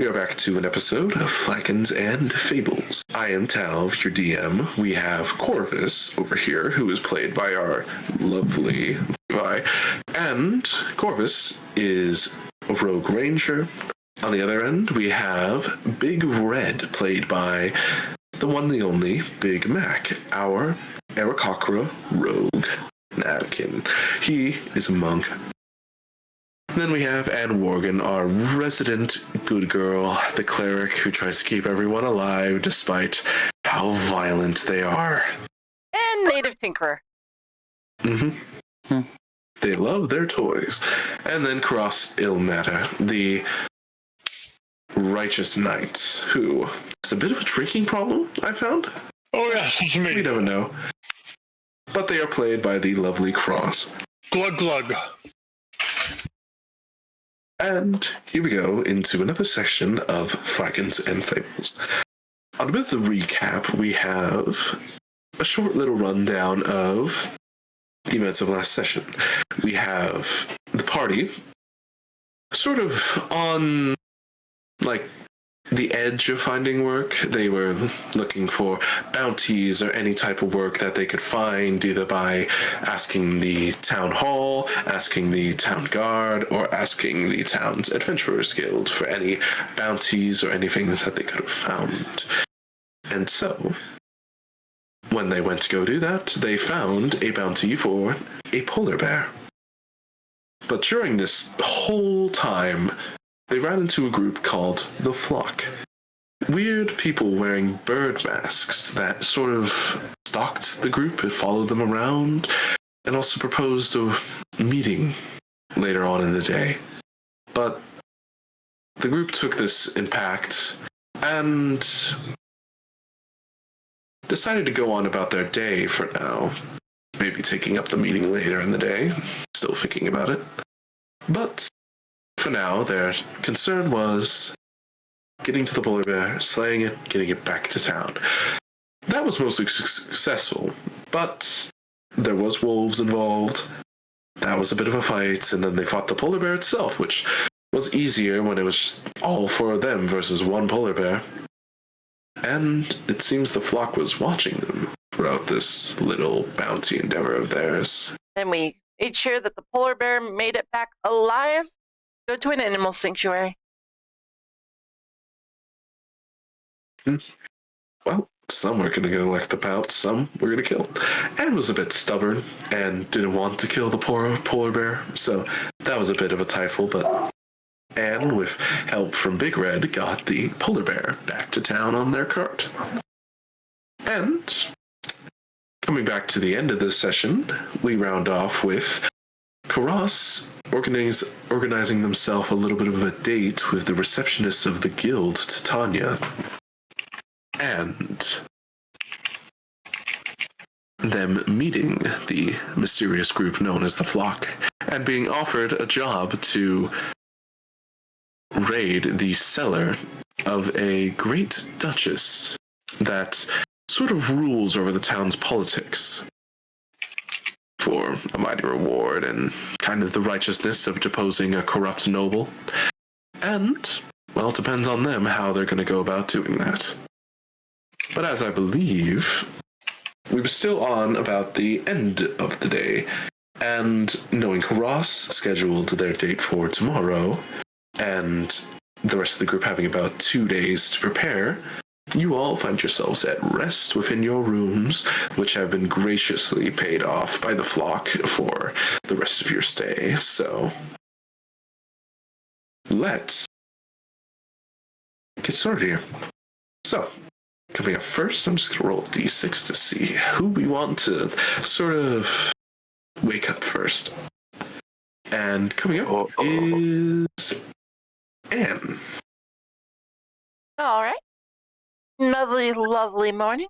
We are back to an episode of Flagons and Fables. I am Talv, your DM. We have Corvus over here, who is played by our lovely Levi. And Corvus is a rogue ranger. On the other end, we have Big Red, played by the one, the only, Big Mac, our Aarakocra rogue napkin. He is a monk. Then we have Anne Worgan, our resident good girl, the cleric who tries to keep everyone alive despite how violent they are. And native tinkerer. Mm-hmm. They love their toys. And then Cross Ilmatter, the righteous knight, who is a bit of a drinking problem, I found. Oh yes, it's me. We never know. But they are played by the lovely Cross. Glug glug. And here we go into another section of Flagons and Fables. On a bit of the recap, we have a short little rundown of the events of last session. We have the party sort of on, the edge of finding work. They were looking for bounties or any type of work that they could find, either by asking the town hall, asking the town guard, or asking the town's adventurers guild for any bounties or any things that they could have found. And so, when they went to go do that, they found a bounty for a polar bear. But during this whole time, they ran into a group called the Flock. Weird people wearing bird masks that sort of stalked the group and followed them around, and also proposed a meeting later on in the day. But the group took this impact and decided to go on about their day for now. Maybe taking up the meeting later in the day. Still thinking about it. But for now, their concern was getting to the polar bear, slaying it, getting it back to town. That was mostly successful, but there was wolves involved. That was a bit of a fight, and then they fought the polar bear itself, which was easier when it was just all four of them versus one polar bear. And it seems the Flock was watching them throughout this little bounty endeavor of theirs. Then we made sure that the polar bear made it back alive. Go to an animal sanctuary. Well, some were going to go like the pout, some were going to kill. Anne was a bit stubborn and didn't want to kill the poor polar bear, so that was a bit of a trifle, but Anne, with help from Big Red, got the polar bear back to town on their cart. And coming back to the end of this session, we round off with Karas organizing themselves a little bit of a date with the receptionist of the guild, Titania, and them meeting the mysterious group known as the Flock, and being offered a job to raid the cellar of a great duchess that sort of rules over the town's politics, for a mighty reward and kind of the righteousness of deposing a corrupt noble. And, well, it depends on them how they're going to go about doing that. But as I believe, we were still on about the end of the day, and knowing Ross scheduled their date for tomorrow, and the rest of the group having about 2 days to prepare, you all find yourselves at rest within your rooms, which have been graciously paid off by the Flock for the rest of your stay. So, let's get started here. So, coming up first, I'm just going to roll a d6 to see who we want to sort of wake up first. And coming up is Anne. All right. Another lovely morning.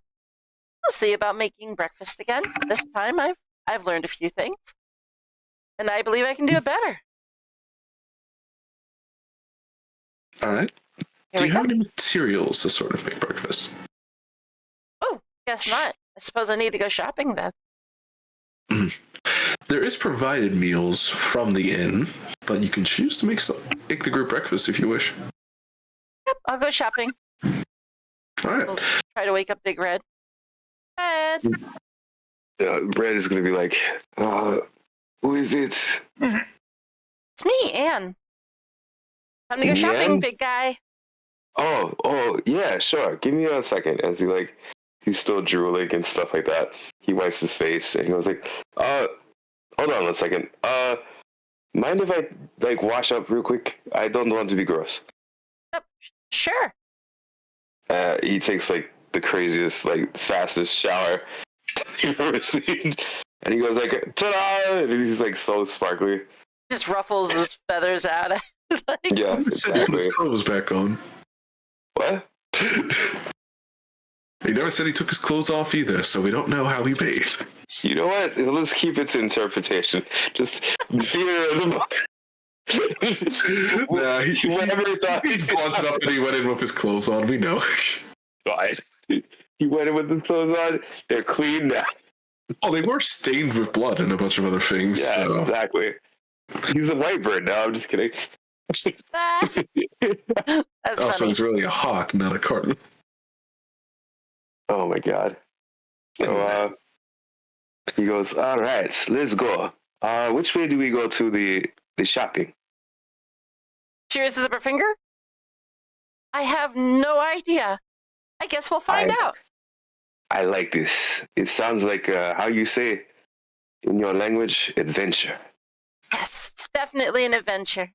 We'll see about making breakfast again. This time I've learned a few things, and I believe I can do it better. All right. Do you have any materials to sort of make breakfast? Oh, guess not. I suppose I need to go shopping then. There is provided meals from the inn, but you can choose to make the group breakfast if you wish. I'll go shopping. All right. We'll try to wake up Big Red. Red. Red is gonna be like, who is it? It's me, Anne. Time to go shopping, Ann? big guy. Oh, yeah, sure. Give me a second. As he's still drooling and stuff like that. He wipes his face and he goes like, hold on 1 second. Mind if I wash up real quick? I don't want to be gross. Yep, sure. He takes the craziest, fastest shower you've ever seen. And he goes like, ta-da! And he's so sparkly. Just ruffles his feathers out. Yeah, He said he put his clothes back on. What? He never said he took his clothes off either, so we don't know how he bathed. You know what? Let's keep it to interpretation. Just theater of the moment. Nah, Whatever he thought. he's blunt enough that he went in with his clothes on. We know. Fine. He went in with his clothes on. They're clean now. Oh, they were stained with blood and a bunch of other things. Yeah, so. exactly. He's a white bird now. I'm just kidding. That's Also, funny. it's really a hawk, not a cardinal. Oh my god. So he goes, all right, let's go. Which way do we go to the shopping? She raises up her finger. I have no idea. I guess we'll find out. I like this. It sounds like how you say in your language, adventure. Yes, it's definitely an adventure.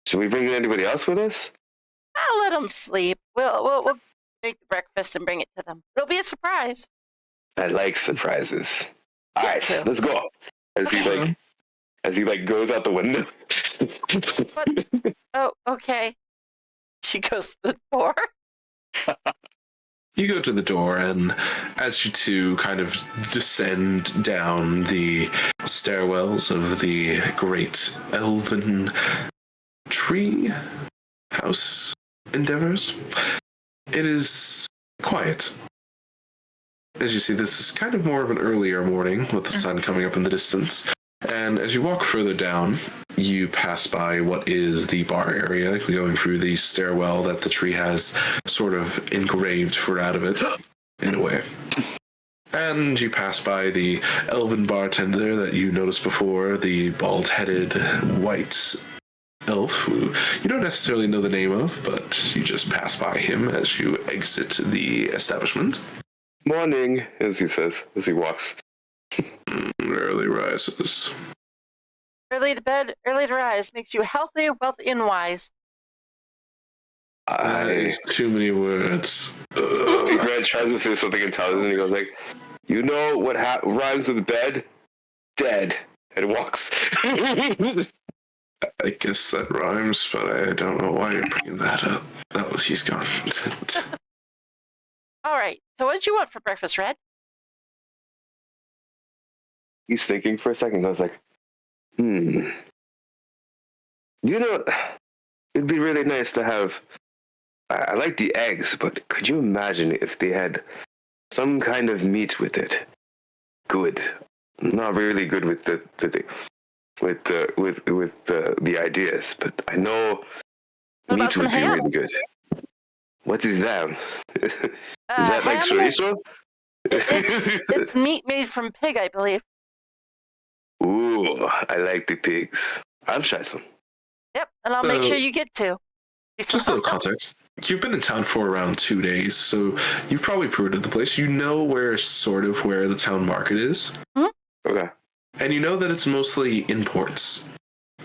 Should we bring anybody else with us? I'll let them sleep. We'll make the breakfast and bring it to them. It'll be a surprise. I like surprises. All Me right, too. let's go. As he goes out the window. Oh, okay. She goes to the door. You go to the door, and as you two kind of descend down the stairwells of the great elven tree house endeavors, it is quiet. As you see, this is kind of more of an earlier morning with the sun coming up in the distance. And as you walk further down, you pass by what is the bar area, going through the stairwell that the tree has sort of engraved for out of it, in a way. And you pass by the elven bartender that you noticed before, the bald-headed white elf, who you don't necessarily know the name of, but you just pass by him as you exit the establishment. Morning, as he says, as he walks. Early rises. Early to bed, early to rise makes you healthy, wealthy, and wise. There's too many words. Grant tries to say something intelligent. He goes like, "You know what rhymes with bed? Dead." And walks. I guess that rhymes, but I don't know why you're bringing that up. He's gone. All right. So what did you want for breakfast, Red? He's thinking for a second. I was like, You know, it'd be really nice to have. I like the eggs, but could you imagine if they had some kind of meat with it? Good, not really good with the ideas, but I know What about meat some would be ham? really good. What is that? Is that like ham is- chorizo? It's meat made from pig, I believe. Ooh, I like the pigs. I'll try some. Yep, and I'll make sure you get to. Just a little context. You've been in town for around 2 days, so you've probably pruded the place. You know where the town market is. Okay. And you know that it's mostly imports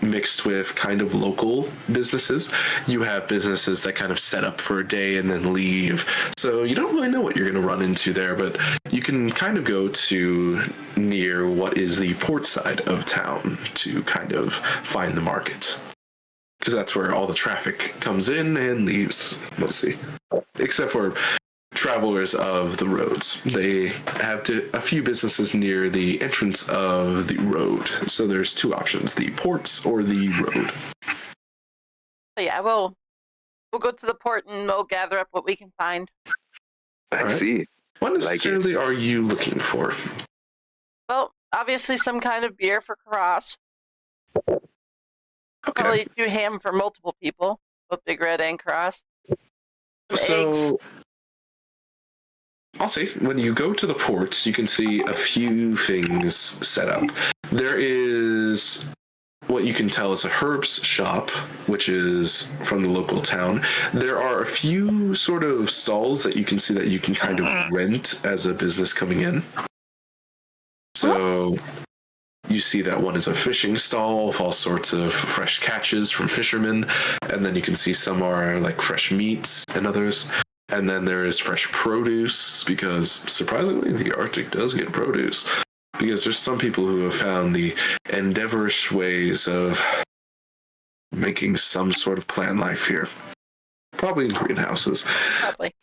mixed with kind of local businesses. You have businesses that kind of set up for a day and then leave. So you don't really know what you're going to run into there, but you can kind of go to near what is the port side of town to kind of find the market. Because that's where all the traffic comes in and leaves, mostly. Except for travelers of the roads. They have a few businesses near the entrance of the road. So there's two options, the ports or the road. But yeah, we'll go to the port and we'll gather up what we can find. I All right. see. What necessarily are you looking for? Well, obviously some kind of beer for Karas. Okay. Probably do ham for multiple people, both Big Red and Karas. Eggs. So, I'll say, when you go to the port, you can see a few things set up. There is what you can tell is a herbs shop, which is from the local town. There are a few sort of stalls that you can see that you can kind of rent as a business coming in. So you see that one is a fishing stall with all sorts of fresh catches from fishermen, and then you can see some are like fresh meats and others. And then there is fresh produce, because surprisingly, the Arctic does get produce. Because there's some people who have found the endeavorish ways of making some sort of plant life here. Probably in greenhouses. Probably.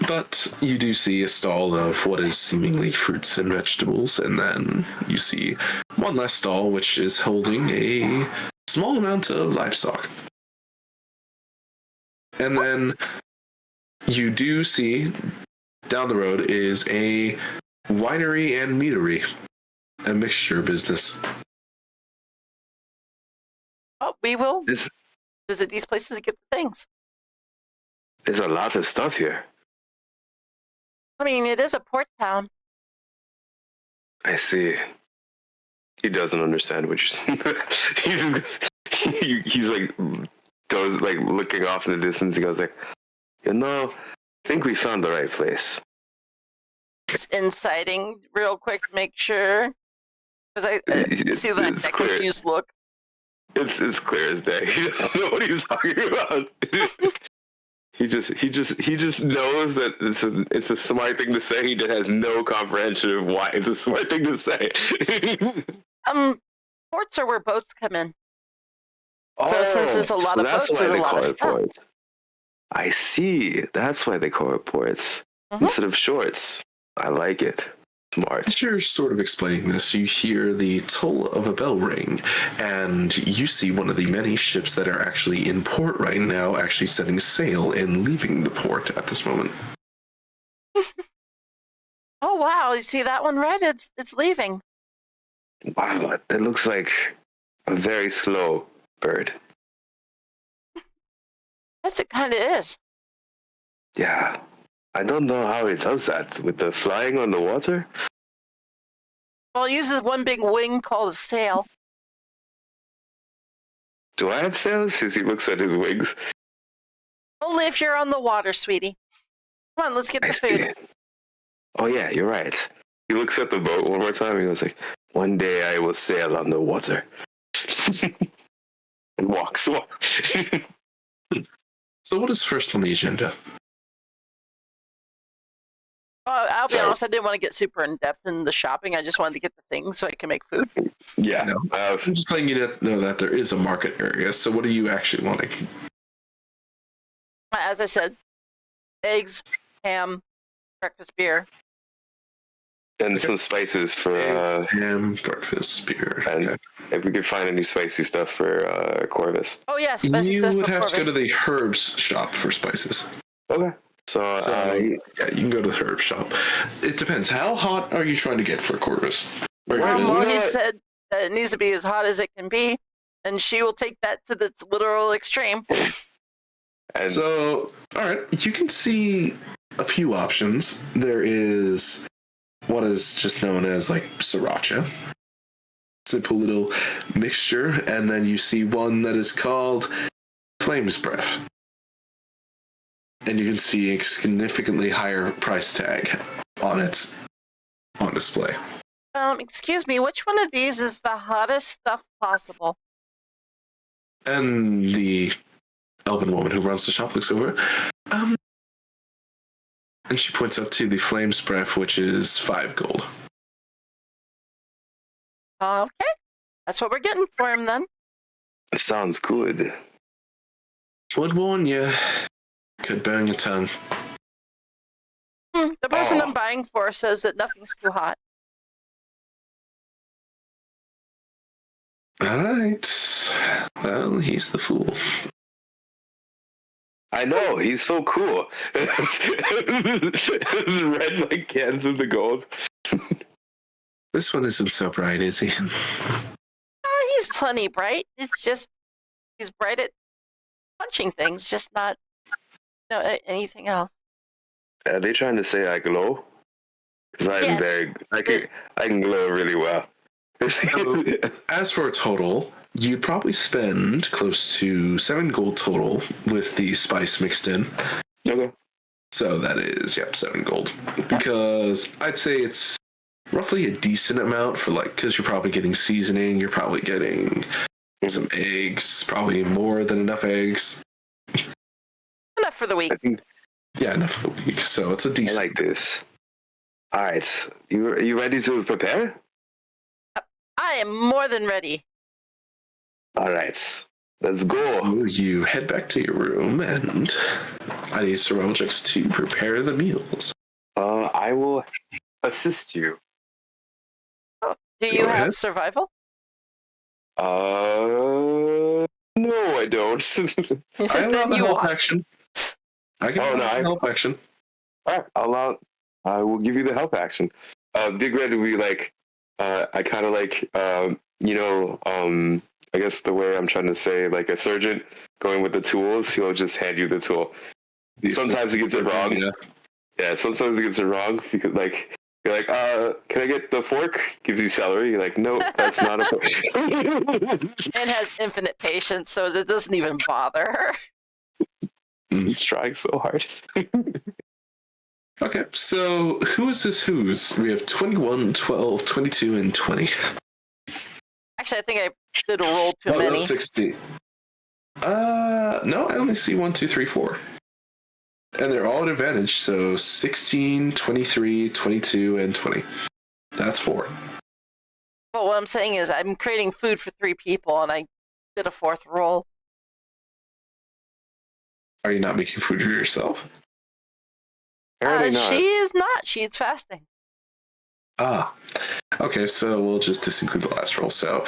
But you do see a stall of what is seemingly fruits and vegetables, and then you see one less stall which is holding a small amount of livestock. And then you do see down the road is a winery and meadery, a mixture business. Oh, we will visit these places to get the things. There's a lot of stuff here. I mean, it is a port town. I see. He doesn't understand what you're saying. he's like goes like looking off in the distance. He goes like, I think we found the right place. It's inciting real quick to make sure. Because I see that confused look. It's clear as day. He doesn't know what he's talking about. He just knows that it's a smart thing to say. He just has no comprehension of why it's a smart thing to say. Ports are where boats come in. So since there's a lot of boats, there's a lot of stuff. Ports. I see. That's why they call it ports instead of shorts. I like it. Smart. As you're sort of explaining this, you hear the toll of a bell ring, and you see one of the many ships that are actually in port right now actually setting sail and leaving the port at this moment. Oh, wow. You see that one, Red? It's leaving. Wow, that looks like a very slow bird. Yes, it kind of is. Yeah. I don't know how it does that with the flying on the water. Well, it uses one big wing called a sail. Do I have sails? As he looks at his wings. Only if you're on the water, sweetie. Come on, let's get the food. Oh yeah, you're right. He looks at the boat one more time and he goes like, one day I will sail on the water. And walks. So what is first on the agenda? I'll be honest, I didn't want to get super in depth in the shopping. I just wanted to get the things so I can make food. Yeah. No, I'm just letting you know that there is a market area. So what are you actually wanting? As I said, eggs, ham, breakfast beer. And some spices for ham, breakfast beer. And if we could find any spicy stuff for Corvus. Oh yes, you would have to go to the herbs shop for spices. Okay. So yeah, you can go to the herb shop. It depends. How hot are you trying to get for Corvus? Well, he said that it needs to be as hot as it can be, and she will take that to the literal extreme. And so, all right, you can see a few options. There is what is just known as like sriracha. Simple little mixture, and then you see one that is called Flames Breath. And you can see a significantly higher price tag on display. Excuse me, which one of these is the hottest stuff possible? And the elven woman who runs the shop looks over. And she points up to the Flames Breath, which is 5 gold. Okay, that's what we're getting for him then. Sounds good. Would warn you. Could burn your tongue. The person I'm buying for says that nothing's too hot. All right. Well, he's the fool. I know, he's so cool. Red like cans of the gold. This one isn't so bright, is he? He's plenty bright. It's just he's bright at punching things, just not No, anything else? Are they trying to say I glow? Because I'm Yes. I can glow really well. So, as for a total, you'd probably spend close to 7 gold total with the spice mixed in. Okay. So that is, 7 gold. Because I'd say it's roughly a decent amount for because you're probably getting seasoning, you're probably getting some eggs, probably more than enough eggs. Enough for the week. I think Enough for the week. So it's a I decent. like this. All right, you ready to prepare? I am more than ready. All right, let's go. So you head back to your room, and I need survival checks to prepare the meals. I will assist you. Oh, do Go you have ahead. survival? No, I don't. I allow Then the you help want. action. I can Oh, no, allow the help action. All right, I will give you the help action. Big Red will be like, I kind of like, I guess the way I'm trying to say, like a surgeon going with the tools, he'll just hand you the tool. Sometimes he gets it wrong. Yeah, sometimes he gets it wrong because you're like, can I get the fork? Gives you celery. You're like, no, that's not a fork. And has infinite patience, so it doesn't even bother. He's trying so hard. Okay, so who is this who's? We have 21, 12, 22, and 20. Actually, I think I did a roll too many. 16. No, I only see 1, 2, 3, 4. And they're all at advantage, so 16, 23, 22, and 20. That's 4. But what I'm saying is I'm creating food for 3 people, and I did a 4th roll. Are you not making food for yourself? Apparently not. She is not. She's fasting. Ah. Okay, so we'll just disinclude the last roll. So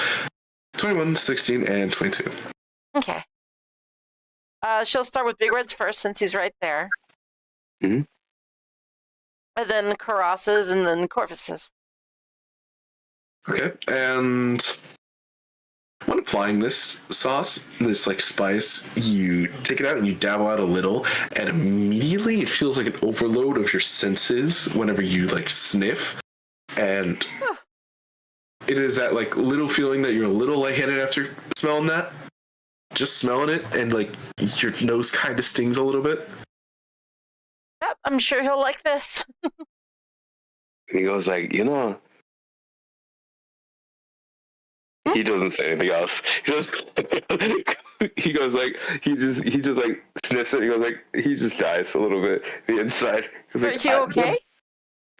21, 16, and 22. Okay. She'll start with Big Red's first, since he's right there. Mhm. And then Karas's, and then Corvus's. Okay, and when applying this sauce, this spice, you take it out and you dabble out a little, and immediately it feels like an overload of your senses whenever you sniff, and it is that little feeling that you're a little lightheaded after smelling that. Just smelling it, and your nose kind of stings a little bit. Yep, I'm sure he'll like this. And he goes he doesn't say anything else. He goes he just sniffs it. He goes he just dies a little bit the inside. Are you okay?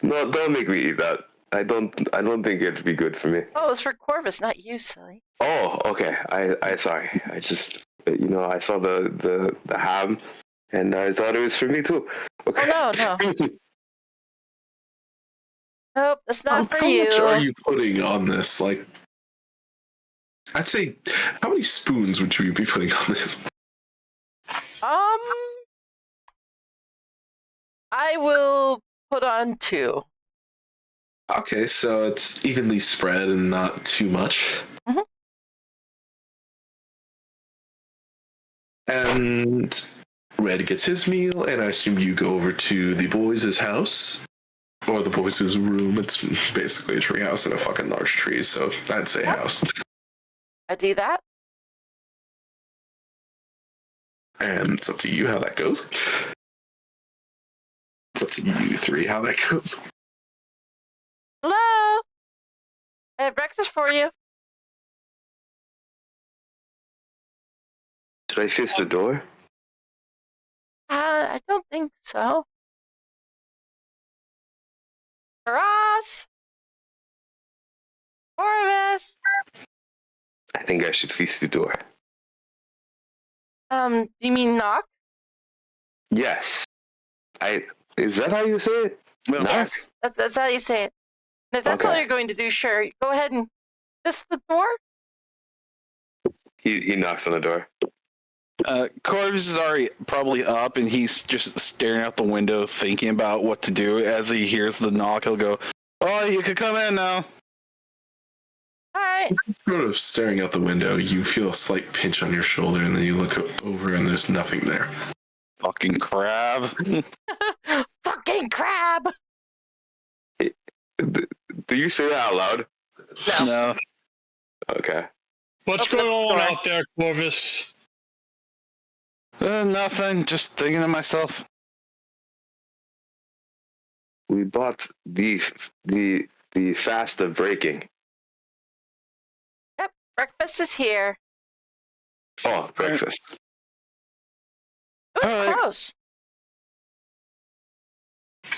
No, don't make me eat that. I don't think it'd be good for me. Oh, it was for Corvus, not you, silly. Oh, okay. I sorry. I just I saw the ham and I thought it was for me too. Okay. Oh no. Nope, that's not for How you. much are you putting on this? I'd say, how many spoons would you be putting on this? I will put on 2. Okay, so it's evenly spread and not too much. Mm-hmm. And Red gets his meal, and I assume you go over to the boys' house. Or the boys' room. It's basically a tree house and a fucking large tree, so I'd say house. I do that. And it's up to you how that goes. It's up to you 3 how that goes. Hello? I have breakfast for you. Did I face the door? I don't think so. Karas? Corvus? I think I should face the door. Do you mean knock? Yes. Is that how you say it? No. Yes, that's how you say it. And if that's all Okay. you're going to do, sure. Go ahead and kiss the door. He knocks on the door. Corvus is already probably up, and he's just staring out the window, thinking about what to do. As he hears the knock, he'll go, "Oh, you can come in now." All right. Sort of staring out the window, you feel a slight pinch on your shoulder, and then you look over, and there's nothing there. Fuck. fucking crab. Fucking crab! Do you say that out loud? No. No. Okay. What's Open going the on door. out there, Corvus? Nothing. Just thinking to myself. We bought the fast of breaking. Yep, breakfast is here. Oh, breakfast. It was All right. close. It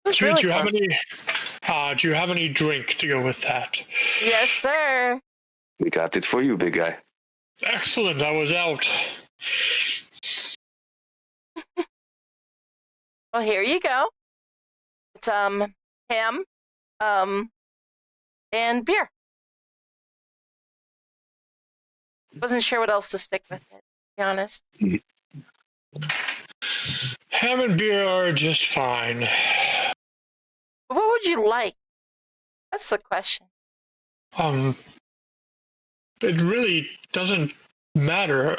was Sweet, really do you have close. any? Do you have any drink to go with that? Yes, sir. We got it for you, big guy. Excellent. I was out. Well, here you go. It's ham, and beer. Wasn't sure what else to stick with it, to be honest. Ham and beer are just fine. What would you like? That's the question. It really doesn't matter.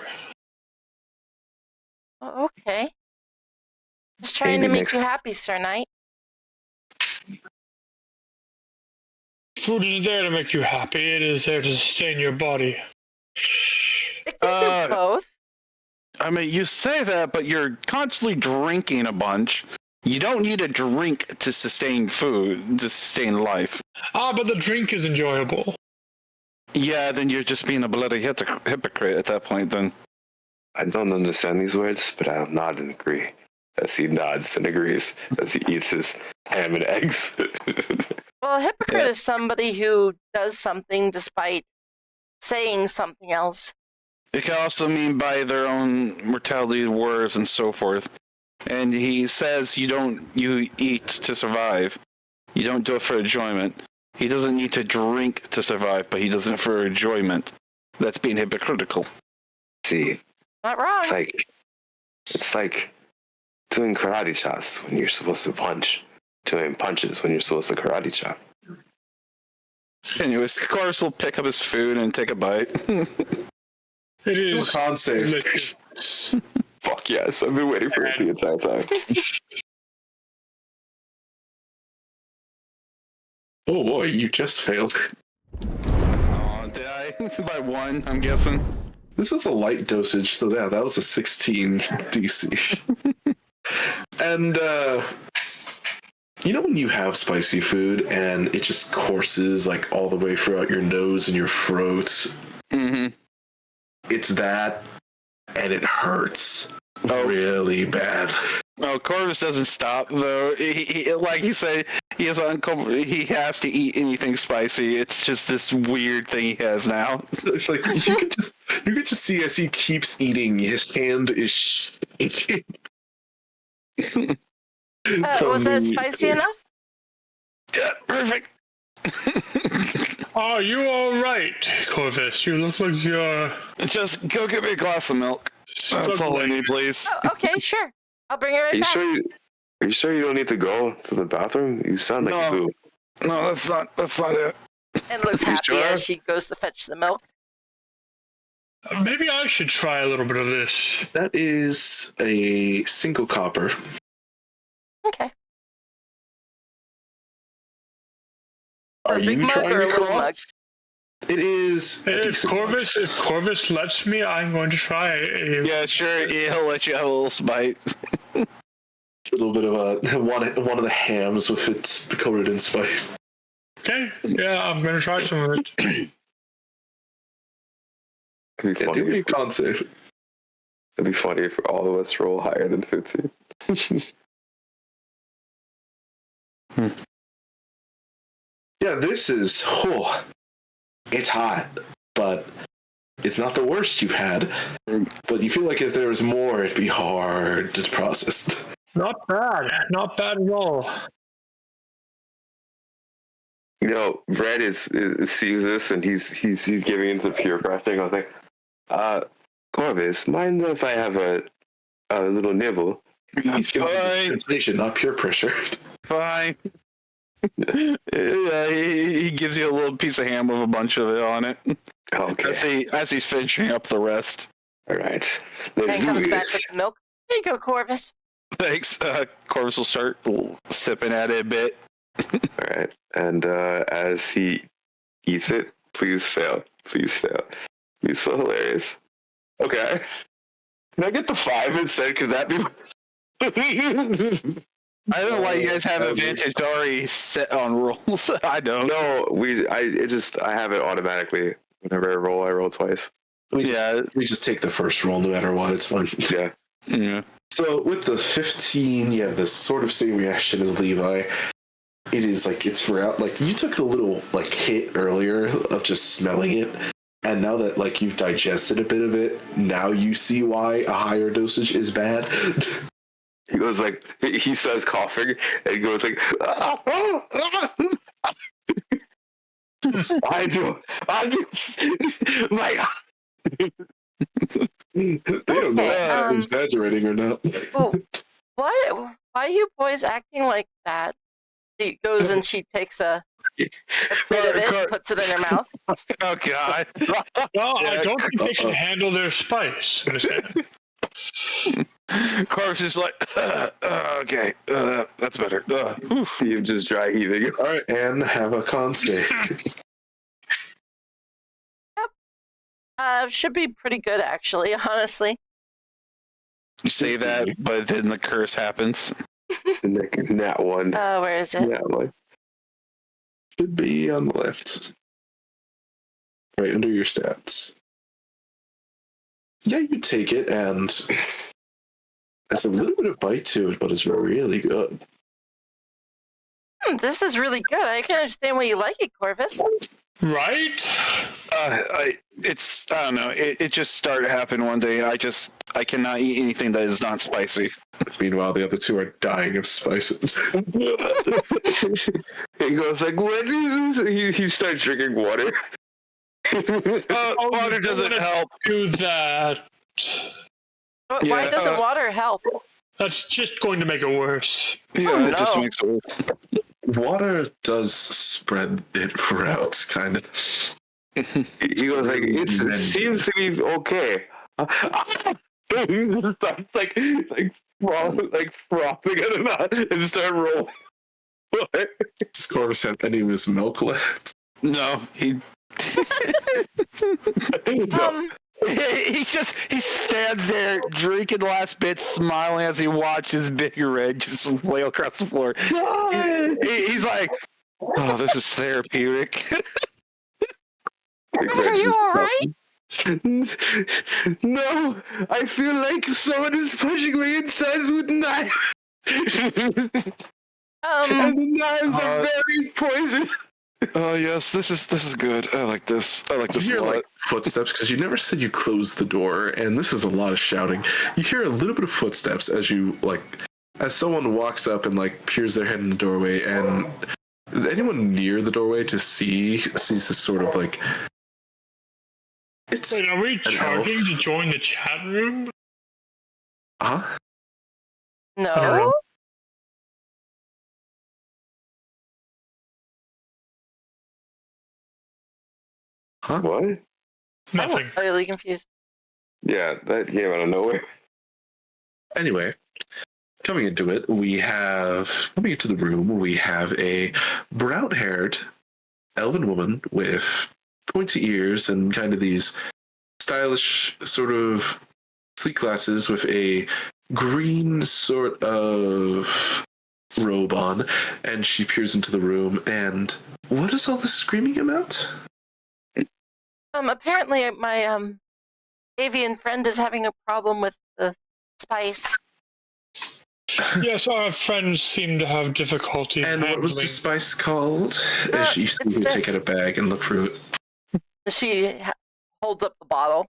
Oh, okay. Just trying to Maybe make you next- happy, Sir Knight. Food is there to make you happy. It is there to sustain your body. It can do both. I mean, you say that, but you're constantly drinking a bunch. You don't need a drink to sustain food, to sustain life. But the drink is enjoyable. Yeah, then you're just being a bloody hypocrite at that point, then. I don't understand these words, but I'll nod and agree. As he nods and agrees as he eats his ham and eggs. Well, a hypocrite is somebody who does something despite saying something else. It can also mean by their own mortality wars and so forth. And he says you eat to survive. You don't do it for enjoyment. He doesn't need to drink to survive, but he does it for enjoyment. That's being hypocritical. See, Not wrong. it's like doing karate chops when you're supposed to punch. Doing punches when you're supposed to karate chop. Anyways, Corvus will pick up his food and take a bite. It is Con save. delicious. Fuck yes, I've been waiting for it the entire time. Oh boy, you just failed. Oh, did I? By one, I'm guessing. This was a light dosage, so yeah, that was a 16 DC. And, you know when you have spicy food and it just courses like all the way throughout your nose and your throat? Mm-hmm. It's that, and it hurts really bad. Oh, Corvus doesn't stop though. He like he said, he has to eat anything spicy. It's just this weird thing he has now. It's like you could just see as he keeps eating, his hand is shaking. Was that spicy enough? Yeah, perfect. Are you all right, Corvus? You look like you're Just go get me a glass of milk. That's all I struggling. need, please. Oh, okay, sure. I'll bring it right back. Are you sure you don't need to go to the bathroom? You sound like No. you do. No, that's not it. And looks You happy sure? as she goes to fetch the milk. Maybe I should try a little bit of this. That is a single copper. Okay. Are A big you mug trying or a to little cross? It is. a If decent mug. Corvus lets me, I'm going to try a Yeah, sure. He'll let you have a little bite. A little bit of a one of the hams with its coated in spice. Okay, yeah, I'm gonna try some of it. It'd be Yeah, funny. do me a con save. It'd be funny if all of us roll higher than 15. Yeah, this is. Oh, it's hot, but it's not the worst you've had. But you feel like if there was more, it'd be hard to process. Not bad at all. You know, Brad sees this and he's giving into peer pressure. I was like, Corvus, mind if I have a little nibble? He's giving Fine. sensation, not peer pressure. Fine. Yeah, he gives you a little piece of ham with a bunch of it on it. Okay, As he's finishing up the rest. all right. And Let's do comes back this. with the milk. Here you go, Corvus. Thanks. Corvus will start sipping at it a bit. All right. And as he eats it, please fail. Please fail. He's so hilarious. Okay. Can I get the 5 instead? Could that be? I don't know why you guys have advantage already set on rolls. I don't. No, I have it automatically. Whenever I roll twice. We just take the first roll no matter what. It's fine. Yeah. Yeah. So with the 15, you have the sort of same reaction as Levi. It is like it's for out. Like you took the little like hit earlier of just smelling it, and now that like you've digested a bit of it, now you see why a higher dosage is bad. He goes like he starts coughing and he goes like I do my They don't know if they're Okay, exaggerating or not. Well, why are you boys acting like that? She goes and she takes a bit of it, puts it in her mouth. Oh God. Well, I don't think they can handle their spice. Corvus is like, okay, that's better. You're just dry heaving. All right, and have a con save. Should be pretty good, actually, honestly. You say that, but then the curse happens. Nat 1. Where is it? Nat 1. Should be on the left. Right under your stats. Yeah, you take it, and there's a little bit of bite to it, but it's really good. This is really good. I can understand why you like it, Corvus. Right? I don't know. It just started happening one day. I cannot eat anything that is not spicy. Meanwhile, the other two are dying of spices. He goes like, what is this? He starts drinking water. Water doesn't help. Do that. Why doesn't water help? That's just going to make it worse. Yeah, it just no. makes it worse. Water does spread it out, kind of. He goes like, it seems to be okay. He just starts like frothing at him out and start rolling. Does Corvus have any of his milk left? No, he stands there drinking the last bit, smiling as he watches Big Red just lay across the floor. He's like, "Oh, this is therapeutic." Are you alright? No, I feel like someone is punching my insides with knives. And the knives are very poisonous. Oh yes, this is good. I like this. I like You this a hear lot. like footsteps because you never said you closed the door, and this is a lot of shouting. You hear a little bit of footsteps as someone walks up and like peers their head in the doorway, and anyone near the doorway sees this sort of like. It's Wait, are we charging elf. to join the chat room? Huh? No? Huh? What? Nothing. I'm utterly confused. Yeah, that came out of nowhere. Anyway, coming into the room, we have a brown-haired elven woman with pointy ears and kind of these stylish sort of sleek glasses with a green sort of robe on, and she peers into the room. And what is all this screaming about? Apparently my avian friend is having a problem with the spice. Yes, our friends seem to have difficulty And what was the handling. spice called? As you see it's her take this. out a bag and look through it. She holds up the bottle.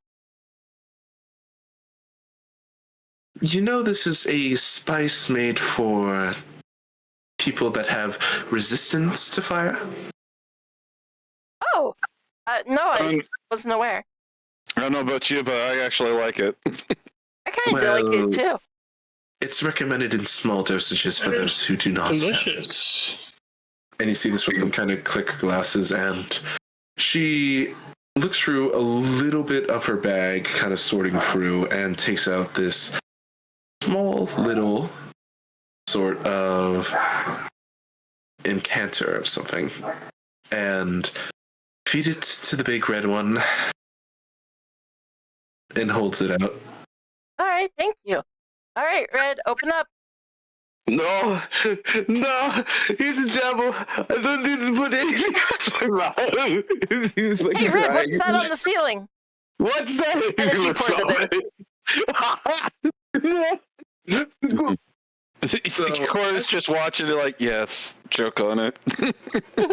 You know, this is a spice made for people that have resistance to fire. Oh! No, I wasn't aware. I don't know about you, but I actually like it. I kind of like it too. It's recommended in small dosages for those who do not have it. Delicious. And you see this woman kind of click her glasses, and she looks through a little bit of her bag, kind of sorting through, and takes out this small little sort of incanter of something and feed it to the big red one and holds it out. All right, thank you. All right, Red, open up. No, no, he's a devil. I don't need to put anything in my mouth. He's like Hey, Red, crying. what's that on the ceiling? What's that? And then she pours it in. Cora's just watching it like, yes, joke on it.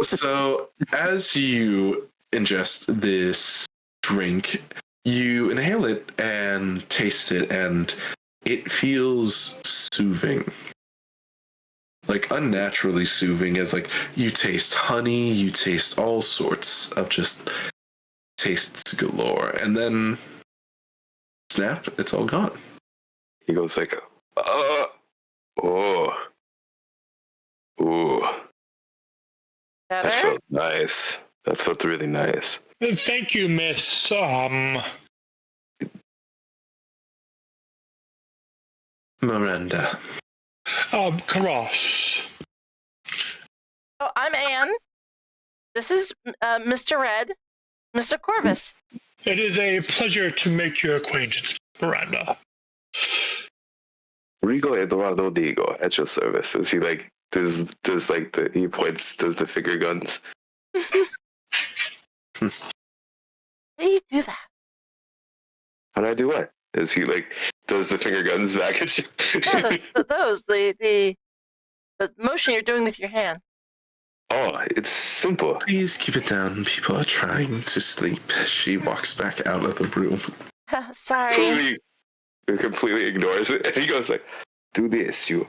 So, as you ingest this drink, you inhale it and taste it, and it feels soothing. Like unnaturally soothing, as like you taste honey, you taste all sorts of just tastes galore, and then snap, it's all gone. He goes like, oh, ooh, that Better? felt nice. That felt really nice. Thank you, Miss. Miranda. Karos. Oh, I'm Anne. This is Mr. Red, Mr. Corvus. It is a pleasure to make your acquaintance, Miranda. Rigo Eduardo Digo at your service. Is he like does like the he points does the finger guns? How do you do that? How do I do what? Is he like does the finger guns back at you? Yeah, the motion you're doing with your hand. Oh, it's simple. Please keep it down. People are trying to sleep. She walks back out of the room. Sorry. Completely ignores it. And he goes like, do this. You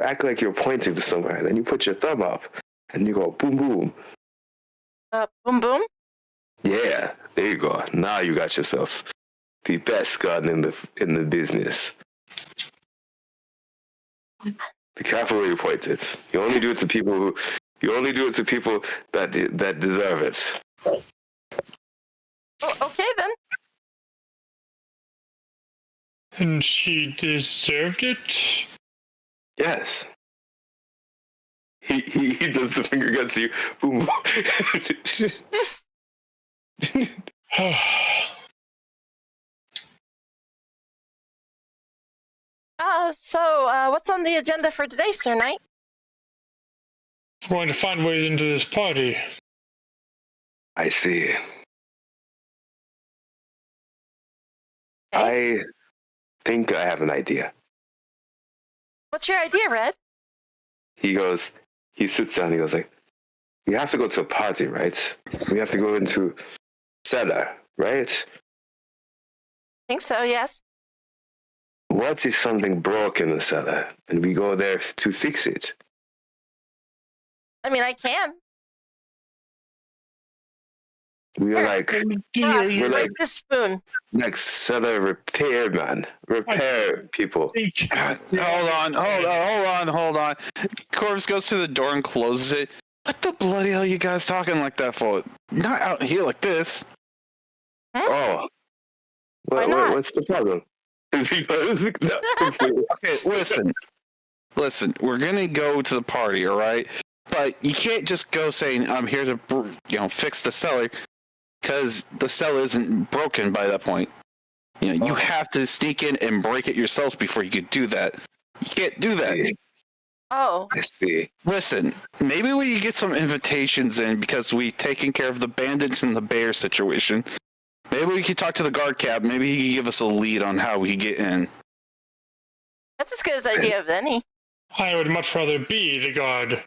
act like you're pointing to somewhere, and then you put your thumb up and you go boom boom. Boom boom? Yeah, there you go. Now you got yourself the best gun in the business. Be careful where you point it. You only do it to people that deserve it. Oh, okay then. And she deserved it? Yes. He does the finger guns to you. Boom. So what's on the agenda for today, Sir Knight? We're going to find ways into this party. I see. Okay. I think I have an idea. What's your idea, Red? He sits down, he goes like, we have to go to a party, right? We have to go into cellar, right? Think so, yes. What if something broke in the cellar and we go there to fix it? I mean, I can. We're Sure. like Ross, we're break like this spoon. cellar repair people. Hold on. Corvus goes to the door and closes it. What the bloody hell are you guys talking like that for? Not out here like this. Oh, Why not? what's the problem? Is he no, completely. Okay, listen. We're gonna go to the party, all right? But you can't just go saying I'm here to, fix the cellar, because the cellar isn't broken by that point. You have to sneak in and break it yourselves before you could do that. You can't do that. Oh. I see. Listen, maybe we can get some invitations in because we've taken care of the bandits and the bear situation. Maybe we could talk to the guard cap. Maybe he could give us a lead on how we can get in. That's as good as idea of any. I would much rather be the guard.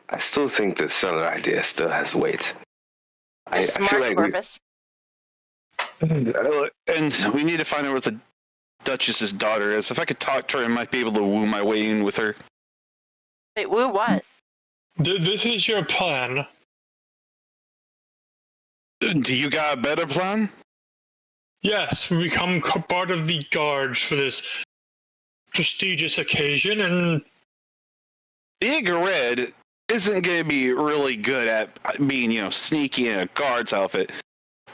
I still think the cellar idea still has weight. You're smart, feel like Corvus. And we need to find out where the Duchess's daughter is. If I could talk to her, I might be able to woo my way in with her. Wait, woo what? This is your plan. Do you got a better plan? Yes, we become part of the guards for this prestigious occasion, and Big Red isn't going to be really good at being, sneaky in a guard's outfit.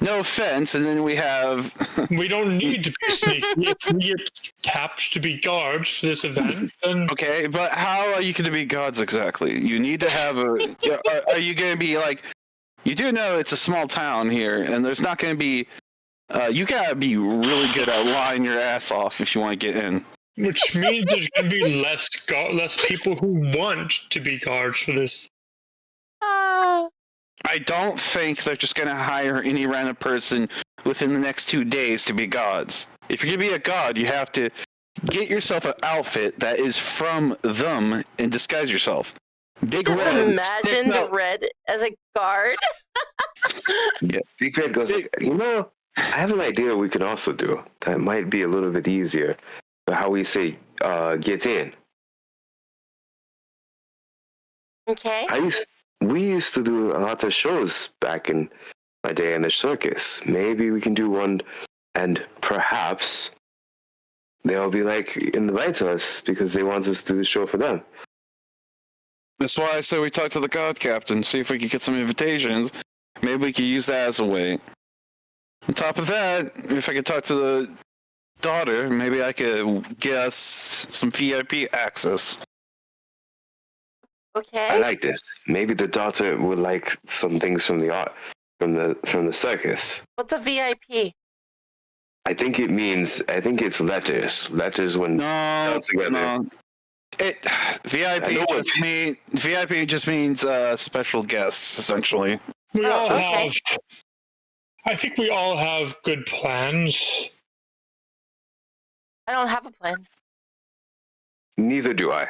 No offense, and then we have. We don't need to be sneaky. If we get tapped to be guards for this event, then Okay, but how are you going to be gods exactly? You need to have a. Are you going to be like? You do know it's a small town here, and there's not going to be. You gotta be really good at lying your ass off if you want to get in. which means there's going to be less people who want to be guards for this. I don't think they're just going to hire any random person within the next 2 days to be gods. If you're going to be a god, you have to get yourself an outfit that is from them and disguise yourself. Big Just Red imagined sticks out- Red as a guard. Yeah, Big Red goes like, I have an idea we can also do that might be a little bit easier. So how we say, get in. Okay. We used to do a lot of shows back in my day in the circus. Maybe we can do one, and perhaps they'll be like, invite us because they want us to do the show for them. That's why I said we talk to the god captain, see if we could get some invitations. Maybe we could use that as a way. On top of that, if I could talk to the daughter, maybe I could get us some VIP access. Okay. I like this. Maybe the daughter would like some things from the art from the circus. What's a VIP? I think it's letters. Letters when No, together. no. VIP just means special guests, essentially. We Oh, all okay. have. I think we all have good plans. I don't have a plan. Neither do I.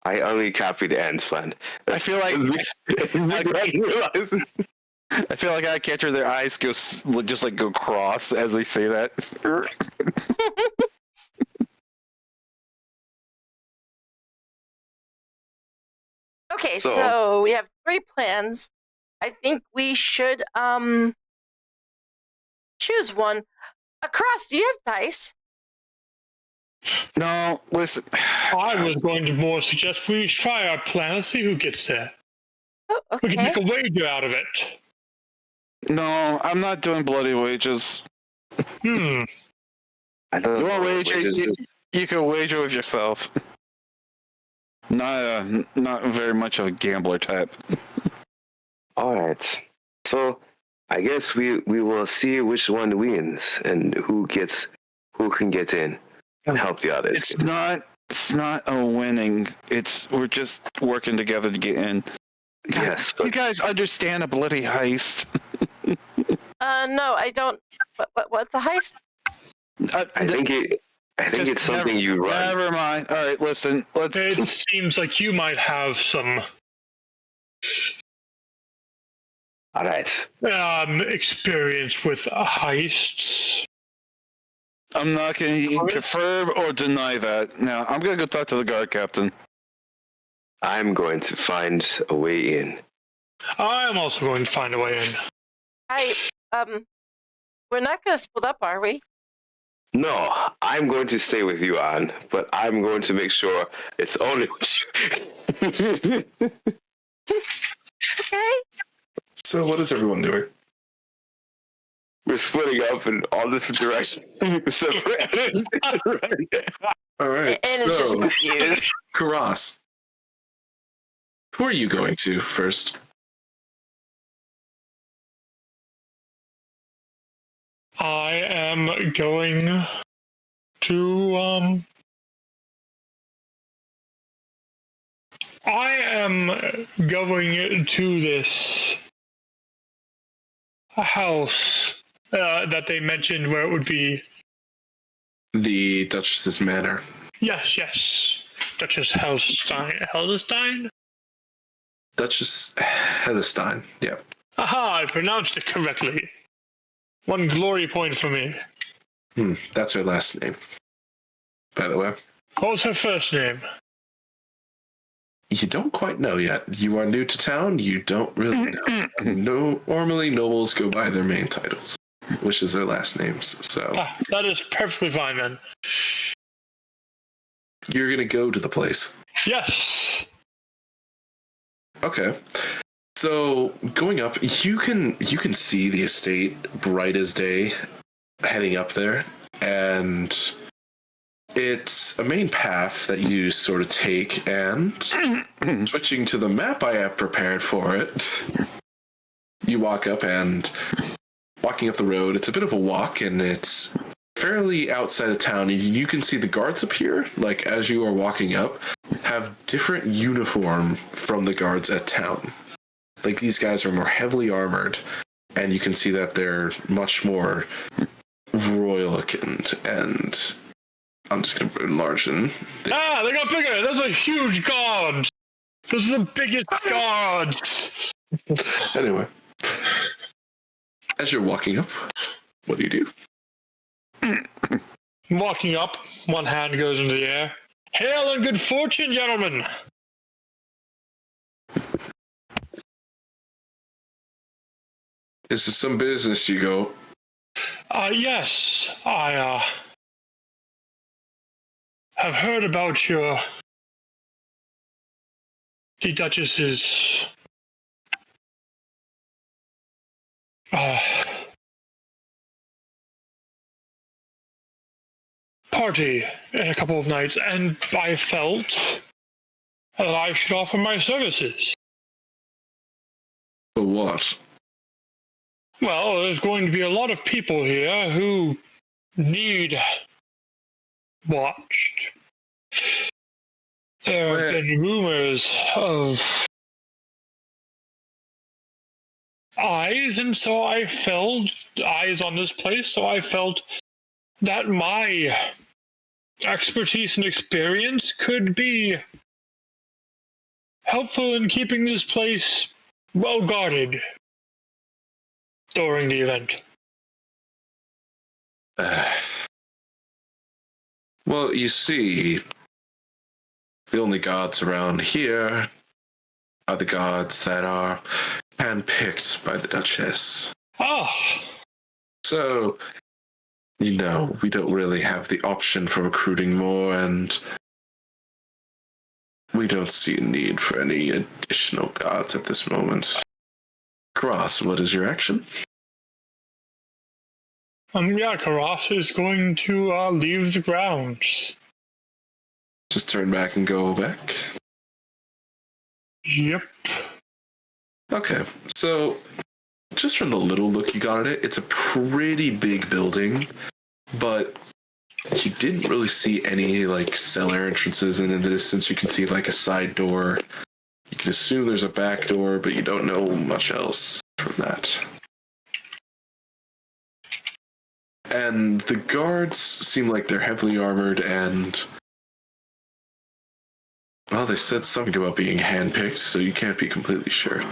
I only copied Anne's plan. I feel like I feel like I catch her. Their eyes go go cross as they say that. Okay, So- so we have 3 plans. I think we should choose one. Across, do you have dice? No, listen. I was going to more suggest we try our plan and see who gets there. Oh, We can okay. make a wager out of it. No, I'm not doing bloody wages. Hmm. I don't You know. want wager? Wages is- You can wager with yourself. Not very much of a gambler type. All right. So I guess we will see which one wins and who can get in and help the others. It's not a winning. We're just working together to get in. God, Yes, you but guys understand a bloody heist? No, I don't. What's a heist? I think it's something you run. Never mind. All right, listen. It seems like you might have some All right. experience with heists. I'm not going to confirm or deny that. Now, I'm going to go talk to the guard captain. I'm going to find a way in. I am also going to find a way in. We're not going to split up, are we? No, I'm going to stay with you, Anne, but I'm going to make sure it's only with you. Okay. So what is everyone doing? We're splitting up in all different directions. Except for Anne. All right. And it's just So, confused. Karas, who are you going to first? I am going to I am going to this house that they mentioned where it would be. The Duchess's Manor. Yes. Duchess Heldenstein? Duchess Heatherstein. Yeah. Aha, I pronounced it correctly. 1 glory point for me. That's her last name. By the way. What was her first name? You don't quite know yet. You are new to town. You don't really know. No, normally nobles go by their main titles, which is their last names. So That is perfectly fine then. you're gonna go to the place. Yes. Okay. So going up, you can see the estate bright as day heading up there, and it's a main path that you sort of take, and switching to the map I have prepared for it, you walk up, and walking up the road, it's a bit of a walk, and it's fairly outside of town. You can see the guards up here, like as you are walking up, have different uniform from the guards at town. Like these guys are more heavily armored, and you can see that they're much more royal looking, and I'm just going to enlarge them. They got bigger! Those are huge guards! Those are the biggest guards! Anyway, as you're walking up, what do? Walking up, one hand goes into the air. Hail and good fortune, gentlemen! Is this some business, you go? Yes, I, have heard about the Duchess's, party in a couple of nights, and I felt that I should offer my services. For what? Well, there's going to be a lot of people here who need watched. There have been rumors of eyes, and so I felt eyes on this place, so I felt that my expertise and experience could be helpful in keeping this place well guarded during the event. Well, you see, the only gods around here are the gods that are handpicked by the Duchess. Ah, So, we don't really have the option for recruiting more, and we don't see a need for any additional gods at this moment. Cross, what is your action? Karas is going to leave the grounds. Just turn back and go back? Yep. Okay, so just from the little look you got at it, it's a pretty big building, but you didn't really see any cellar entrances, and in the distance you can see a side door. You can assume there's a back door, but you don't know much else from that. And the guards seem like they're heavily armored, and well, they said something about being handpicked, so you can't be completely sure.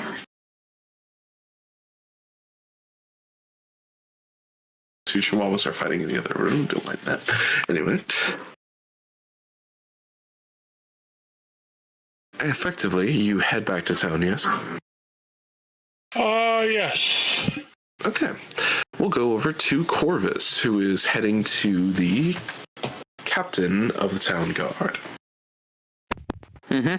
Two chihuahuas are fighting in the other room, don't mind that. Anyway. Effectively, you head back to town, yes? Yes. Okay. We'll go over to Corvus, who is heading to the captain of the town guard. Mm-hmm.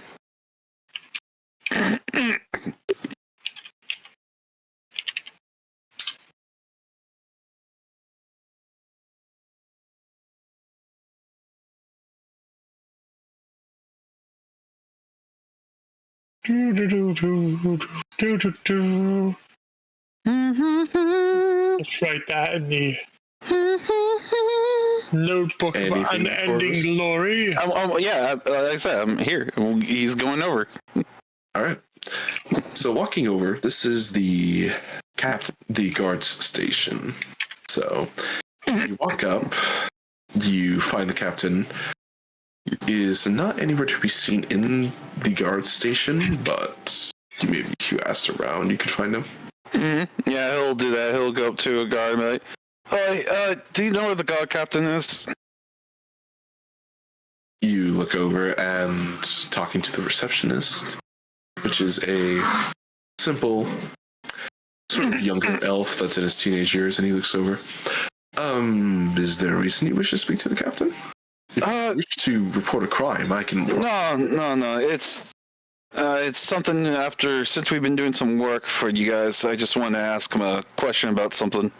Let's write that in the notebook of Anything, unending Corvus? glory. Yeah, like I said, I'm here. He's going over. All right. So walking over, this is the guard's station. So you walk up, you find the captain. Is not anywhere to be seen in the guard station, but maybe if you asked around, you could find him. Mm-hmm. Yeah, he'll do that. He'll go up to a guard and be like, "Hi, do you know where the guard captain is?" You look over and talking to the receptionist, which is a simple, sort of younger elf that's in his teenage years, and he looks over. Is there a reason you wish to speak to the captain? If you wish to report a crime, I can... No. It's It's something since we've been doing some work for you guys, I just wanted to ask him a question about something.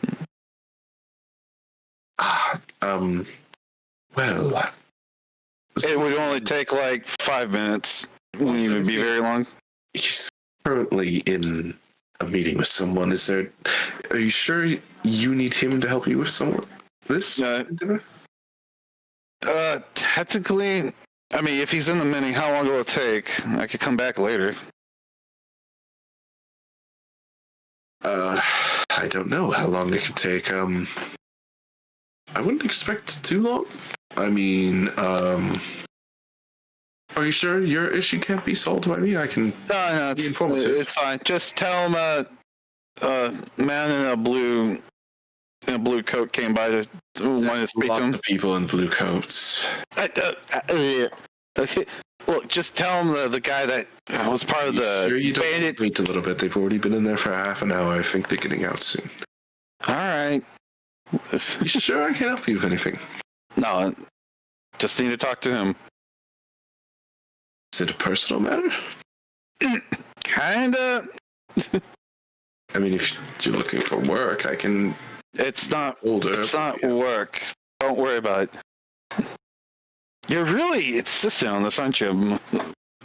Well, It would only take like 5 minutes. Wouldn't even be very long. he's currently in a meeting with someone. Are you sure you need him to help you with someone? Technically, I mean, if he's in the meeting, how long will it take? I could come back later. I don't know how long it could take. I wouldn't expect too long. I mean, are you sure your issue can't be solved by me? I can. No, it's fine. Just tell him a man in a blue coat came by to want to speak to him. Lots of people in blue coats. Okay. Look, just tell him the guy that was part of the sure you don't bandits. wait a little bit. They've already been in there for half an hour. I think they're getting out soon. All right. You sure I can help you with anything? No, just need to talk to him. Is it a personal matter? Kinda. I mean, if you're looking for work, I can. It's not older. It's not work. Don't worry about it. You're really insistent on this, aren't you,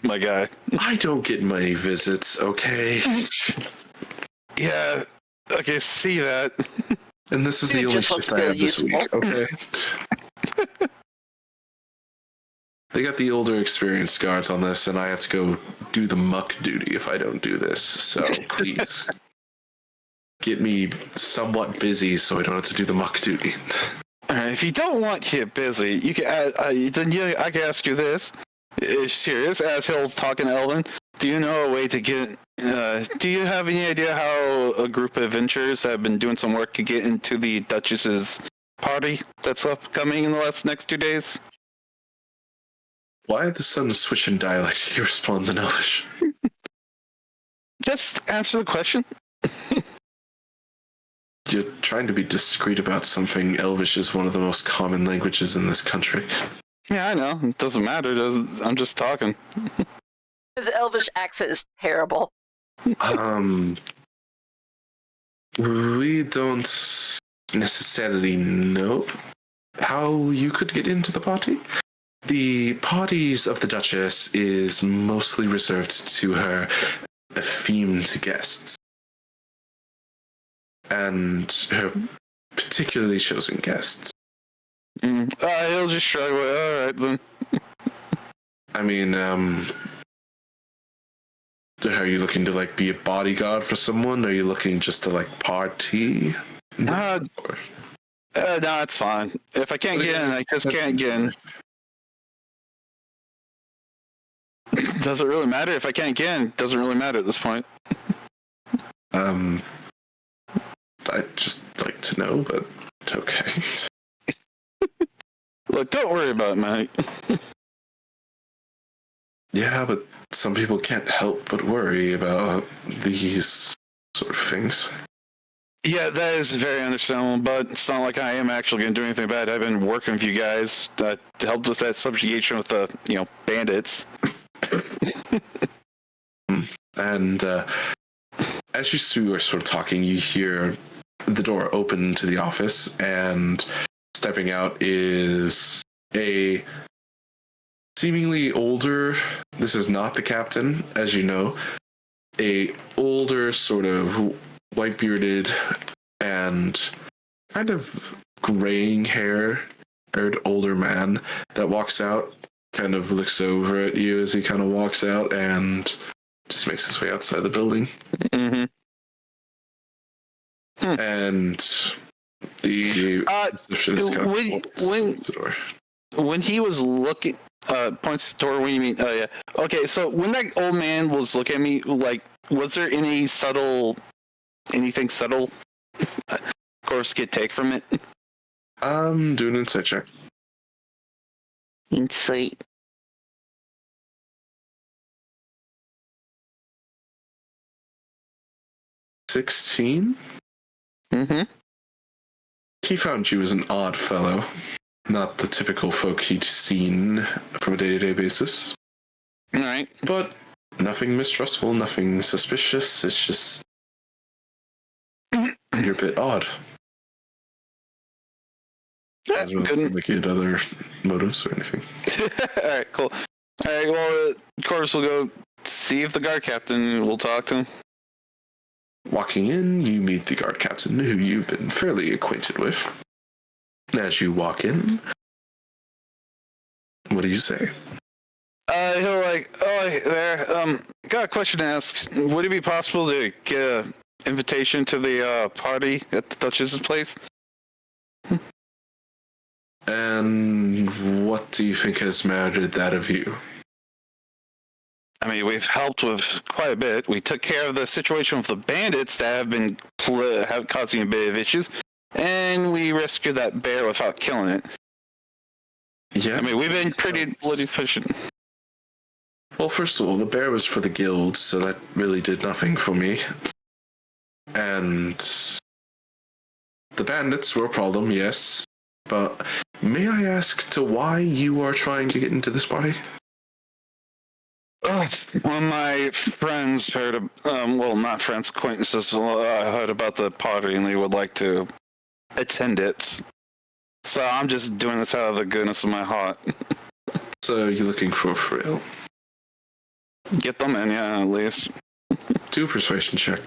my guy? I don't get many visits, okay? Yeah. Okay, see that. And this is the only shift I have this week, okay? They got the older experienced guards on this, and I have to go do the muck duty if I don't do this. So please get me somewhat busy so I don't have to do the muck duty. If you don't want to get busy, you can. I can ask you this: is serious? As he'll talking to Elvin, do you know a way to get? Do you have any idea how a group of adventurers that have been doing some work could get into the Duchess's party that's upcoming in the next 2 days? Why are the sudden switch in dialect? He responds in Elvish. Just answer the question. You're trying to be discreet about something. Elvish is one of the most common languages in this country. Yeah, I know. It doesn't matter. I'm just talking. His Elvish accent is terrible. We don't necessarily know how you could get into the party. The parties of the Duchess is mostly reserved to her themed guests. And her particularly chosen guests. He'll just shrug away. All right, then. I mean, are you looking to, like, be a bodyguard for someone? Are you looking just to, like, party? No, it's fine. If I can't get in, I just can't get in. Does it really matter? If I can't get in, doesn't really matter at this point. I'd just like to know, but okay. Look, don't worry about it, mate. Yeah, but some people can't help but worry about these sort of things. Yeah, that is very understandable, but it's not like I am actually going to do anything bad. I've been working with you guys to help with that subjugation with the, bandits. And as you two are sort of talking, you hear the door open to the office, and stepping out is a seemingly older, this is not the captain, as you know, a older sort of white-bearded and kind of graying haired older man that walks out, kind of looks over at you as he kind of walks out and just makes his way outside the building. Mm-hmm. And the receptionist kind of points the door. When he was looking, points the door. What do you mean? Oh yeah. Okay, so when that old man was looking at me, like, was there anything subtle? Of course, get take from it. Do an insight check. Insight. 16? Mm-hmm. He found you as an odd fellow, not the typical folk he'd seen from a day-to-day basis. All right. But Nothing mistrustful, nothing suspicious. It's just you're a bit odd. Doesn't really seem like you had other motives or anything. All right, cool. All right, well, of course, we'll go see if the guard captain will talk to him. Walking in, you meet the guard captain, who you've been fairly acquainted with. As you walk in, what do you say? He'll like, oh, hey there. Got a question to ask. Would it be possible to get an invitation to the party at the Duchess's place? And what do you think has merited that of you? I mean, we've helped with quite a bit. We took care of the situation with the bandits that have been causing a bit of issues, and we rescued that bear without killing it. Yeah, I mean, we've been pretty bloody efficient. Well, first of all, the bear was for the guild, so that really did nothing for me. And the bandits were a problem, yes. But may I ask to why you are trying to get into this party? One of my friends heard, well, not friends, acquaintances, heard about the party and they would like to attend it. So I'm just doing this out of the goodness of my heart. So you're looking for a thrill? Get them in, yeah, at least. Do a persuasion check.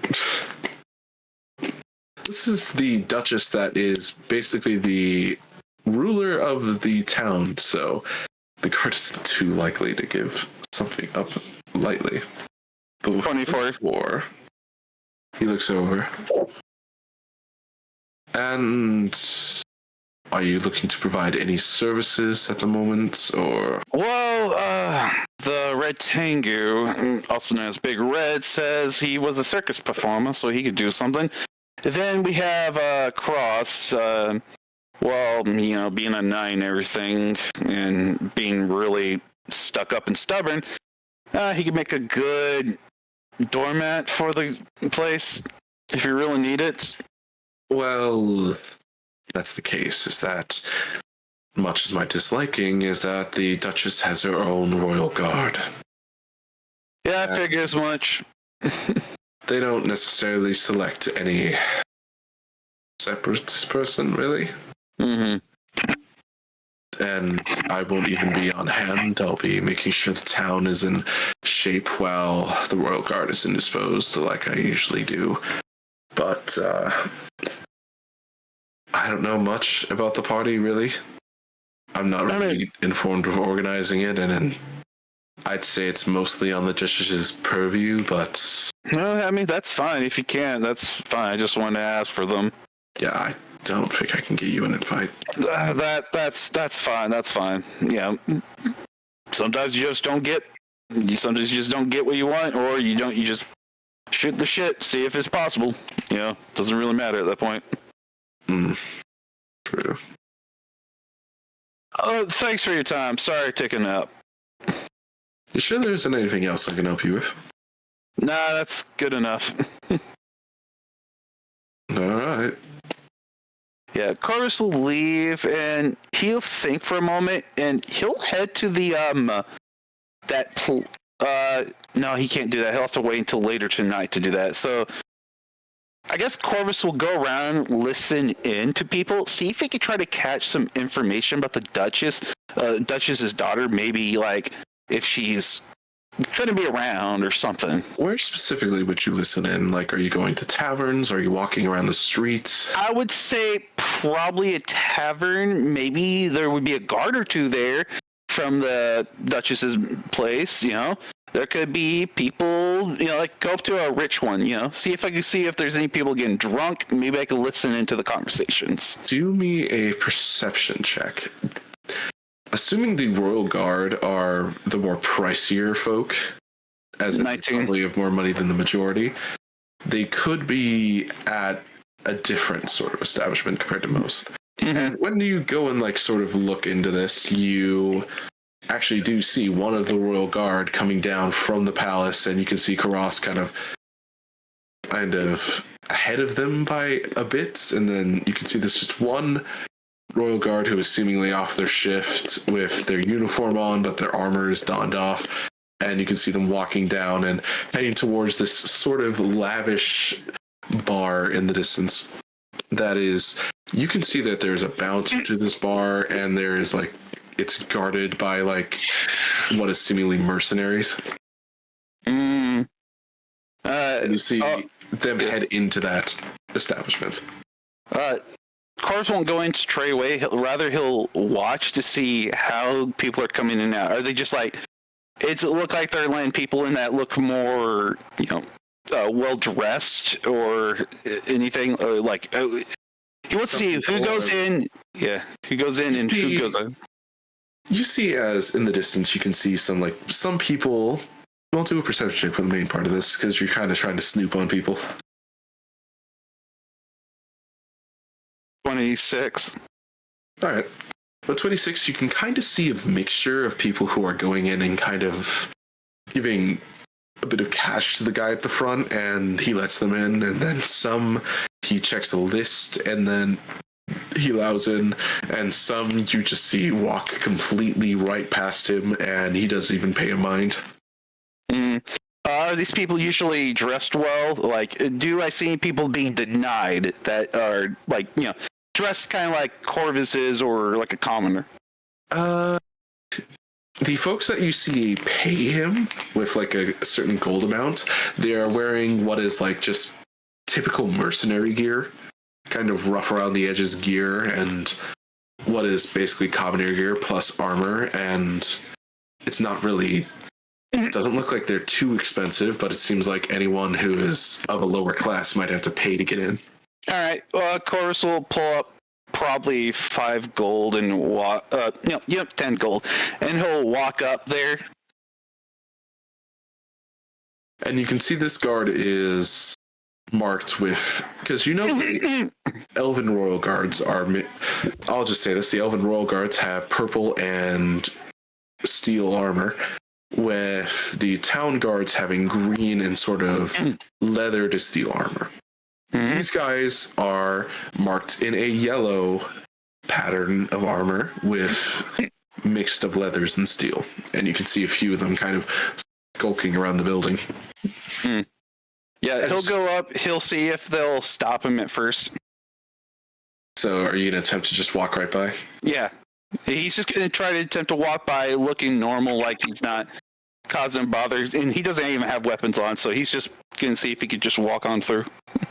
This is the Duchess that is basically the ruler of the town, so the guard isn't too likely to give something up lightly. But 24. He looks over. And are you looking to provide any services at the moment, or? Well, the Red Tengu, also known as Big Red, says he was a circus performer, so he could do something. Then we have Cross, well, you know, being a knight and everything, and being really stuck up and stubborn, he could make a good doormat for the place if you really need it. Well, that's the case, is that, much as my disliking, is that the Duchess has her own royal guard. Yeah, I figure as much. They don't necessarily select any separate person, really. Mm-hmm. And I won't even be on hand. I'll be making sure the town is in shape while the royal guard is indisposed, like I usually do. But I don't know much about the party, really. I'm not really informed of organizing it, and I'd say it's mostly on the Duchess's purview, but... No, I mean, that's fine. If you can, that's fine. I just wanted to ask for them. Yeah, I don't think I can get you an invite. That's fine. That's fine. Yeah. Sometimes you just don't get... Sometimes you just don't get what you want, or you just shoot the shit, see if it's possible. You know, doesn't really matter at that point. True. Oh, thanks for your time. Sorry taking up. You sure there isn't anything else I can help you with? Nah, that's good enough. Alright. Yeah, Corvus will leave, and he'll think for a moment, and he'll head to the, no, he can't do that. He'll have to wait until later tonight to do that. So, I guess Corvus will go around, listen in to people, see if he can try to catch some information about the Duchess, Duchess's daughter, maybe, like, if she's going to be around or something. Where specifically would you listen in? Like, are you going to taverns? Are you walking around the streets? I would say probably a tavern. Maybe there would be a guard or two there from the Duchess's place, you know. There could be people, you know, like go up to a rich one, you know, see if I can see if there's any people getting drunk. Maybe I could listen into the conversations. Do me a perception check. Assuming the Royal Guard are the more pricier folk, as in they probably have more money than the majority, they could be at a different sort of establishment compared to most. Mm-hmm. And when you go and like sort of look into this, you actually do see one of the Royal Guard coming down from the palace, and you can see Karas kind of ahead of them by a bit, and then you can see there's just one Royal Guard who is seemingly off their shift with their uniform on, but their armor is donned off, and you can see them walking down and heading towards this sort of lavish bar in the distance. That is, you can see that there's a bouncer to this bar, and there's like, it's guarded by like what is seemingly mercenaries. And you see them head into that establishment. Cars won't go into straight away. He'll watch to see how people are coming in and out. Are they just like, does it look like they're letting people in that look more, well dressed or anything? Or like, he wants to see who goes in. Yeah, who goes in and who goes in. You see, as in the distance, you can see some people. Don't do a perception check for the main part of this because you're kind of trying to snoop on people. 26. All right. But 26, you can kind of see a mixture of people who are going in and kind of giving a bit of cash to the guy at the front, and he lets them in. And then some, he checks a list, and then he allows in. And some you just see walk completely right past him, and he doesn't even pay a mind. Are these people usually dressed well? Like, do I see people being denied that are, like, dressed kind of like Corvus is or like a commoner? The folks that you see pay him with like a certain gold amount, they are wearing what is like just typical mercenary gear, kind of rough around the edges gear, and what is basically commoner gear plus armor, and it's not really... It doesn't look like they're too expensive, but it seems like anyone who is of a lower class might have to pay to get in. All right. Corvus will pull up probably 5 gold and 10 gold, and he'll walk up there. And you can see this guard is marked with, because the Elven Royal Guards are. I'll just say this: the Elven Royal Guards have purple and steel armor, with the town guards having green and sort of leather to steel armor. Mm-hmm. These guys are marked in a yellow pattern of armor with mixed of leathers and steel. And you can see a few of them kind of skulking around the building. Yeah, he'll go up, he'll see if they'll stop him at first. So are you going to attempt to just walk right by? Yeah. He's just going to try to attempt to walk by looking normal, like he's not causing bother. And he doesn't even have weapons on, so he's just going to see if he could just walk on through.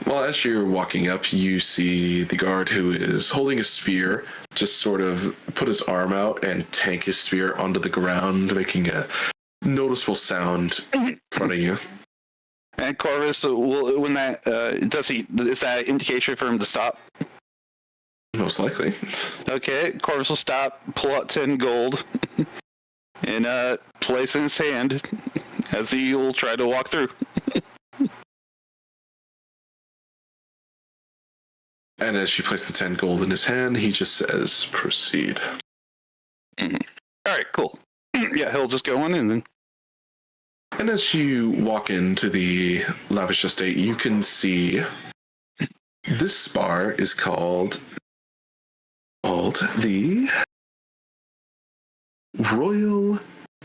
Well, as you're walking up, you see the guard who is holding a spear just sort of put his arm out and tank his spear onto the ground, making a noticeable sound in front of you. And Corvus, when that is that indication for him to stop? Most likely. Okay, Corvus will stop, pull out 10 gold, and place in his hand as he will try to walk through. And as you place the 10 gold in his hand, he just says, "Proceed." Mm-hmm. All right, cool. Yeah, he'll just go in and then... And as you walk into the lavish estate, you can see this bar is called the Royal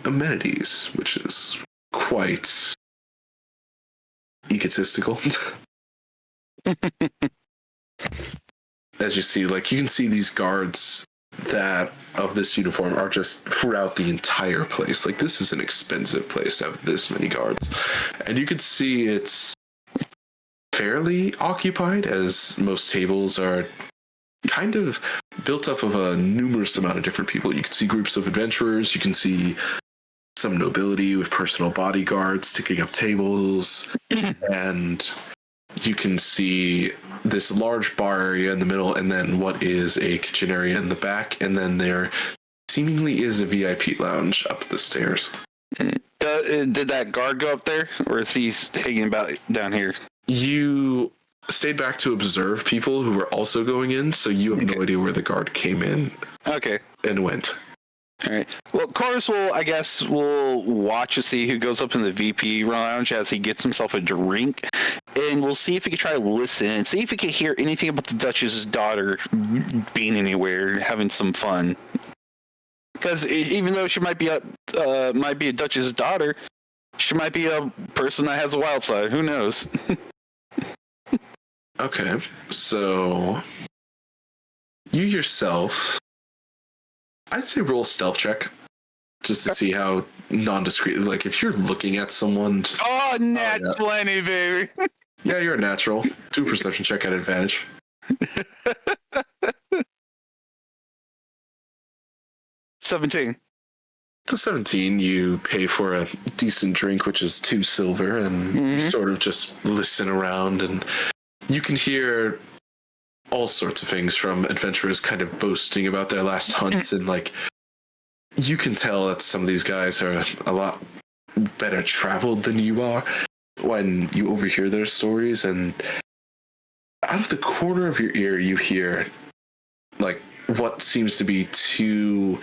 Amenities, which is quite egotistical. As you see, you can see these guards that of this uniform are just throughout the entire place. This is an expensive place to have this many guards. And you can see it's fairly occupied, as most tables are kind of built up of a numerous amount of different people. You can see groups of adventurers, you can see some nobility with personal bodyguards taking up tables, and you can see this large bar area in the middle, and then what is a kitchen area in the back, and then there seemingly is a VIP lounge up the stairs. Did that guard go up there, or is he hanging about down here? You stayed back to observe people who were also going in, so you have no idea where the guard came in. Okay. And went. All right. Well, Chorus will watch to see who goes up in the VP lounge as he gets himself a drink, and we'll see if he can try to listen and see if he can hear anything about the Duchess's daughter being anywhere, having some fun. Because even though she might be a Duchess's daughter, She might be a person that has a wild side. Who knows? Okay, so you yourself, I'd say roll stealth check just to see how non-discreet. Like if you're looking at someone, just, Oh, nat yeah. 20, baby. Yeah, you're a natural. Do a perception check at advantage. 17. The 17, you pay for a decent drink, which is 2 silver, and you sort of just listen around, and you can hear all sorts of things from adventurers kind of boasting about their last hunts, and like you can tell that some of these guys are a lot better traveled than you are when you overhear their stories, and out of the corner of your ear you hear like what seems to be 2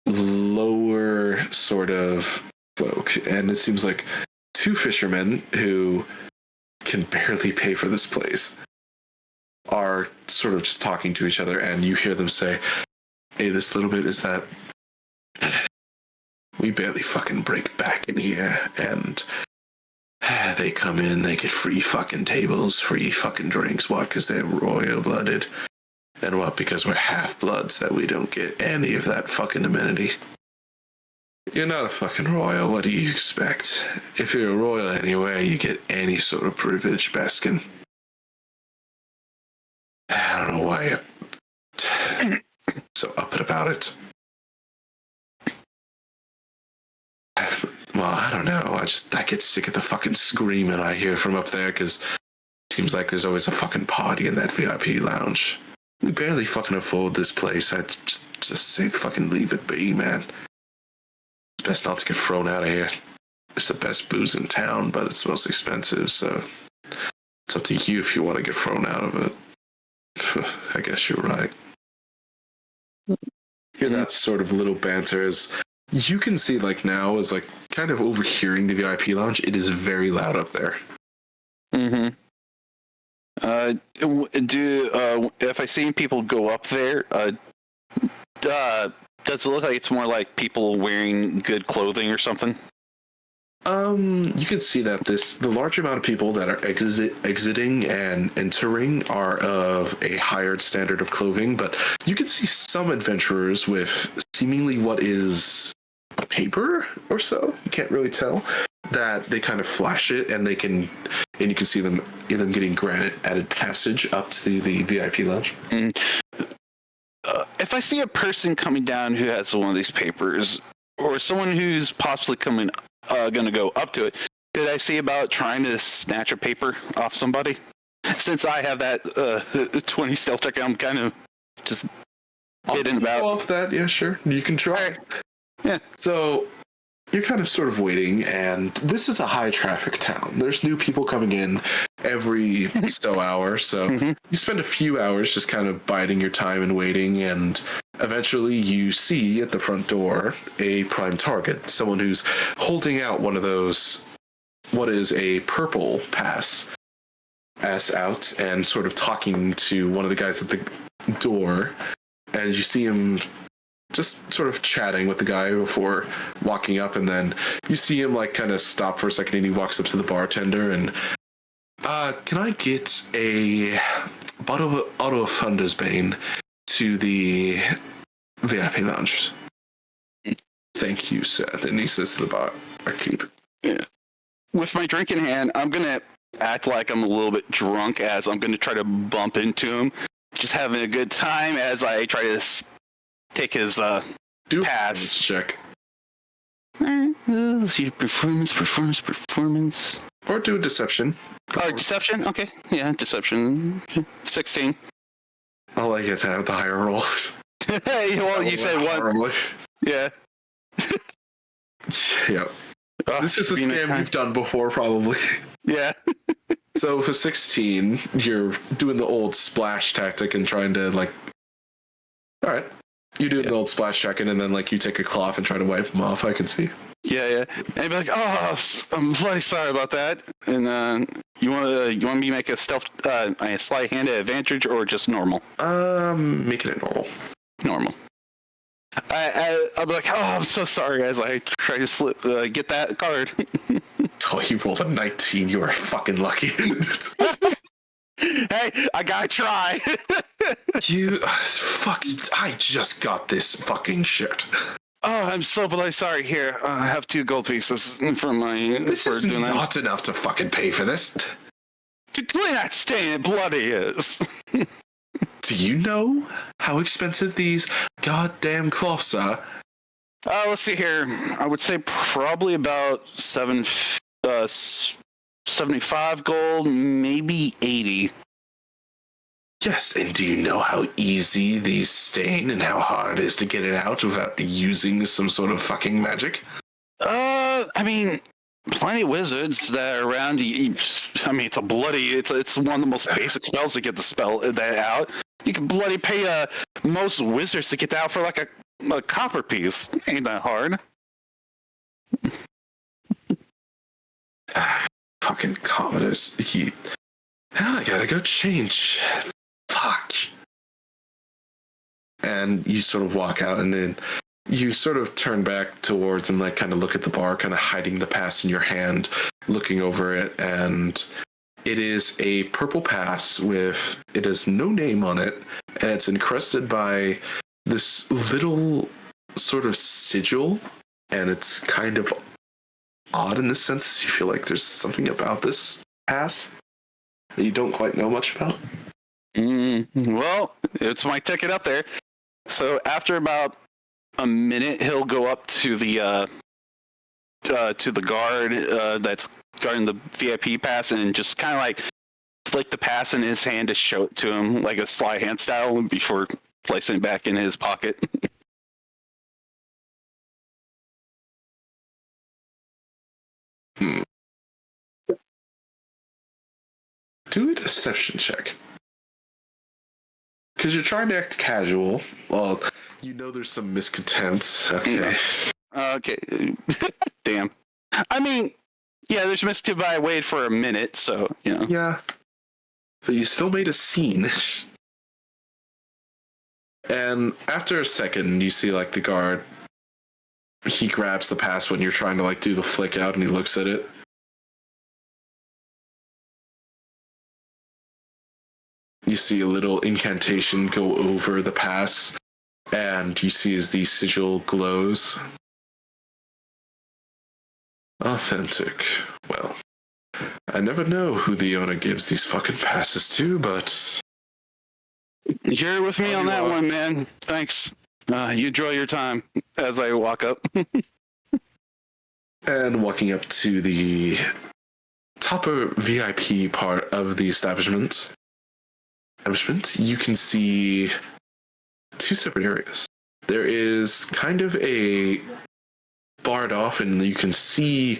lower sort of folk, and it seems like 2 fishermen who can barely pay for this place are sort of just talking to each other, and you hear them say, hey, this little bit is that we barely fucking break back in here, and they come in, they get free fucking tables, free fucking drinks. What? Because they're royal blooded. And what? Because we're half-bloods that we don't get any of that fucking amenity. You're not a fucking royal. What do you expect? If you're a royal anywhere, you get any sort of privilege, Baskin. I don't know why you're so uppity about it. Well, I don't know. I get sick of the fucking screaming I hear from up there, because it seems like there's always a fucking party in that VIP lounge. We barely fucking afford this place. I'd just say fucking leave it be, man. It's best not to get thrown out of here. It's the best booze in town, but it's the most expensive, so it's up to you if you want to get thrown out of it. I guess you're right. Hear that sort of little banter as you can see, like now, is like kind of overhearing the VIP lounge. It is very loud up there. If I see people go up there, does it look like it's more like people wearing good clothing or something? You can see that the large amount of people that are exiting and entering are of a higher standard of clothing, but you can see some adventurers with seemingly what is a paper or so. You can't really tell. That they kind of flash it, and you can see them getting granted added passage up to the VIP lounge. If I see a person coming down who has one of these papers, or someone who's possibly going to go up to it, could I see about trying to snatch a paper off somebody? Since I have that 20 stealth check, I'm kind of just hidden about. Off that, yeah, sure. You can try. Right. Yeah. So you're kind of sort of waiting, and this is a high traffic town. There's new people coming in every so hour, so you spend a few hours just kind of biding your time and waiting, and eventually you see at the front door a prime target, someone who's holding out one of those, what is a purple pass out, and sort of talking to one of the guys at the door, and you see him just sort of chatting with the guy before walking up, and then you see him like kind of stop for a second, and he walks up to the bartender and can I get a bottle of Thunder's Bane to the VIP lounge? Thank you, sir. Then he says to the barkeep. Yeah. With my drink in hand, I'm gonna act like I'm a little bit drunk as I'm gonna try to bump into him, just having a good time as I try to take his pass. Check. See performance. Or do a deception. Deception? Okay. Yeah, deception. 16. I'll let you to have the higher roll. Hey, well, you said one. Yeah. Yep. This is a scam you've done before, probably. Yeah. So for 16, you're doing the old splash tactic and trying to, like... Alright. You do the old splash checking, and then, like, you take a cloth and try to wipe them off, I can see. Yeah. And you'd be like, oh, I'm really sorry about that. And you want me to make a stealth, a sleight hand advantage, or just normal? Making it normal. Normal. I'll be like, oh, I'm so sorry, as I try to get that card. Oh, you rolled a 19. You are fucking lucky. Hey, I gotta try. You fuck! I just got this fucking shit. Oh, I'm so bloody sorry. Here, I have 2 gold pieces for my. This for is doing that. not enough to fucking pay for this. To clean that stain, it bloody is. Do you know how expensive these goddamn cloths are? Let's see here. I would say probably about 75 gold, maybe 80. Yes, and do you know how easy these stain and how hard it is to get it out without using some sort of fucking magic? I mean, plenty of wizards that are around. I mean, it's one of the most basic spells to get the spell that out. You can bloody pay most wizards to get that out for like a copper piece. Ain't that hard? Fucking commoners. Now I gotta go change. Fuck. And you sort of walk out, and then you sort of turn back towards and like kind of look at the bar, kind of hiding the pass in your hand, looking over it, and it is a purple pass with, it has no name on it, and it's encrusted by this little sort of sigil, and it's kind of odd in the sense you feel like there's something about this pass that you don't quite know much about. Well, it's my ticket up there. So after about a minute, he'll go up to the guard that's guarding the VIP pass and just kind of like flick the pass in his hand to show it to him like a sleight hand style before placing it back in his pocket. Do a deception check. Because you're trying to act casual. Well, you know there's some miscontent. Okay. Okay. Damn. I mean, yeah, there's miscontent, but I waited for a minute, so, you know. Yeah. But you still made a scene. And after a second, you see like the guard, he grabs the pass when you're trying to like do the flick out, and he looks at it. You see a little incantation go over the pass, and you see as the sigil glows. Authentic. Well, I never know who the owner gives these fucking passes to, but You're with me on that one, man. Thanks. You enjoy your time as I walk up. And walking up to the topper VIP part of the establishment, you can see 2 separate areas. There is kind of a barred off, and you can see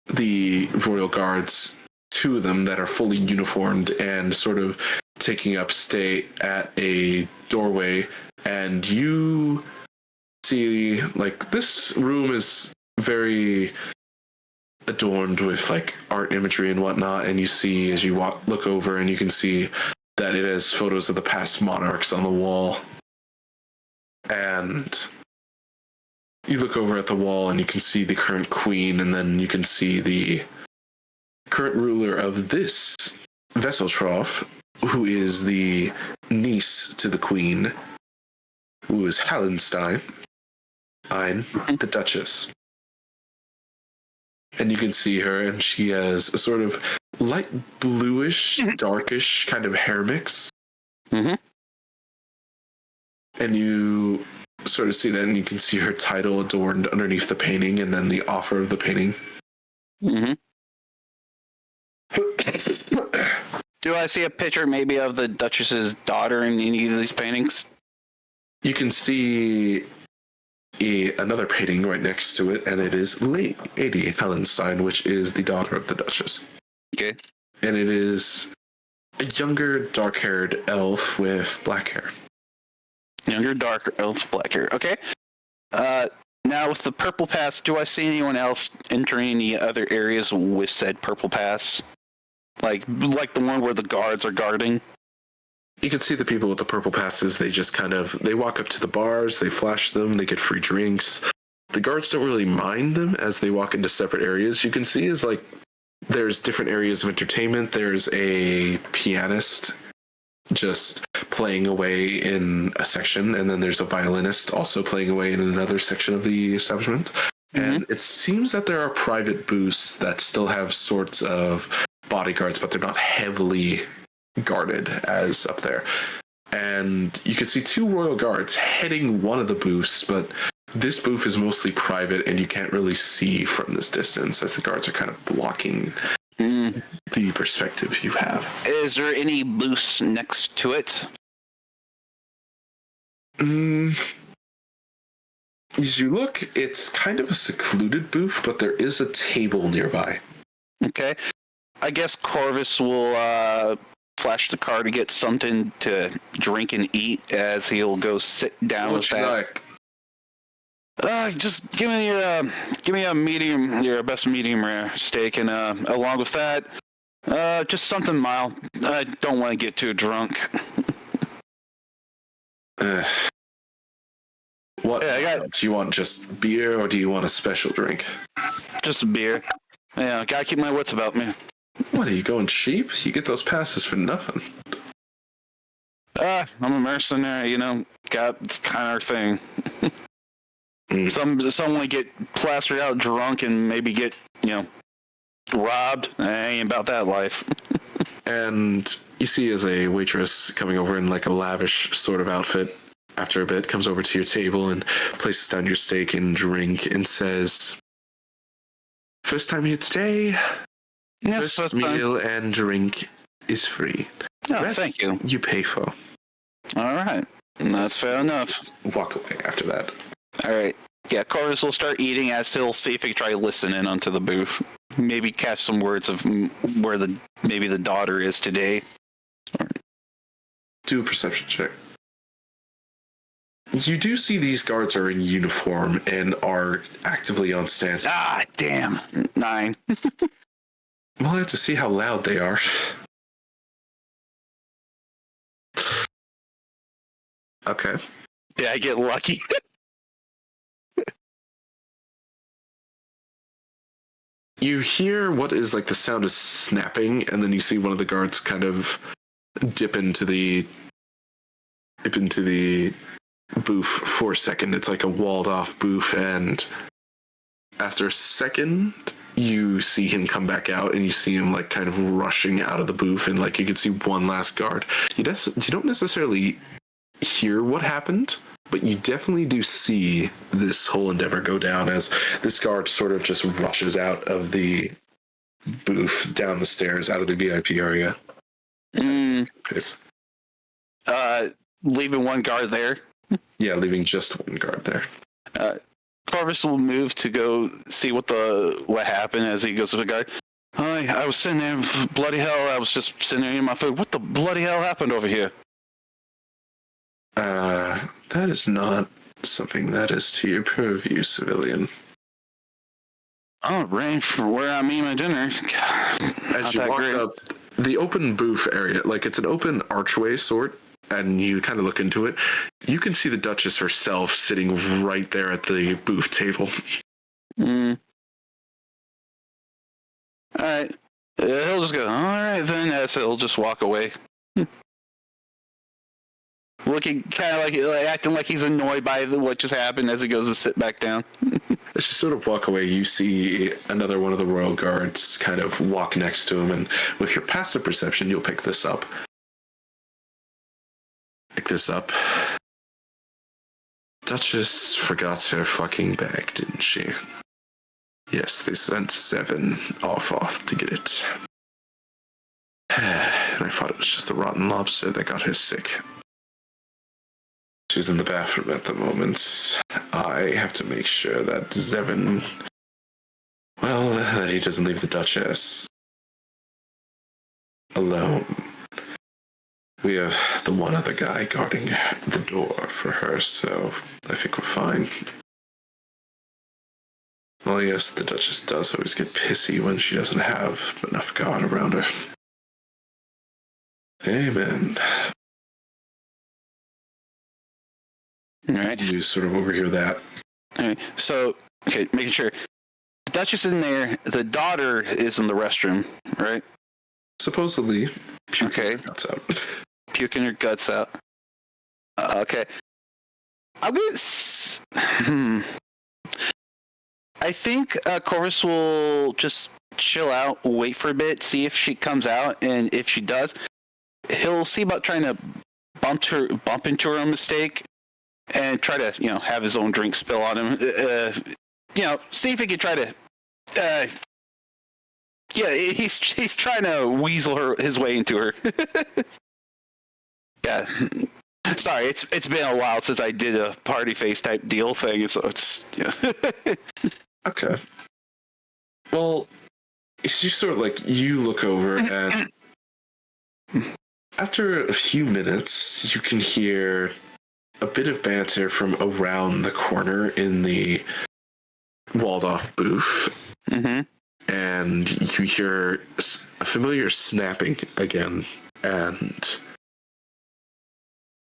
the royal guards, 2 of them that are fully uniformed and sort of taking up stay at a doorway. And you see, like, this room is very adorned with like art imagery and whatnot, and you see as you look over, and you can see that it has photos of the past monarchs on the wall. And you look over at the wall and you can see the current queen, and then you can see the current ruler of this vessel trough, who is the niece to the queen, who is Hallenstein, the Duchess. And you can see her, and she has a sort of light bluish, darkish kind of hair mix. Mm-hmm. And you sort of see that, and you can see her title adorned underneath the painting, and then the author of the painting. Mm-hmm. Do I see a picture maybe of the Duchess's daughter in any of these paintings? You can see another painting right next to it, and it is Lady Hallenstein, which is the daughter of the Duchess. Okay. And it is a younger, dark-haired elf with black hair. Younger, dark elf, black hair. Okay. Now with the purple pass, do I see anyone else entering any other areas with said purple pass? Like the one where the guards are guarding? You can see the people with the purple passes, they just kind of, they walk up to the bars, they flash them, they get free drinks. the guards don't really mind them as they walk into separate areas. You can see is like there's different areas of entertainment. There's a pianist just playing away in a section, and then there's a violinist also playing away in another section of the establishment. And it seems that there are private booths that still have sorts of bodyguards, but they're not heavily guarded as up there. And you can see 2 royal guards heading one of the booths, but this booth is mostly private and you can't really see from this distance as the guards are kind of blocking the perspective you have. Is there any booths next to it? As you look, it's kind of a secluded booth, but there is a table nearby. Okay. I guess Corvus will flash the car to get something to drink and eat as he'll go sit down with that. Just give me a medium, your best medium rare steak, and along with that, just something mild. I don't want to get too drunk. What? Yeah, do you want just beer or do you want a special drink? Just a beer. Yeah, gotta keep my wits about me. What, are you going cheap? You get those passes for nothing. I'm a mercenary, it's kind of our thing. Some want to get plastered out drunk and maybe get, robbed. I ain't about that life. And you see as a waitress coming over in like a lavish sort of outfit, after a bit, comes over to your table and places down your steak and drink and says, "First time here today. Yes, first meal and drink is free. Oh, Rest thank you. You pay for." All right. That's fair enough. Just walk away after that. All right. Yeah, Corvus will start eating as he'll see if he can try to listen in onto the booth. Maybe catch some words of where maybe the daughter is today. Do a perception check. You do see these guards are in uniform and are actively on stance. Ah, damn. 9. We'll have to see how loud they are. Okay. Yeah, I get lucky. You hear what is like the sound of snapping, and then you see one of the guards kind of dip into the booth for a second. It's like a walled off booth, and after a second you see him come back out and you see him like kind of rushing out of the booth, and like you can see one last guard. You don't necessarily hear what happened, but you definitely do see this whole endeavor go down as this guard sort of just rushes out of the booth, down the stairs, out of the VIP area. Leaving one guard there. Yeah, leaving just one guard there. Corvus will move to go see what happened as he goes to the guard. I was sitting there, bloody hell, I was just sitting there eating my food. What the bloody hell happened over here? That is not something that is to your purview, civilian. Oh, range for where I'm eating my dinner. As you walked up, the open booth area, like it's an open archway sort, and you kind of look into it, you can see the Duchess herself sitting right there at the booth table. Alright. He'll just go, alright then, as he'll just walk away. Looking kind of like acting like he's annoyed by what just happened as he goes to sit back down. As you sort of walk away, you see another one of the royal guards kind of walk next to him, and with your passive perception, you'll pick this up. Duchess forgot her fucking bag, didn't she? Yes, they sent 7 off to get it. And I thought it was just a rotten lobster that got her sick. She's in the bathroom at the moment. I have to make sure that Zevin, that he doesn't leave the Duchess alone. We have the one other guy guarding the door for her, so I think we're fine. Well, yes, the Duchess does always get pissy when she doesn't have enough guard around her. Amen. All right. You sort of overhear that. All Alright, so, okay, making sure. The Duchess is in there, the daughter is in the restroom, right? Supposedly, Okay. Guts out. Puking her guts out. Okay. I'm gonna. I think Corvus will just chill out, wait for a bit, see if she comes out, and if she does, he'll see about trying to bump into her own mistake, and try to, have his own drink spill on him. See if he can try to. He's trying to weasel his way into her. Yeah. Sorry, it's been a while since I did a party face type deal thing, so it's Okay. Well, it's just sort of you look over and after a few minutes, you can hear a bit of banter from around the corner in the walled-off booth. Mm-hmm. And you hear a familiar snapping again, and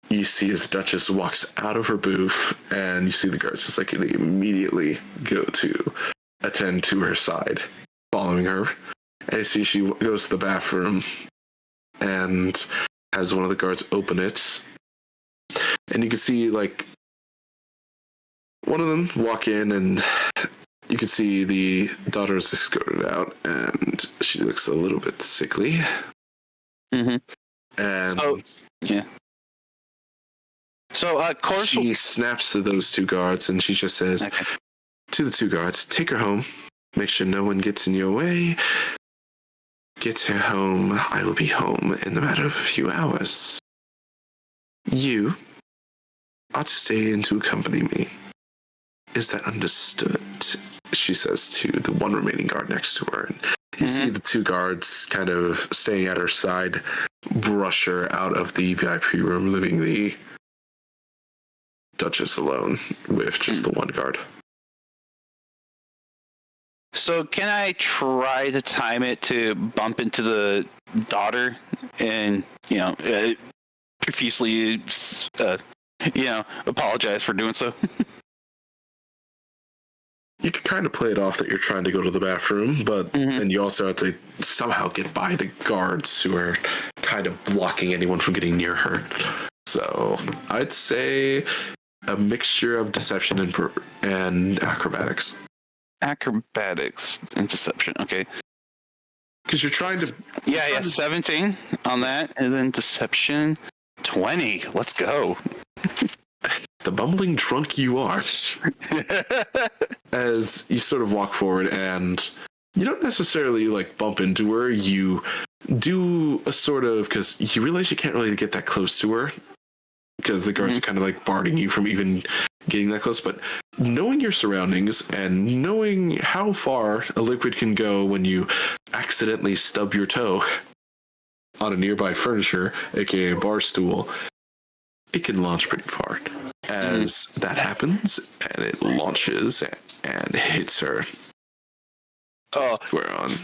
you see as the Duchess walks out of her booth, and you see the guards just they immediately go to attend to her side, following her. And you see she goes to the bathroom and has one of the guards open it, and you can see one of them walk in, and you can see the daughter is escorted out, and she looks a little bit sickly. Mm-hmm. And So, Corvus she snaps to those two guards, and she just says to the two guards, "Take her home. Make sure no one gets in your way. Get her home. I will be home in the matter of a few hours. You are to stay in to accompany me. Is that understood?" She says to the one remaining guard next to her. And you see the two guards kind of staying at her side, brush her out of the VIP room, leaving the Duchess alone with just the one guard. So can I try to time it to bump into the daughter and, profusely, apologize for doing so? You can kind of play it off that you're trying to go to the bathroom, but then you also have to somehow get by the guards who are kind of blocking anyone from getting near her. So I'd say a mixture of deception and acrobatics. Acrobatics and deception, okay. Because you're trying to... 17 on that, and then deception, 20. Let's go. The bumbling drunk you are. As you sort of walk forward, and you don't necessarily bump into her. You do a sort of, because you realize you can't really get that close to her, because the guards are kind of barring you from even getting that close. But knowing your surroundings and knowing how far a liquid can go when you accidentally stub your toe on a nearby furniture, aka a bar stool, it can launch pretty far. As that happens, and it launches and hits her square on.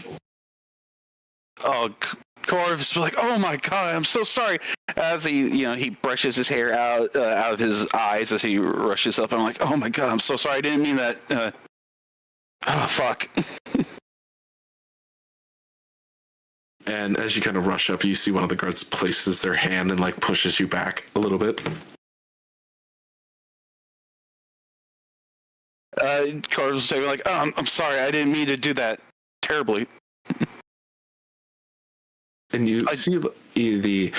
Corvus was like, "Oh my god, I'm so sorry." As he brushes his hair out of his eyes as he rushes up. I'm like, "Oh my god, I'm so sorry. I didn't mean that." Fuck. And as you kind of rush up, you see one of the guards places their hand and pushes you back a little bit. Corvus was like, "Oh, I'm sorry. I didn't mean to do that terribly." And you see the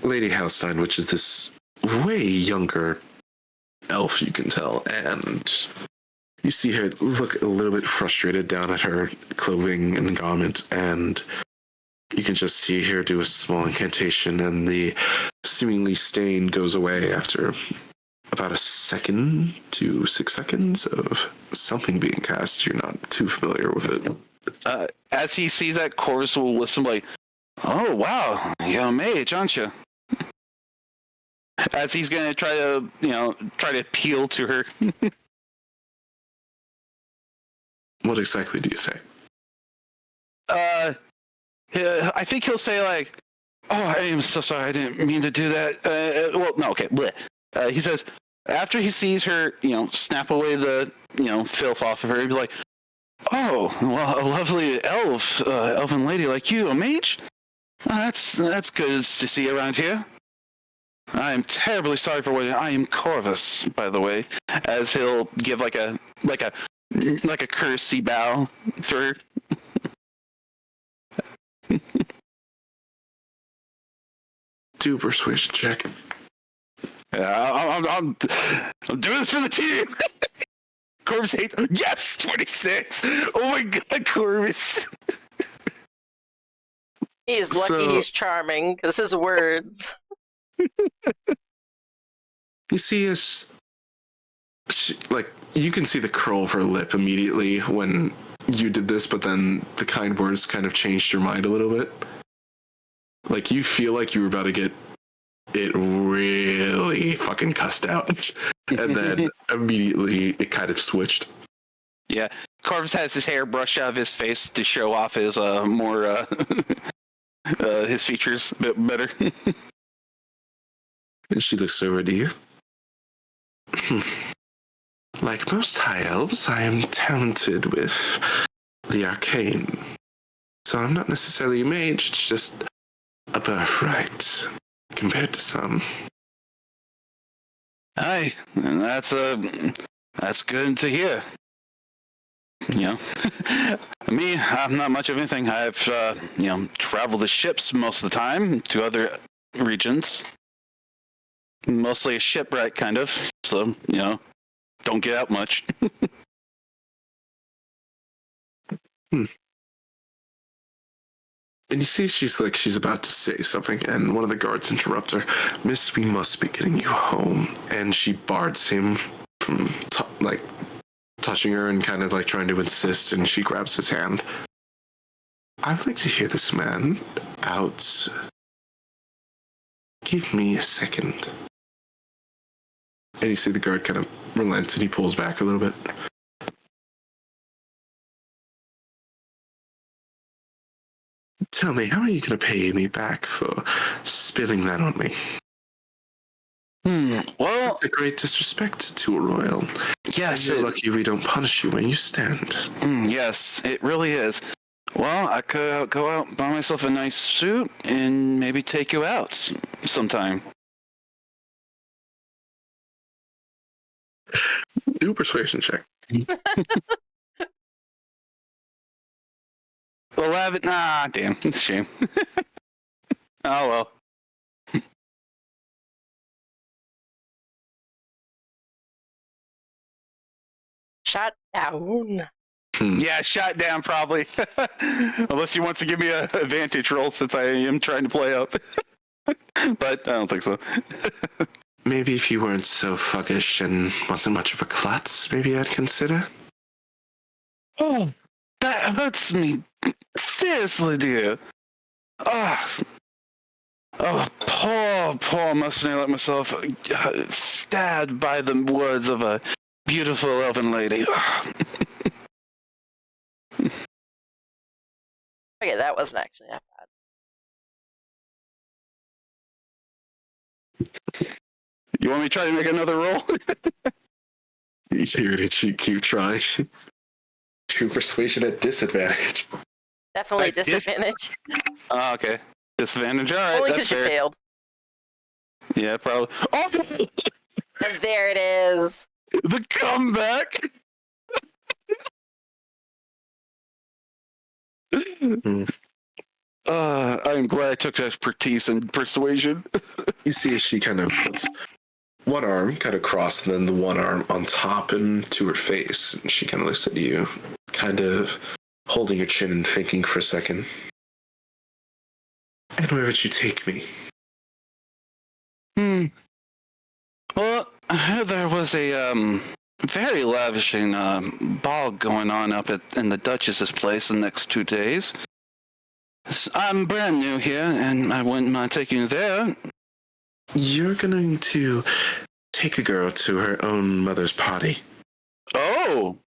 Lady Halstein, which is this way younger elf, you can tell, and you see her look a little bit frustrated down at her clothing and garment, and you can just see her do a small incantation, and the seemingly stain goes away after about a second to 6 seconds of something being cast. You're not too familiar with it. As he sees that, Corvus will listen like, "Oh wow, you're a mage, aren't you?" As he's gonna try to appeal to her. What exactly do you say? I think he'll say "Oh, I am so sorry. I didn't mean to do that." Well, no, okay. Bleh. He says, After he sees her, snap away the, filth off of her, he'd be like, "Oh, well, a lovely elven lady like you, a mage? Oh, that's good to see around here. I am terribly sorry for what I am Corvus, by the way," as he'll give like a courtesy bow to her. Do a persuasion check. Yeah, I'm doing this for the team. Corvus hates. Yes, 26. Oh my god, Corvus. He's lucky he's charming, because his words. You see you can see the curl of her lip immediately when you did this, but then the kind words kind of changed your mind a little bit. Like, you feel like you were about to get it really fucking cussed out. And then immediately it kind of switched. Yeah, Corvus has his hair brushed out of his face to show off his more his features a bit better. And she looks over to you. Like most high elves, I am talented with the arcane. So I'm not necessarily a mage, it's just a birthright compared to some. Aye, and that's good to hear. Me, I'm not much of anything. I've traveled the ships most of the time to other regions. Mostly a shipwreck, kind of. So, don't get out much. And you see she's about to say something, and one of the guards interrupts her. "Miss, we must be getting you home." And she bars him from touching her and kind of like trying to insist, and she grabs his hand. "I would like to hear this man out. Give me a second." And you see the guard kind of relents and he pulls back a little bit. "Tell me, how are you going to pay me back for spilling that on me?" Well, It's a great disrespect to a royal. yes, You're lucky we don't punish you when you stand. yes, it really is. Well, I could go out, buy myself a nice suit, and maybe take you out sometime. Do a persuasion check. 11. Ah, damn, it's a shame. Oh well. Shot down. Yeah, shot down probably. Unless he wants to give me an advantage roll since I am trying to play up. But I don't think so. Maybe if you weren't so fuckish and wasn't much of a klutz, maybe I'd consider. Oh, that hurts me. Seriously, dear. Oh, poor mercenary like myself, stabbed by the words of a beautiful elven lady. Okay, that wasn't actually that bad. You want me to try to make another roll? You're gonna keep trying. Do persuasion at disadvantage. Definitely At dis- disadvantage. Oh, okay. Disadvantage. All right, Only that's because you fair. failed. Yeah, probably. Oh, And there it is. the comeback. I'm glad I took expertise in persuasion. You see, she kind of puts one arm kind of crossed and then the one arm on top and to her face. And she kind of looks at you, kind of holding her chin and thinking for a second. "And where would you take me?" Well, I heard there was a very lavishing ball going on up in the Duchess's place the next 2 days. I'm brand new here, and I wouldn't mind taking you there. "You're going to take a girl to her own mother's party." Oh,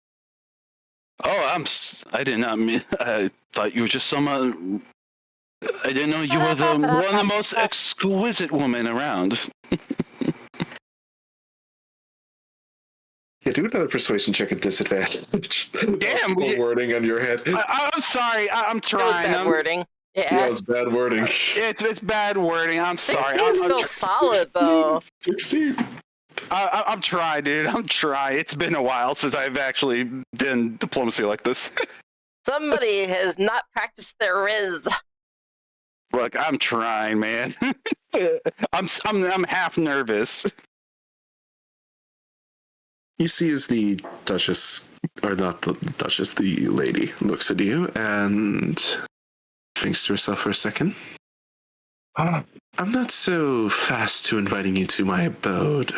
I did not mean. I thought you were just someone. I didn't know you were one of the most exquisite women around. Yeah, do another persuasion check at disadvantage. Damn, More wording on your head. I'm sorry. I'm It was trying. bad wording. Yeah, Yeah. it's bad wording. It's bad wording. I'm sorry. 16 is still solid, though. 16. I'm trying, dude. I'm trying. It's been a while since I've actually done diplomacy like this. Somebody has not practiced their Riz. Look, I'm trying, man. I'm half nervous. You see as the Duchess, or not the Duchess, the lady looks at you and thinks to herself for a second. I'm not so fast to inviting you to my abode,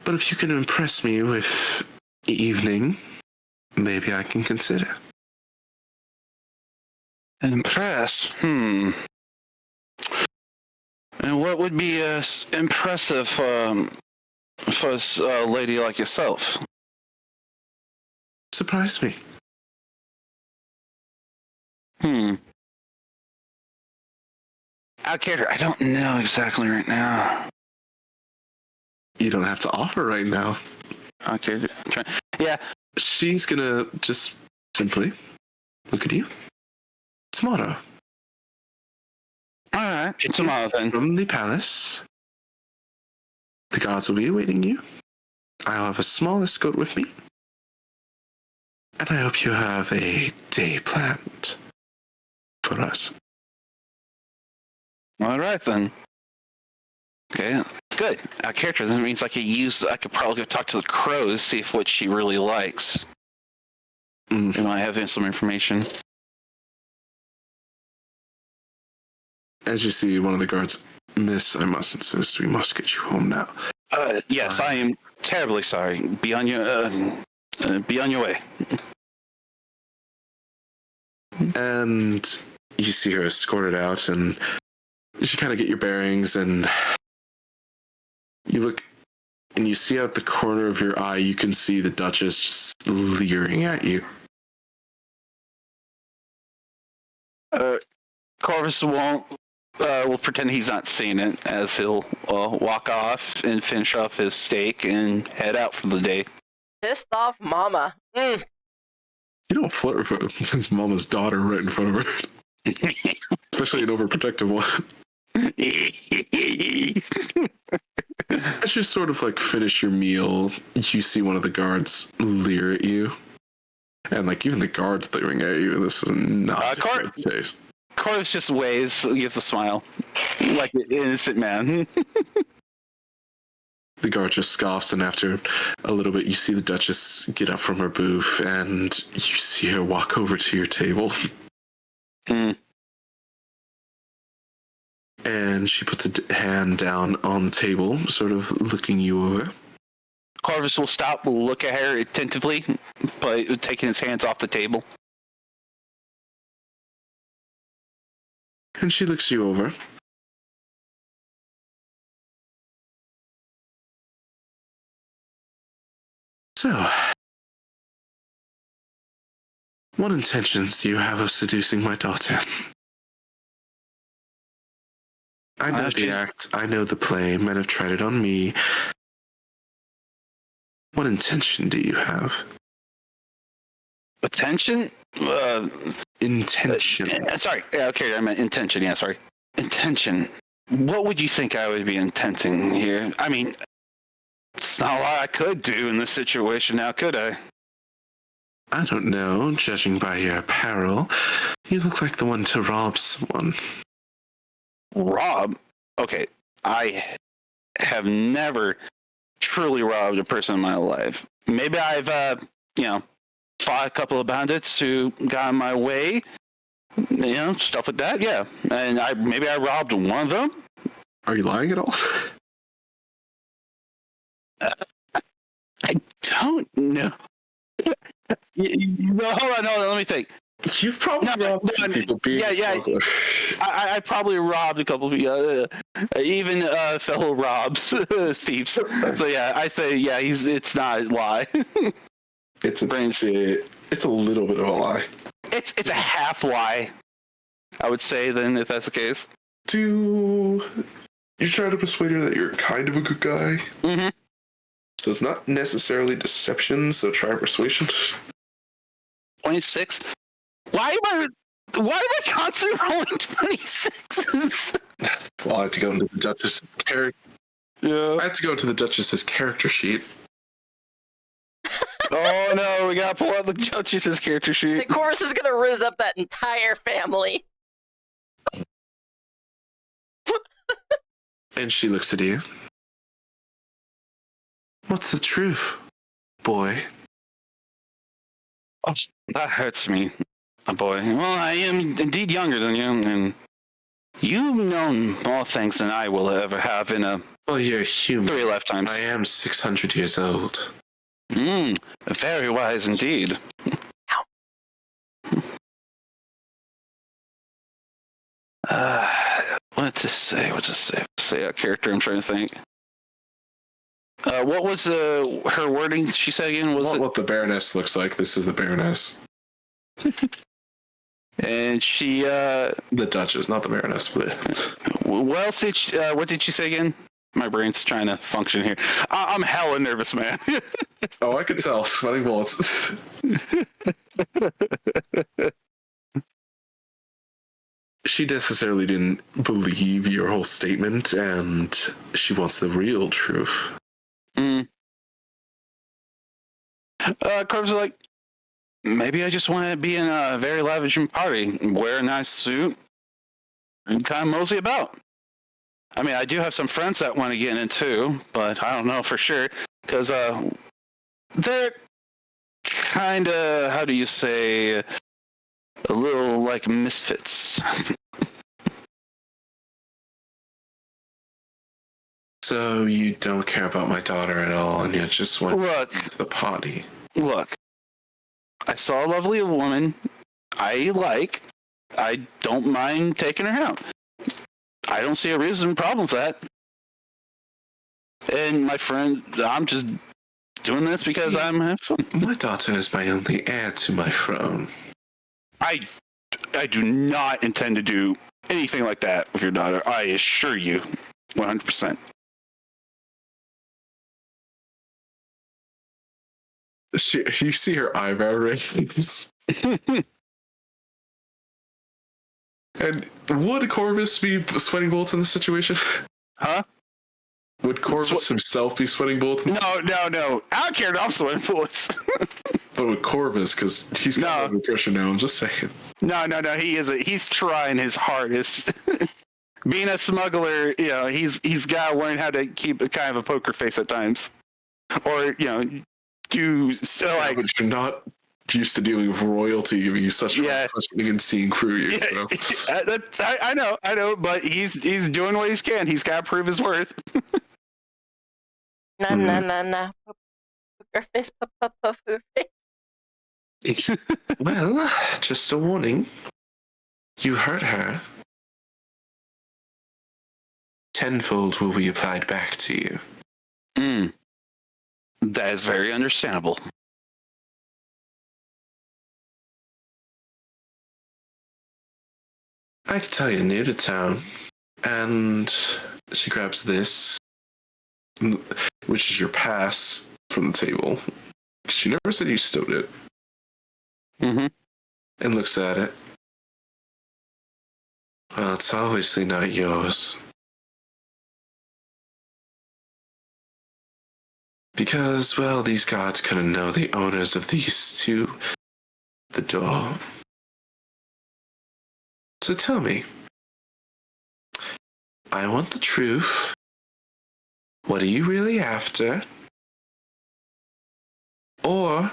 but if you can impress me with evening, maybe I can consider. Impress? And what would be impressive for a lady like yourself? Surprise me. I don't know exactly right now. You don't have to offer right now. Okay, yeah. She's gonna just simply look at you. Tomorrow. All right, tomorrow then. From the palace. The guards will be awaiting you. I'll have a small escort with me. And I hope you have a day planned for us. All right then. Okay, good. Our character, that means I could probably go talk to the crows, see if what she really likes. Mm. You know, I have some information. As you see, one of the guards, Miss, I must insist, we must get you home now. Yes, I am terribly sorry. Be on your way. And you see her escorted out, and you kind of get your bearings, and you look, and you see out the corner of your eye, you can see the Duchess just leering at you. Corvus will pretend he's not seen it, as he'll walk off and finish off his steak and head out for the day. Pissed off mama. You don't flirt with his mama's daughter right in front of her. Especially an overprotective one. As you sort of like finish your meal, you see one of the guards leer at you. And like even the guards leering at you, this is not a good taste. Corvus just waves, gives a smile. Like an innocent man. The guard just scoffs, and after a little bit, you see the Duchess get up from her booth, and you see her walk over to your table. And she puts a hand down on the table, sort of looking you over. Corvus will stop, look at her attentively, but taking his hands off the table. And she looks you over. So, what intentions do you have of seducing my daughter? I know the act, I know the play, men have tried it on me. What intention do you have? Attention? Intention. Sorry, yeah, okay, I meant intention, yeah, sorry. Intention. What would you think I would be intending here? I mean, it's not a lot I could do in this situation now, could I? I don't know. Judging by your apparel, you look like the one to rob someone. Rob? Okay, I have never truly robbed a person in my life. Maybe I've, fought a couple of bandits who got in my way, stuff like that, yeah. And maybe I robbed one of them. Are you lying at all? I don't know. Hold on, let me think. You've probably robbed people being a smuggler. I probably robbed a couple of people, even fellow robs, thieves. So yeah, I say it's not a lie. It's a little bit of a lie. It's a half lie, I would say. Then, if that's the case, do you try to persuade her that you're kind of a good guy? Mm-hmm. So it's not necessarily deception, so try persuasion. 26. Why am I constantly rolling 26s? Well, I have to go into the Duchess's character. Yeah. I have to go into the Duchess's character sheet. Oh no, we gotta pull out the Duchess's character The sheet. chorus is gonna riz up that entire family. And she looks at you. What's the truth, boy? Oh, that hurts me, boy. Well, I am indeed younger than you, and you've known more things than I will ever have in a Well, you're human. 3 lifetimes. I am 600 years old. Very wise indeed. What to say? Say a character. I'm trying to think. What was her wording? She said again. Was it? What the Baroness looks like? This is the Baroness. And she. The Duchess, not the Baroness, but. Well, what did she say again? My brain's trying to function here. I'm hella nervous, man. Oh, I could tell. Sweating bullets. She necessarily didn't believe your whole statement, and she wants the real truth. Corv's like, maybe I just want to be in a very lavish party, wear a nice suit, and kind of mosey about. I mean, I do have some friends that want to get in it too, but I don't know for sure, because they're kind of, how do you say, a little like misfits. So you don't care about my daughter at all, and you just want Look, to the party. Look, I saw a lovely woman I like. I don't mind taking her out. I don't see a problem with that. And my friend, I'm just doing this because I'm having fun. My daughter is my only heir to my throne. I do not intend to do anything like that with your daughter. I assure you, 100%. You see her eyebrow raise. And would Corvus be sweating bullets in this situation? Huh? Would Corvus himself be sweating bullets? No. I don't care. I'm sweating bullets. But with Corvus, because he's got under pressure now, I'm just saying. No. He's trying his hardest. Being a smuggler, he's got to learn how to keep a kind of a poker face at times. Or, do so like. But you're not used to dealing with royalty giving you such questioning and seeing through you. So. I know, but he's doing what he can. He's got to prove his worth. Nah. Poker face, poker face. Well, just a warning. You hurt her. Tenfold will be applied back to you. That is very understandable. I can tell you near the town. And she grabs this, which is your pass from the table. She never said you stowed it. Mm-hmm. And looks at it. Well, it's obviously not yours. Because, well, these gods couldn't know the owners of these to the door. So tell me, I want the truth. What are you really after? Or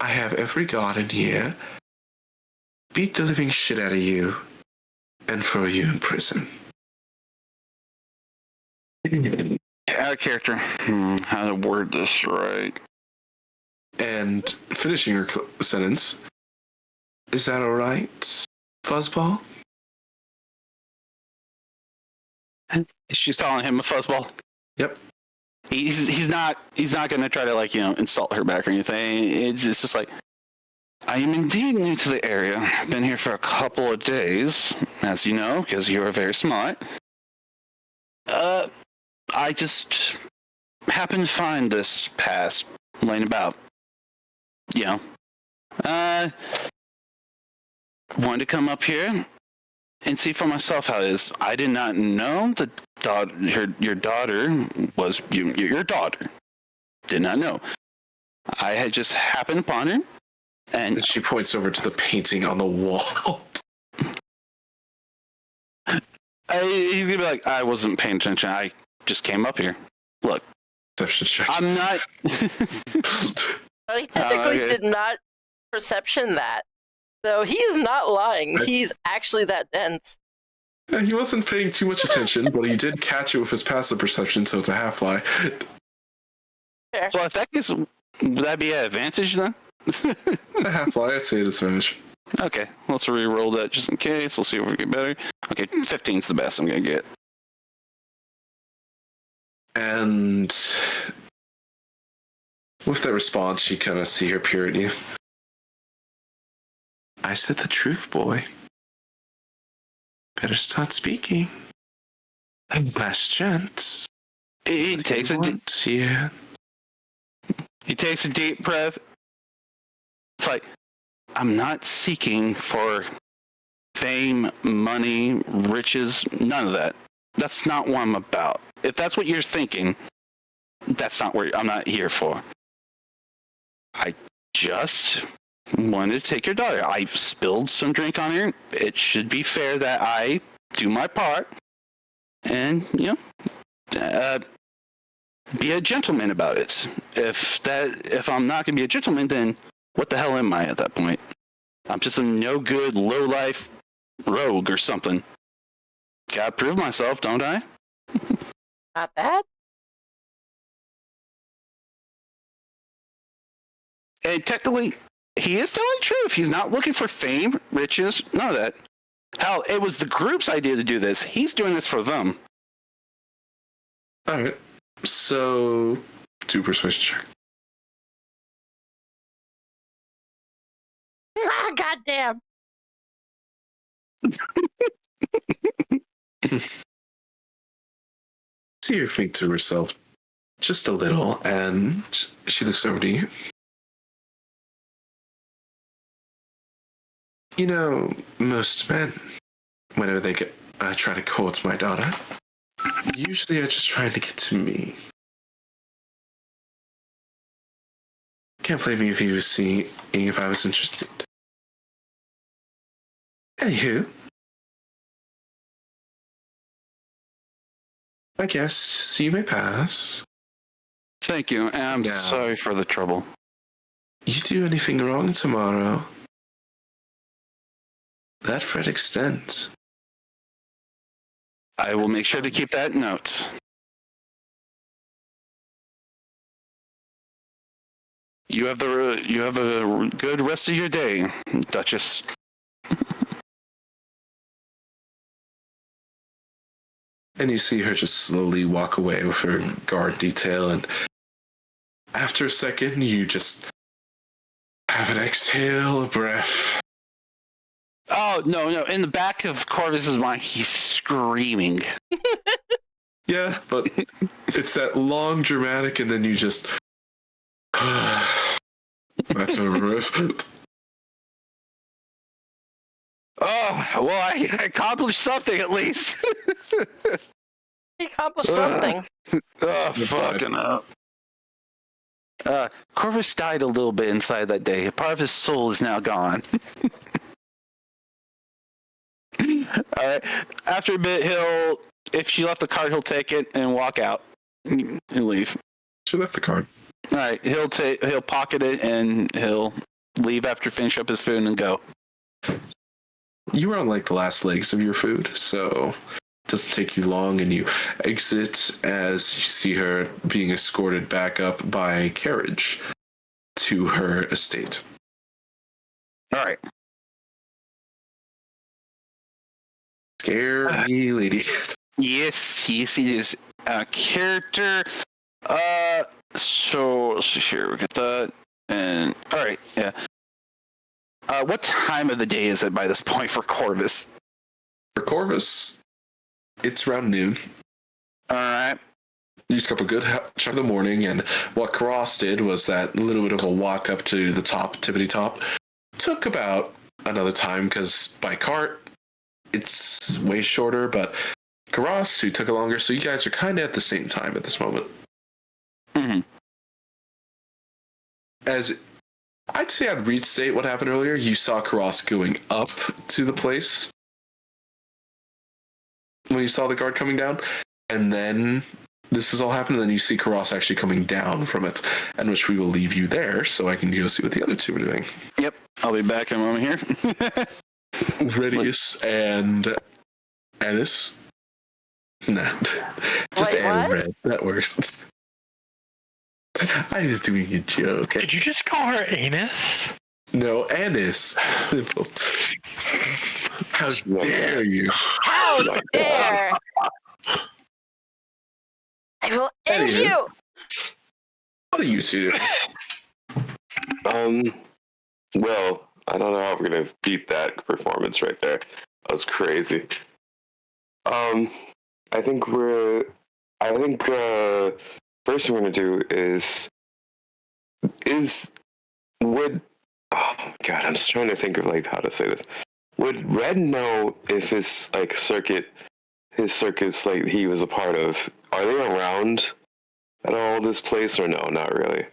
I have every god in here beat the living shit out of you and throw you in prison. Out of character. How to word this right? And finishing her sentence, is that all right, Fuzzball? She's calling him a fuzzball. Yep. He's not going to try to insult her back or anything. It's just like, I am indeed new to the area. Been here for a couple of days, as you know, because you are very smart. I just happened to find this pass laying about. You know, wanted to come up here and see for myself how it is. I did not know that your daughter was your daughter. Did not know. I had just happened upon her, and she points over to the painting on the wall. He's gonna be like, I wasn't paying attention. I just came up here. Look, Perception check. I'm not. Oh, he technically did not perception that. So he is not lying. He's actually that dense. Yeah, he wasn't paying too much attention, but he did catch it with his passive perception, so it's a half lie. Fair. So if that is, would that be an advantage then? It's a half lie. I'd say it's advantage. Okay, let's re-roll that just in case. We'll see if we get better. Okay, 15's the best I'm gonna get. And with that response, you kind of see her peer at you. I said the truth, boy. Better start speaking. Last chance. He takes Yeah. He takes a deep breath. It's like, I'm not seeking for fame, money, riches, none of that. That's not what I'm about. If that's what you're thinking, that's not what I'm not here for. I just wanted to take your daughter. I spilled some drink on her. It should be fair that I do my part and, you know, be a gentleman about it. If I'm not going to be a gentleman, then what the hell am I at that point? I'm just a no-good, low-life rogue or something. Gotta prove myself, don't I? Not bad. And technically, he is telling the truth. He's not looking for fame, riches, none of that. Hell, it was the group's idea to do this. He's doing this for them. All right. So, do persuasion check. Ah, goddamn. See her think to herself just a little, and she looks over to you. You know, most men, whenever they try to court my daughter, usually are just trying to get to me. Can't blame me if he was seeing if I was interested. Anywho, I guess you may pass. Thank you, and I'm Yeah. sorry for the trouble. You do anything wrong tomorrow, that threat extends. I will make sure to keep that note. You have a good rest of your day, Duchess. And you see her just slowly walk away with her guard detail, and after a second, you just have an exhale, a breath. Oh, no. In the back of Corvus's mind, he's screaming. Yes, but it's that long dramatic, and then you just... That's over with. Oh, well, I accomplished something at least. He accomplished something. Oh, fucking up. Corvus died a little bit inside that day. Part of his soul is now gone. Alright. After a bit, if she left the card, he'll take it and walk out and leave. She left the card. Alright, he'll pocket it and he'll leave after finish up his food and go. You were on like the last legs of your food, so it doesn't take you long, and you exit as you see her being escorted back up by carriage to her estate. Alright. Scary lady. Yes, it is a character. So let's see here. We got that. And alright, yeah. What time of the day is it by this point for Corvus? For Corvus, it's around noon. Alright. You took up a good chunk of the morning, and what Karas did was that little bit of a walk up to the top, tippity top, took about another time because by cart it's way shorter, but Karas, who took it longer, so you guys are kind of at the same time at this moment. Mm-hmm. As I'd say I'd restate what happened earlier, you saw Karas going up to the place when you saw the guard coming down, and then this has all happened, and then you see Karas actually coming down from it, and which we will leave you there so I can go see what the other two are doing. Yep, I'll be back in a moment here. Redius and Ennis. No, just Wait, Ann and what? Red. That works. I was doing a joke. Did you just call her Anus? No, Ennis. How dare you? How dare! I will end Anywho. you! What are you two doing? Well, I don't know how we're gonna beat that performance right there. That was crazy. I think first thing we're gonna do would oh my god, I'm just trying to think of like how to say this. Would Red know if his circus like he was a part of, are they around at all this place or no? Not really.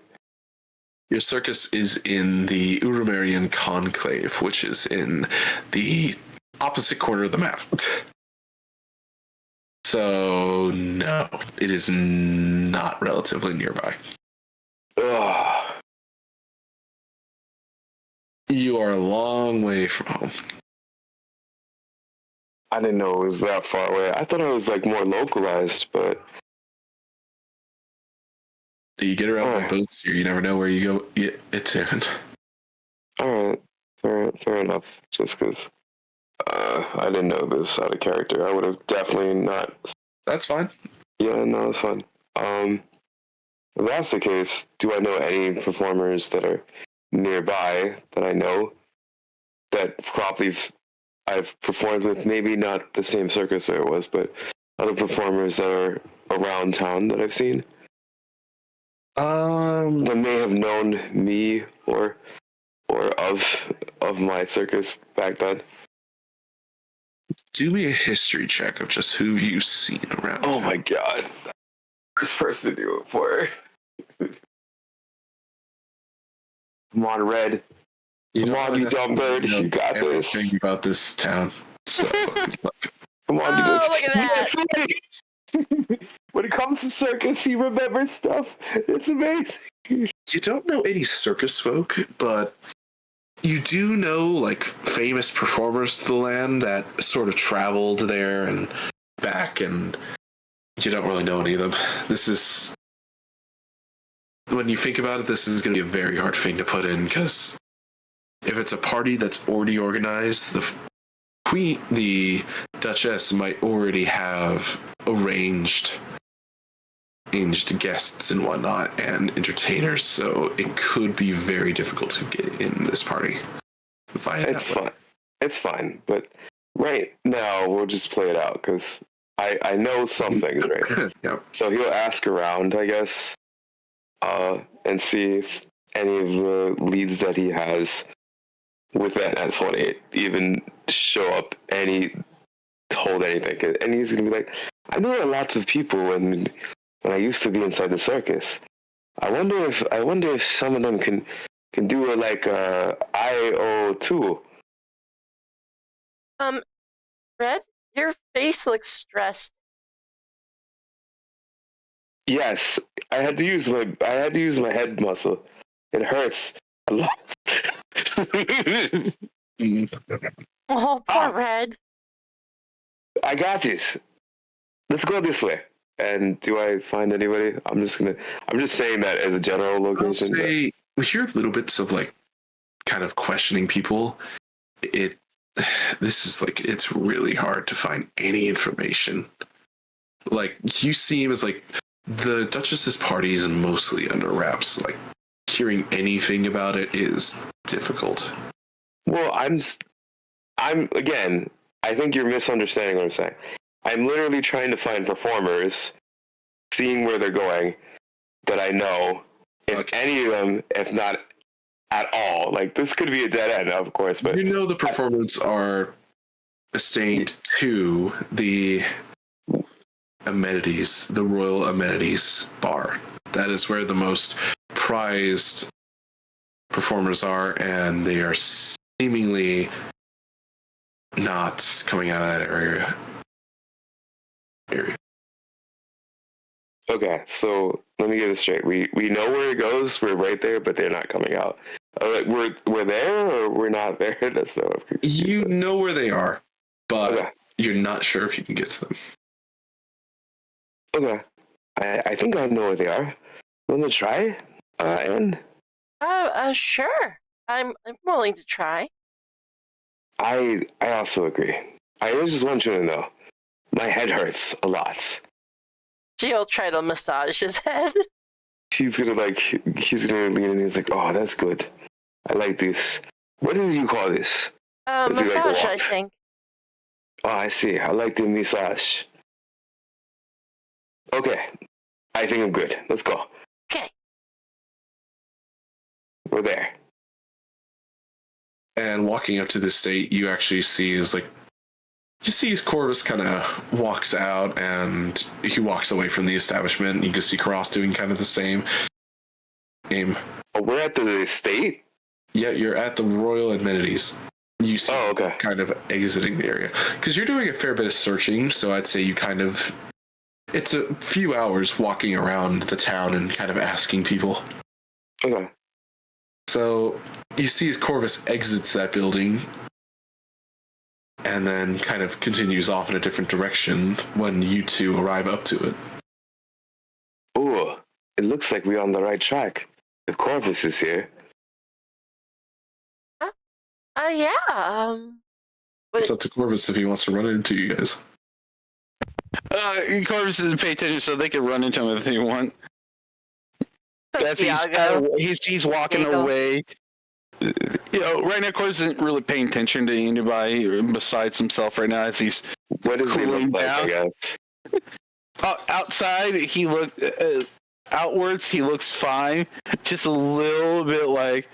Your circus is in the Urumerian Conclave, which is in the opposite corner of the map. So, no, it is not relatively nearby. Ugh. You are a long way from home. I didn't know it was that far away. I thought it was like more localized, but You get around by Oh. boats here, you never know where you go. Yeah, it's in. all right, fair enough. Just because I didn't know this out of character, I would have definitely not. That's fine. Yeah, no, it's fine. If that's the case, do I know any performers that are nearby that I know that probably I've performed with? Maybe not the same circus there was, but other performers that are around town that I've seen that may have known me or of my circus back then. Do me a history check of just who you've seen around. Oh my god. First person to do it for. Come on, Red. Come on, you dumb bird. You got this. Everything about this town. So, good luck. Come on, Oh, look at that! When it comes to circus, he remembers stuff. It's amazing. You don't know any circus folk, but you do know like famous performers to the land that sort of traveled there and back, and you don't really know any of them. This is, when you think about it, this is going to be a very hard thing to put in, because if it's a party that's already organized, the Duchess might already have arranged guests and whatnot and entertainers, so it could be very difficult to get in this party. It's fine. It's fine. But right now, we'll just play it out because I know some things, right? Yep. So he'll ask around, I guess, and see if any of the leads that he has with that S28 even show up hold anything. And he's going to be like, I know lots of people when I used to be inside the circus. I wonder if some of them can do it like IO2. Red, your face looks stressed. Yes, I had to use my head muscle. It hurts a lot. Oh, poor Red. I got this. Let's go this way. And do I find anybody? I'm just saying that as a general I'll location. say we hear little bits of like kind of questioning people. This is like, it's really hard to find any information. Like, you seem as like the Duchess's party is mostly under wraps. Like, hearing anything about it is difficult. Well, I'm again, I think you're misunderstanding what I'm saying. I'm literally trying to find performers seeing where they're going, that I know if any of them, if not at all, like this could be a dead end, of course, but You know the performers are assigned to the amenities, the Royal Amenities Bar. That is where the most prized performers are, and they are seemingly not coming out of that area. okay. So let me get this straight. We know where it goes. We're right there, but they're not coming out. Like we're there or we're not there. That's not what I'm confused You with. know where they are, but Okay. you're not sure if you can get to them. Okay. I think I know where they are. Want to try? And Sure. I'm willing to try. I also agree. I just want you to know, my head hurts a lot. She'll try to massage his head. He's gonna lean in and he's like, oh, that's good. I like this. What did you call this? Does he like Massage, walk? I think. Oh, I see. I like the massage. Okay. I think I'm good. Let's go. Okay. We're there. And walking up to the state, you actually see is like, you see his Corvus kind of walks out and he walks away from the establishment. You can see Cross doing kind of the same. Game. Oh, we're at the estate? Yeah, you're at the Royal Amenities. You see okay. kind of exiting the area. Because you're doing a fair bit of searching, so I'd say you kind of... It's a few hours walking around the town and kind of asking people. Okay. So you see as Corvus exits that building and then kind of continues off in a different direction when you two arrive up to it. Ooh, it looks like we're on the right track. The Corvus is here. Yeah. It's up to Corvus if he wants to run into you guys. Corvus doesn't pay attention, so they can run into him if they want. As he's walking Diego. away. You know, right now Corvus isn't really paying attention to anybody besides himself right now as he's What does he cooling look like, down. I guess? Outside, outwards, he looks fine. Just a little bit like,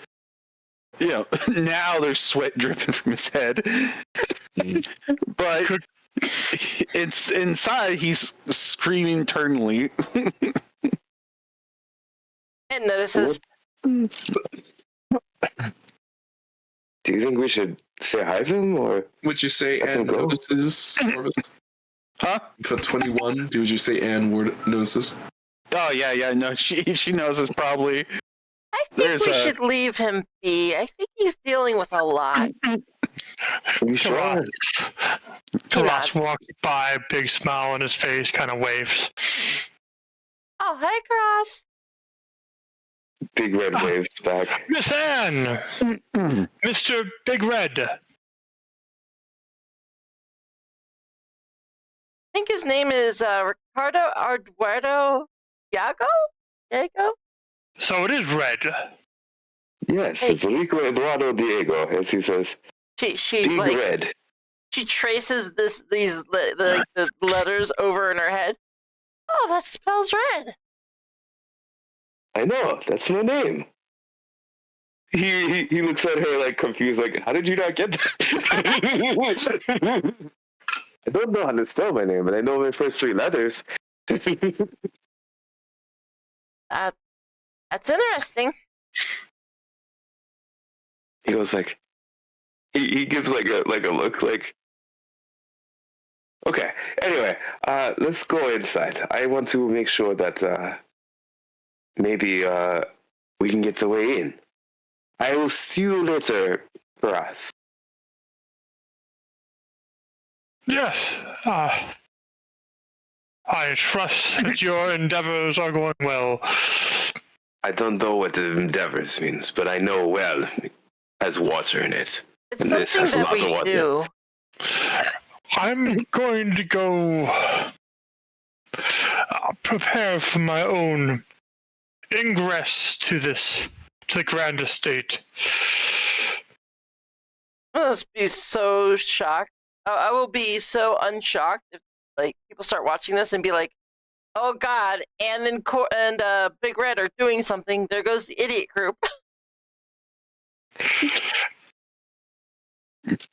you know, now there's sweat dripping from his head. But it's inside, he's screaming internally. And notices. Do you think we should say hi to him, or Would you say Let him Anne go. notices Corvus? Huh? For 21, would you say Anne notices? Oh, yeah, no, she knows it's probably... I think There's we a- should leave him be. I think he's dealing with a lot. you sure? Taras nods. walks by, big smile on his face, kind of waves. Oh, hey, Cross. Big red waves back. Miss Anne! Mr. Big Red. I think his name is Ricardo Eduardo Diego? So it is red. Yes, it's Rico Eduardo Diego, as he says. She Big like red. she traces the letters over in her head. Oh, that spells red. I know, that's my name. He looks at her like confused, like, how did you not get that? I don't know how to spell my name, but I know my first three letters. That's interesting. He goes like, he gives like a look like, okay. Anyway, let's go inside. I want to make sure that maybe we can get the way in. I will see you later, for us. Yes. I trust that your endeavors are going well. I don't know what the endeavors means, but I know well it has water in it. It's And this something has that lots of we water. do. I'm going to go prepare for my own ingress to the grand estate. I must be so shocked. I will be so unshocked if like people start watching this and be like, Oh God! And then Big Red are doing something. There goes the idiot group.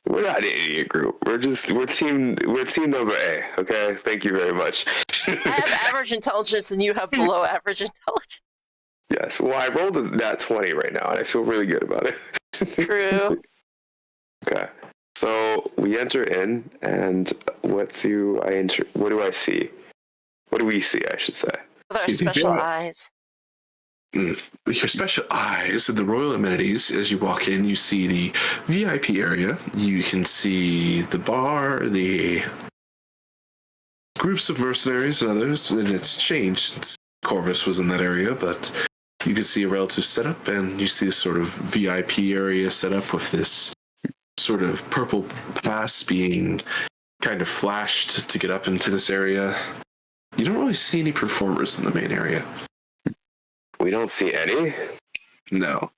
We're not an idiot group. We're team number A. Okay, thank you very much. I have average intelligence, and you have below average intelligence. Yes. Well, I rolled a nat 20 right now, and I feel really good about it. True. Okay. So we enter in, and what do I see? What do we see? I should say. With our See the special villa. eyes. With your special eyes and the royal amenities, as you walk in, you see the VIP area. You can see the bar, the groups of mercenaries and others, and it's changed since Corvus was in that area, but you can see a relative setup, and you see this sort of VIP area set up with this sort of purple pass being kind of flashed to get up into this area. You don't really see any performers in the main area. We don't see any. No.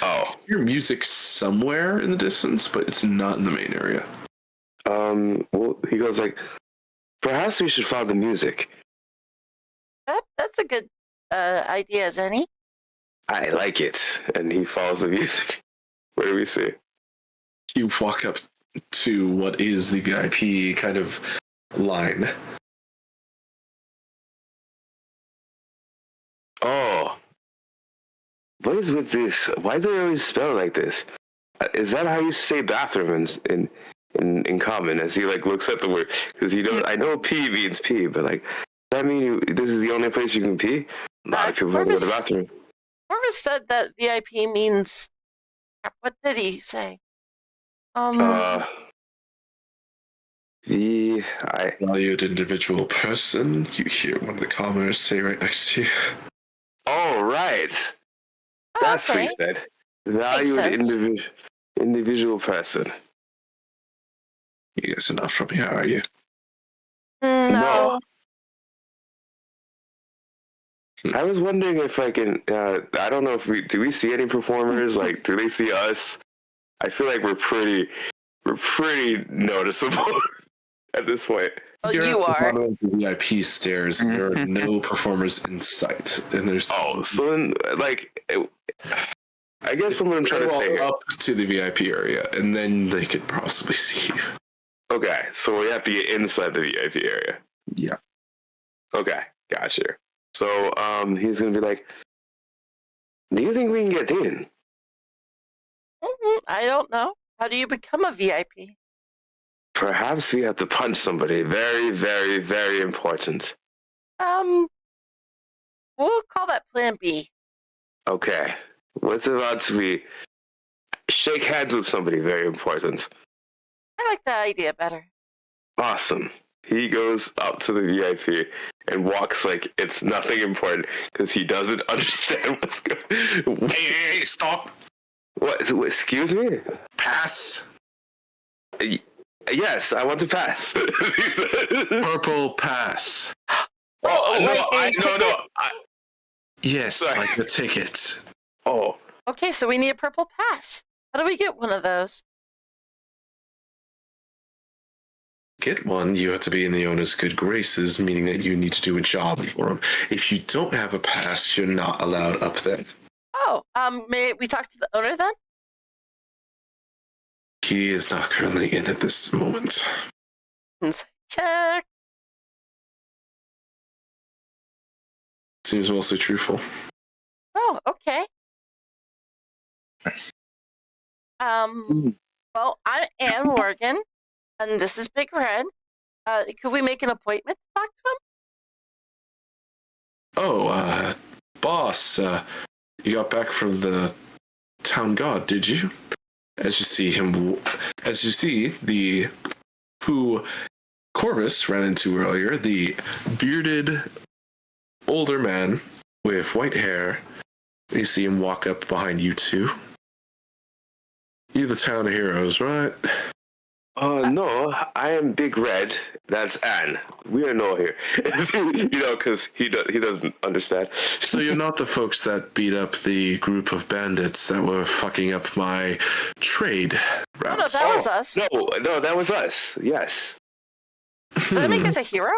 Oh. You hear music somewhere in the distance, but it's not in the main area. Well, he goes like, perhaps we should follow the music. That's a good idea as any. I like it. And he follows the music. What do we see? You walk up to what is the VIP kind of line. Oh. What is with this? Why do they always spell like this? Is that how you say bathroom in common? As he like looks at the word, because I know P means pee, but like, does that mean this is the only place you can pee? A lot of people don't go to the bathroom. Corvus said that VIP means. What did he say? Valued individual person. You hear one of the commoners say right next to you. Oh, right. That's what he said. Valued individual person. You guys are not from here, are you? No. I was wondering if I can. I don't know if do we see any performers? Like, do they see us? I feel like we're pretty noticeable at this point. Well, You're you at the are. bottom of the VIP stairs, and there are no performers in sight. And there's So then, like, I guess what I'm trying to say up to the VIP area, and then they could possibly see you. Okay, so we have to get inside the VIP area. Yeah. Okay, gotcha. So he's gonna be like, "Do you think we can get in?" I don't know. How do you become a VIP? Perhaps we have to punch somebody. Very, very, very important. We'll call that Plan B. Okay. What's about to be shake hands with somebody? Very important. I like that idea better. Awesome. He goes up to the VIP and walks like it's nothing important because he doesn't understand what's going on. Hey, stop. What? Excuse me? Pass. Yes, I want to pass. Purple pass. No. Yes, Sorry. like the ticket. Oh. Okay, so we need a purple pass. How do we get one of those? Get one, you have to be in the owner's good graces, meaning that you need to do a job for him. If you don't have a pass, you're not allowed up there. Oh, may we talk to the owner then? He is not currently in at this moment. Check. Seems mostly truthful. Oh, okay. Well, I'm Anne Morgan, and this is Big Red. Could we make an appointment to talk to him? Oh, boss, you got back from the town guard, did you? As you see who Corvus ran into earlier, the bearded older man with white hair. You see him walk up behind you two. You're the town heroes, right? No, I am Big Red. That's Anne. We are no here. Because he doesn't understand. So you're not the folks that beat up the group of bandits that were fucking up my trade routes? No, that was us. No, that was us. Yes. Does that make us a hero?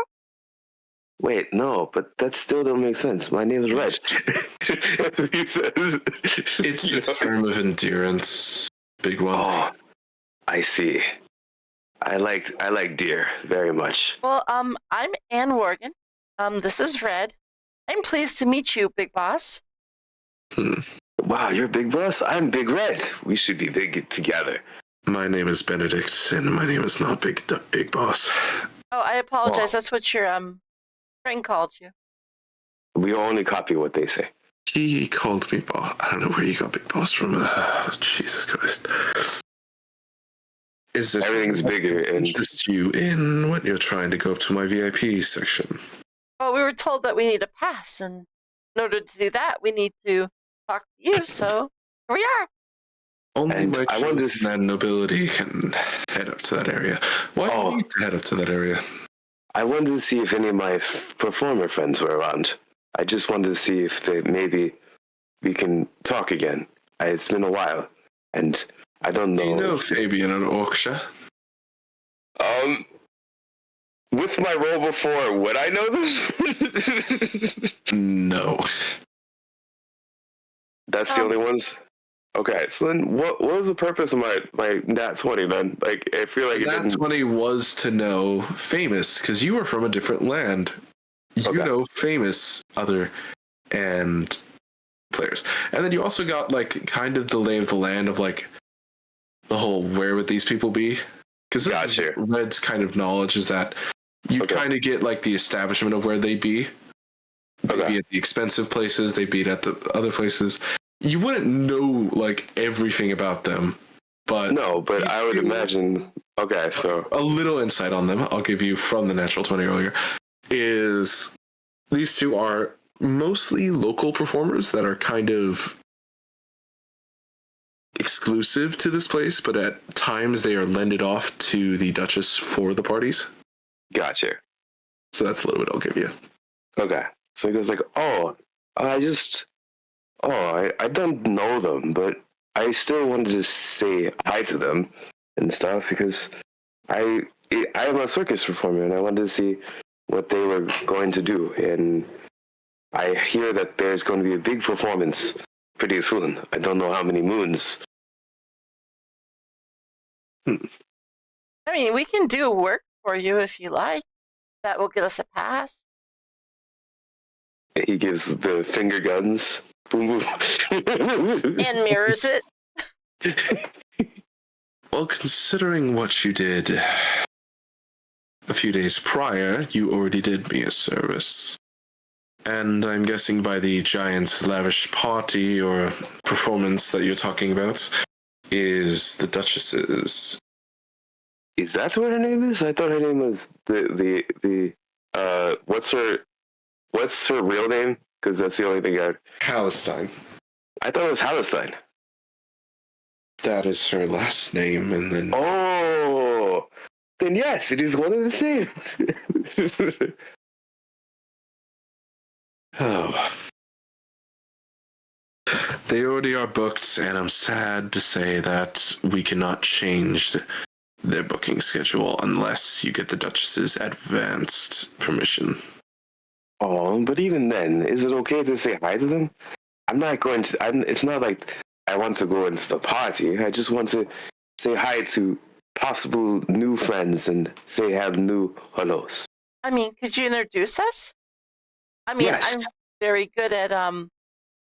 Wait, no, but that still don't make sense. My name is Red. He says, It's you a know? term of endurance, big one. Oh, I see. I like deer very much. Well, I'm Ann Worgan. This is Red. I'm pleased to meet you, Big Boss. Wow, you're Big Boss? I'm Big Red. We should be big together. My name is Benedict, and my name is not Big Boss. Oh, I apologize. Oh. That's what your friend called you. We only copy what they say. He called me boss. I don't know where you got Big Boss from. Jesus Christ. Is there Everything's bigger and interest you in when you're trying to go up to my VIP section? Well, we were told that we need a pass, and in order to do that, we need to talk to you. So here we are. Only And my I wanted to chosen and nobility can head up to that area. Why do you need to head up to that area? I wanted to see if any of my performer friends were around. I just wanted to see if maybe we can talk again. It's been a while, and I don't know. Do you know Fabian and Orksha? With my role before, would I know them? No. That's the only ones? Okay, so then what was the purpose of my Nat 20 then? Like, I feel like Nat 20 was to know Famous, because you were from a different land. You know Famous other and players. And then you also got, like, kind of the lay of the land of, like, the whole where would these people be? Because this is Red's kind of knowledge is that you kind of get, like, the establishment of where they'd be. They'd be at the expensive places, they'd be at the other places. You wouldn't know, like, everything about them, but... No, but I would imagine... Okay, so... A little insight on them, I'll give you from the Natural 20 earlier, is these two are mostly local performers that are kind of exclusive to this place, but at times they are lended off to the Duchess for the parties. Gotcha. So that's a little bit I'll give you. Okay. So he goes like, I don't know them, but I still wanted to say hi to them and stuff because I am a circus performer and I wanted to see what they were going to do. And I hear that there's going to be a big performance pretty soon. I don't know how many moons. I mean, we can do work for you if you like. That will get us a pass. He gives the finger guns. And mirrors it. Well, considering what you did a few days prior, you already did me a service. And I'm guessing by the giant lavish party or performance that you're talking about is the Duchess's. Is that what her name is? I thought her name was what's her real name? Because that's the only thing Hallenstein. I thought it was Hallenstein. That is her last name, and then... Oh! Then yes, it is one and the same. Oh. They already are booked, and I'm sad to say that we cannot change their booking schedule unless you get the Duchess's advanced permission. Oh, but even then, is it okay to say hi to them? I'm not going to... it's not like I want to go into the party. I just want to say hi to possible new friends and have new hellos. I mean, could you introduce us? I mean, Yes. I'm very good at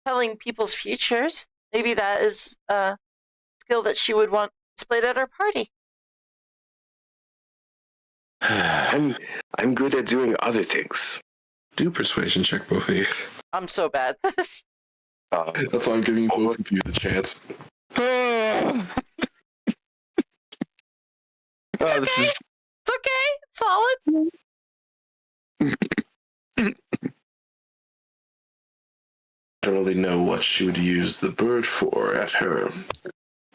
telling people's futures. Maybe that is a skill that she would want displayed at our party. I'm good at doing other things. Do persuasion check, both of you. I'm so bad at this. That's why I'm giving you both of you the chance. It's okay. It's okay. It's solid. I don't really know what she would use the bird for at her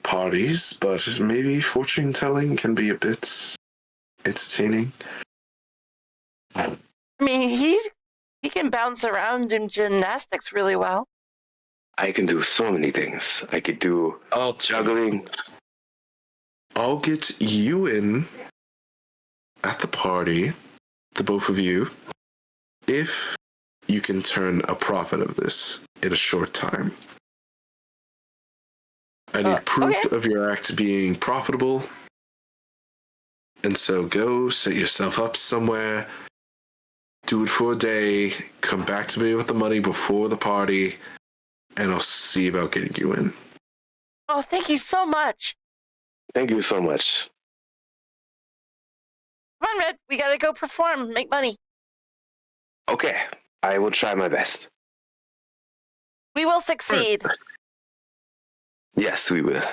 parties, but maybe fortune telling can be a bit entertaining. I mean, he can bounce around in gymnastics really well. I can do so many things. I could do juggling. I'll get you in at the party, the both of you, if you can turn a profit of this in a short time. I need proof okay. of your act being profitable. And so go set yourself up somewhere, do it for a day, come back to me with the money before the party, and I'll see about getting you in. Oh, thank you so much. Thank you so much. Come on, Red. We gotta go perform, make money. Okay, I will try my best. We will succeed. Yes, we will.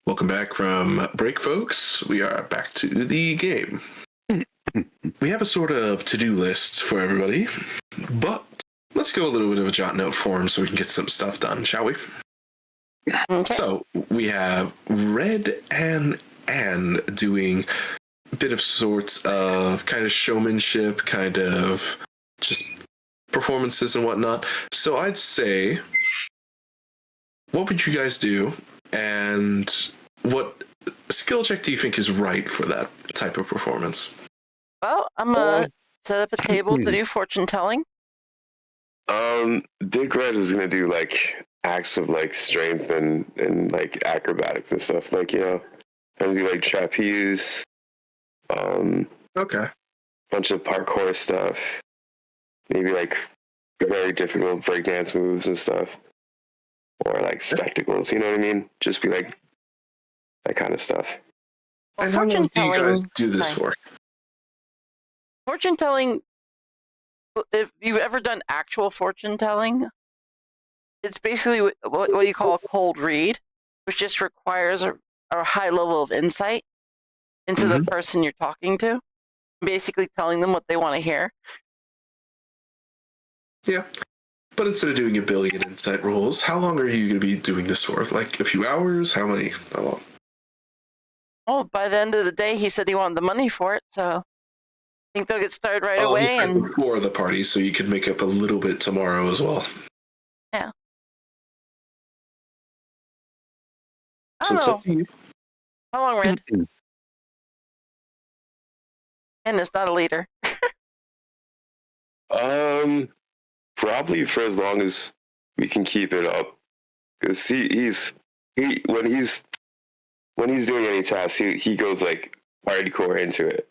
Welcome back from break, folks. We are back to the game. We have a sort of to-do list for everybody, but let's go a little bit of a jot note form so we can get some stuff done, shall we? Okay. So we have Red and Anne doing a bit of sorts of kind of showmanship, kind of just performances and whatnot. So I'd say, what would you guys do? And what skill check do you think is right for that type of performance? Well, I'm gonna set up a table to do fortune telling. Big Red is gonna do like acts of like strength and like acrobatics and stuff. Like, you know, gonna do like trapeze, Okay. bunch of parkour stuff, maybe like very difficult breakdance moves and stuff, or like spectacles. You know what I mean? Just be like that kind of stuff. Well, And how long do you guys do this sorry. for? Fortune telling. If you've ever done actual fortune telling, it's basically what you call a cold read, which just requires a high level of insight into the person you're talking to, basically telling them what they want to hear. Yeah. But instead of doing a billion insight rolls, how long are you going to be doing this for? Like a few hours? How long? Oh, by the end of the day, he said he wanted the money for it, so I think they'll get started right He away. said And before the party, so you could make up a little bit tomorrow as well. yeah. I So don't it's know. up to you. How long, Red? And it's not a leader. Probably for as long as we can keep it up, because when he's doing any tasks, he goes like hardcore into it.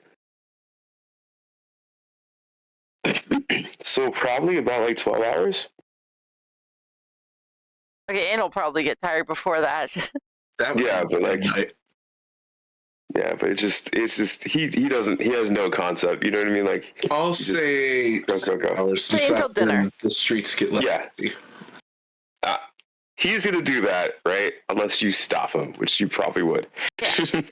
So probably about like 12 hours. Okay, and he'll probably get tired before that. That would Yeah, be but like, night. yeah, but it's just he has no concept. You know what I mean? Like, I'll say go. hours. Say Since until that's when dinner. the streets get left. Yeah. He's gonna do that, right? Unless you stop him, which you probably would.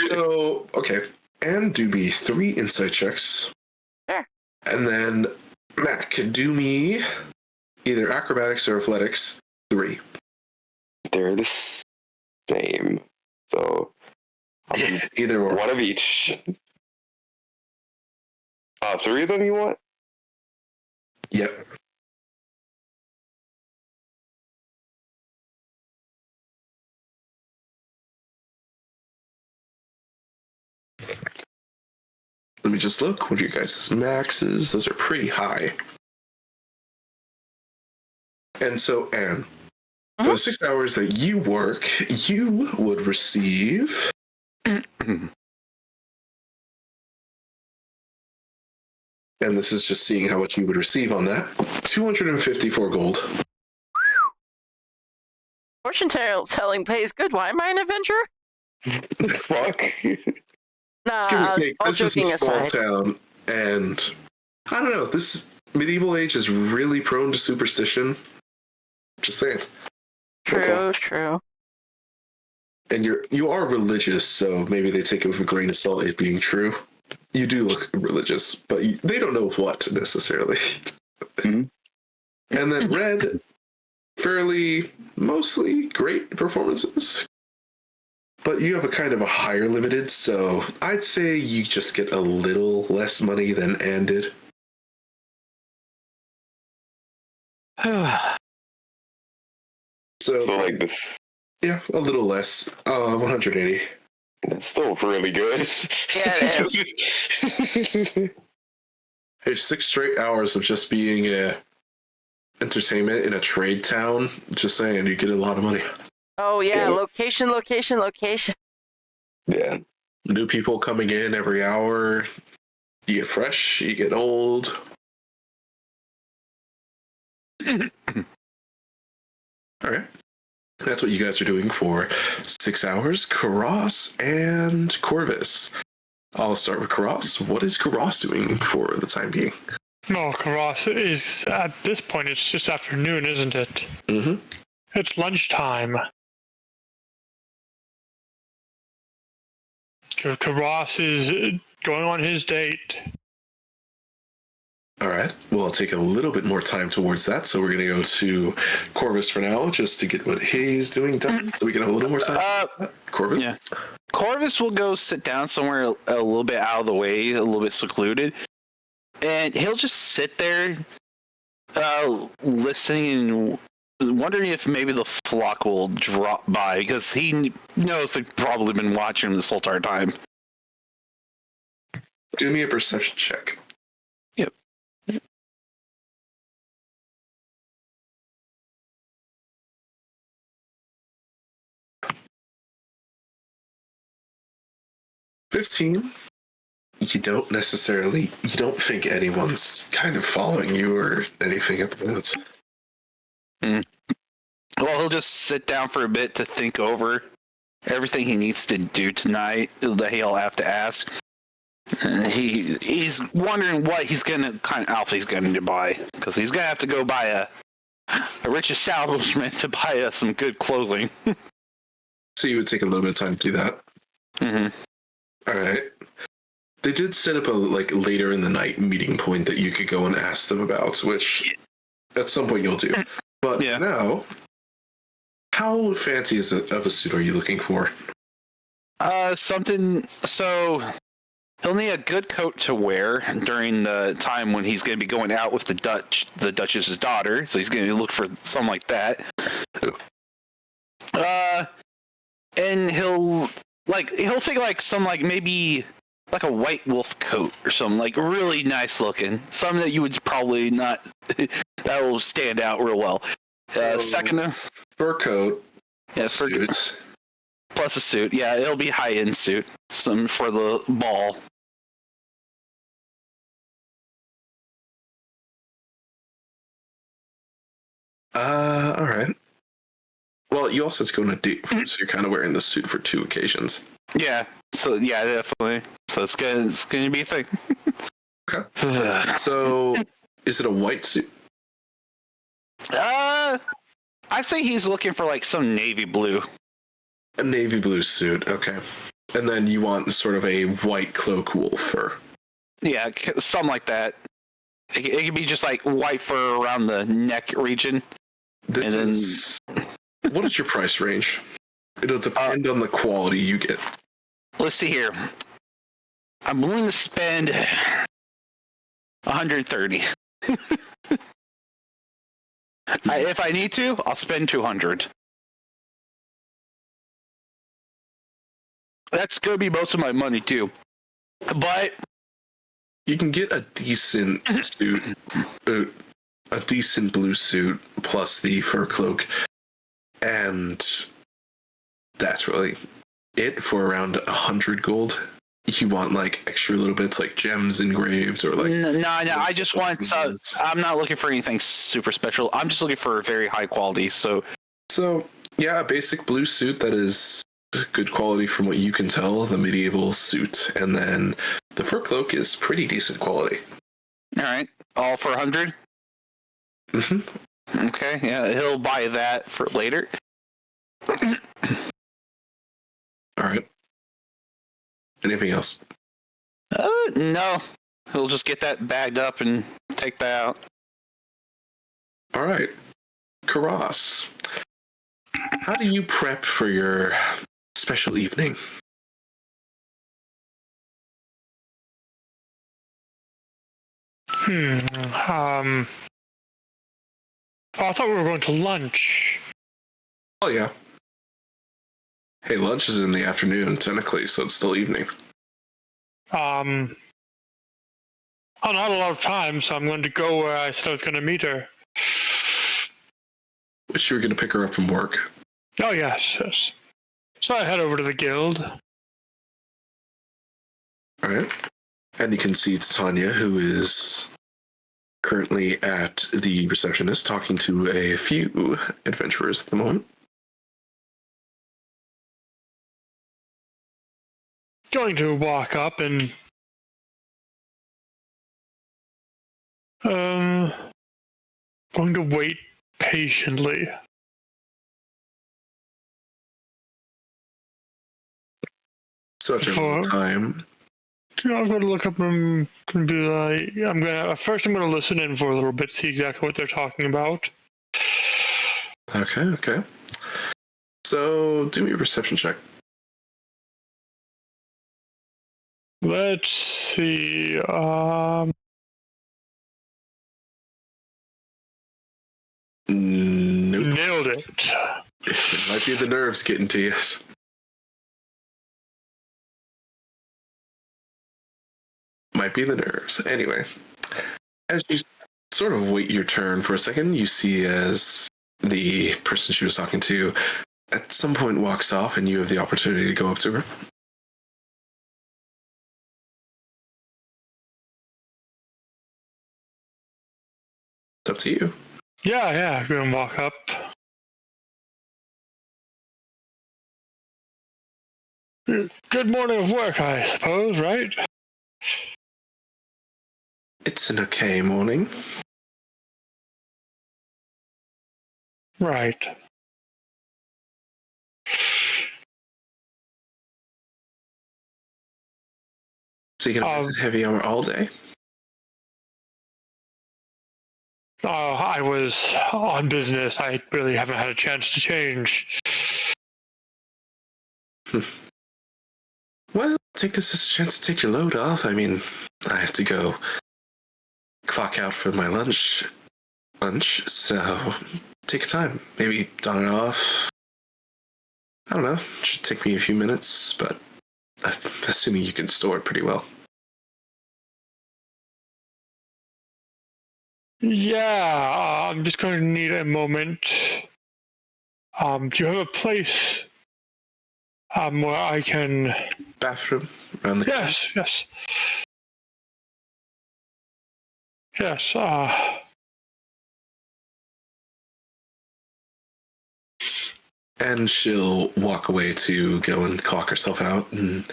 So, okay. And do me 3 insight checks. Sure. And then, Mac, do me either acrobatics or athletics 3. They're the same. So Either or. one of each. 3 of them you want? Yep. Let me just look. What are you guys' maxes? Those are pretty high. And so, Anne, for the 6 hours that you work, you would receive. And this is just seeing how much you would receive on that. 254 gold. Fortune telling pays good. Why am I an adventurer? Fuck. Nah, all This is joking a small aside. town, and I don't know. This medieval age is really prone to superstition. Just saying. True. And you are religious, so maybe they take it with a grain of salt, it being true. You do look religious, but they don't know what necessarily. Mm-hmm. And then Red, fairly mostly great performances. But you have a kind of a higher limited, so I'd say you just get a little less money than Anne did. So like this. yeah, a little less. 180. It's still really good. Yeah, it is. Hey, 6 straight hours of just being entertainment in a trade town. Just saying, you get a lot of money. Oh yeah, Yeah. location. Yeah. New people coming in every hour. You get fresh, you get old. All right. That's what you guys are doing for 6 hours. Karas and Corvus. I'll start with Karas. What is Karas doing for the time being? No, Karas is at this point. It's just afternoon, isn't it? Mm-hmm. It's lunchtime. Karas is going on his date. All right. Well, I'll take a little bit more time towards that. So we're going to go to Corvus for now, just to get what he's doing done. So we can have a little more time. Corvus? Yeah. Corvus will go sit down somewhere a little bit out of the way, a little bit secluded, and he'll just sit there, listening and wondering if maybe the flock will drop by, because he knows they've probably been watching him this whole entire time. Do me a perception check. Yep. 15. You don't think anyone's kind of following you or anything at the moment. Well, he'll just sit down for a bit to think over everything he needs to do tonight that he'll have to ask. He's wondering what kind of outfit he's going to buy, because he's going to have to go buy a rich establishment to buy some good clothing. So you would take a little bit of time to do that. Mm-hmm. All right. They did set up a later in the night meeting point that you could go and ask them about, which at some point you'll do. But Yeah. now, how fancy of a suit are you looking for? Something. So he'll need a good coat to wear during the time when he's going to be going out with the Duchess's daughter. So he's going to look for something like that. And he'll think some maybe like a white wolf coat or something really nice looking, something that you would probably not that will stand out real well. Second, Fur coat. yeah, Suits. plus a suit. Yeah, it'll be high end suit, some for the ball. All right. Well, you also have to go on a date, so you're kind of wearing the suit for 2 occasions. Yeah. So yeah, definitely. So it's gonna be a thing. Okay. So, is it a white suit? I say he's looking for some navy blue. A navy blue suit. Okay. And then you want sort of a white cloak wool fur. Yeah, something like that. It could be just white fur around the neck region. This And then- is. What is your price range? It'll depend on the quality you get. Let's see here. I'm willing to spend 130. If I need to, I'll spend 200. That's gonna be most of my money too. But You can get a decent suit, a decent blue suit plus the fur cloak, and that's really it for around 100 gold. You want extra little bits like gems engraved or no, I just want some. I'm not looking for anything super special. I'm just looking for very high quality. So yeah, a basic blue suit that is good quality from what you can tell, the medieval suit, and then the fur cloak is pretty decent quality. all right, all for 100. Mm-hmm. Okay, yeah, he'll buy that for later. All right. Anything else? No, he'll just get that bagged up and take that out. All right. Karas, how do you prep for your special evening? I thought we were going to lunch. Oh, yeah. Hey, lunch is in the afternoon, technically, so it's still evening. I'm not a lot of time, so I'm going to go where I said I was going to meet her. Wish you were going to pick her up from work. Oh, yes. So I head over to the guild. All right. And you can see Tanya, who is currently at the receptionist, talking to a few adventurers at the moment. Going to walk up and going to wait patiently. Such a time. I'm going to look up and be like, I'm going to listen in for a little bit, see exactly what they're talking about. Okay. So, do me a perception check. Let's see. Nope. Nailed it. It might be the nerves getting to you. Might be the nerves. Anyway, as you sort of wait your turn for a second, you see as the person she was talking to at some point walks off and you have the opportunity to go up to her. It's up to you. Yeah, I'm going to walk up. Good morning of work, I suppose, right? It's an okay morning. Right. So you're going to visit heavy armor all day? I was on business. I really haven't had a chance to change. Well, take this as a chance to take your load off. I mean, I have to go clock out for my lunch, so take your time. Maybe don it off. I don't know. It should take me a few minutes, but I'm assuming you can store it pretty well. Yeah, I'm just going to need a moment. Do you have a place where I can... Bathroom around the corner? Yes. Yes, And she'll walk away to go and clock herself out and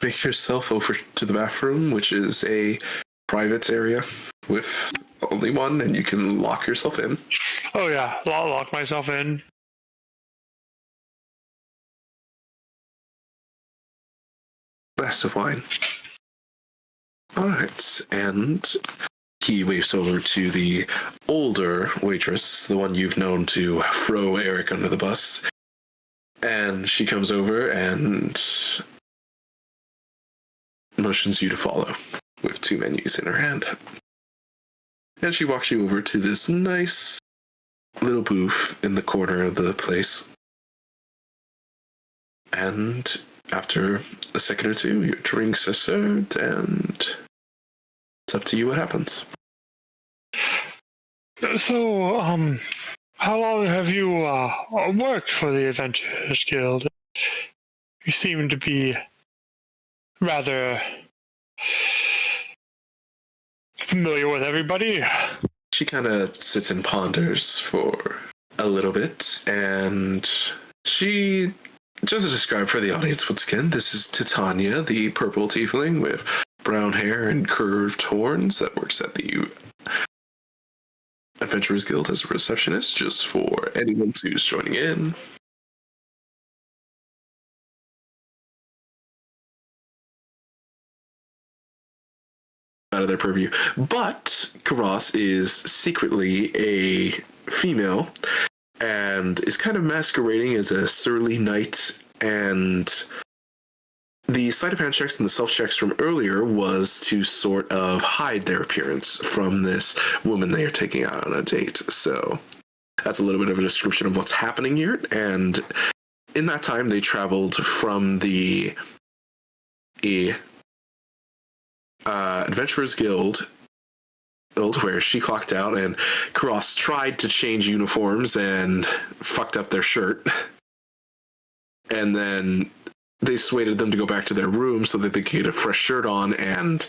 make herself over to the bathroom, which is a private area with only one, and you can lock yourself in. Oh yeah, I'll lock myself in. Glass of wine. All right, and he waves over to the older waitress, the one you've known to throw Eric under the bus. And she comes over and motions you to follow with 2 menus in her hand. And she walks you over to this nice little booth in the corner of the place. And after a second or two, your drinks are served, and it's up to you what happens. So, how long have you worked for the Adventurers Guild? You seem to be rather familiar with everybody. She kind of sits and ponders for a little bit, and she just to describe for the audience once again, this is Titania, the purple tiefling with brown hair and curved horns that works at the Adventurers Guild as a receptionist, just for anyone who's joining in. Out of their purview. But Karas is secretly a female and is kind of masquerading as a surly knight, and the sleight of hand checks and the self checks from earlier was to sort of hide their appearance from this woman they are taking out on a date. So that's a little bit of a description of what's happening here, and in that time, they traveled from the Adventurers Guild, where she clocked out, and Cross tried to change uniforms and fucked up their shirt. And then they persuaded them to go back to their room so that they could get a fresh shirt on, and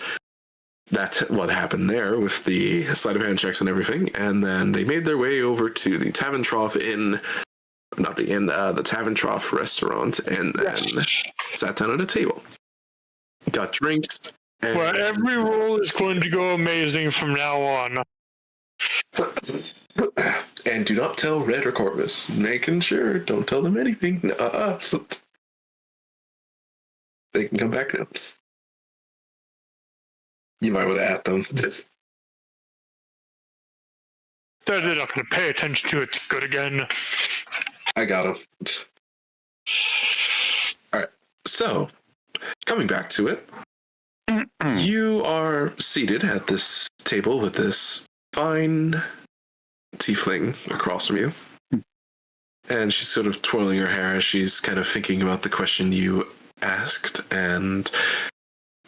that's what happened there with the sleight of hand checks and everything. And then they made their way over to the Tavern Trough Inn, not the inn, the Tavern Trough restaurant, and then sat down at a table. Got drinks. And Well, every roll is going to go amazing from now on. And do not tell Red or Corvus. Making sure, don't tell them anything. They can come back now. You might want to add them. They're not going to pay attention to it. Good again. I got them. All right. So, coming back to it, you are seated at this table with this fine tiefling across from you. And she's sort of twirling her hair as she's kind of thinking about the question you asked. And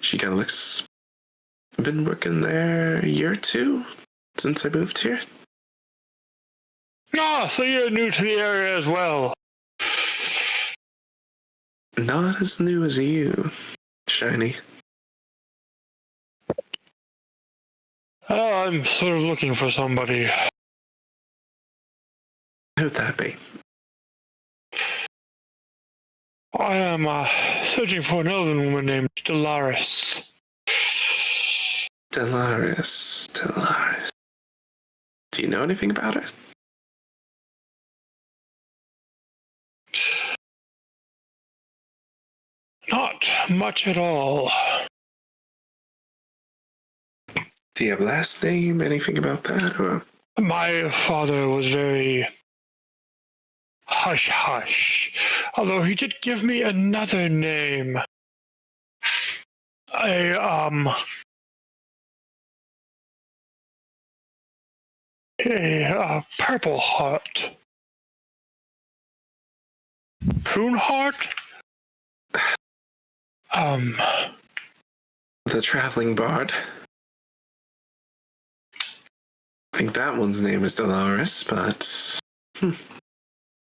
she kind of looks, I've been working there a year or two since I moved here. Ah, so you're new to the area as well. Not as new as you, Shiny. Oh, I'm sort of looking for somebody. Who'd that be? I am searching for an elven woman named Delaris. Delaris. Do you know anything about her? Not much at all. Do you have a last name? Anything about that? Or My father was very hush-hush, although he did give me another name. A Purple Heart. Prune Heart? the Traveling Bard? I think that one's name is Delaris, but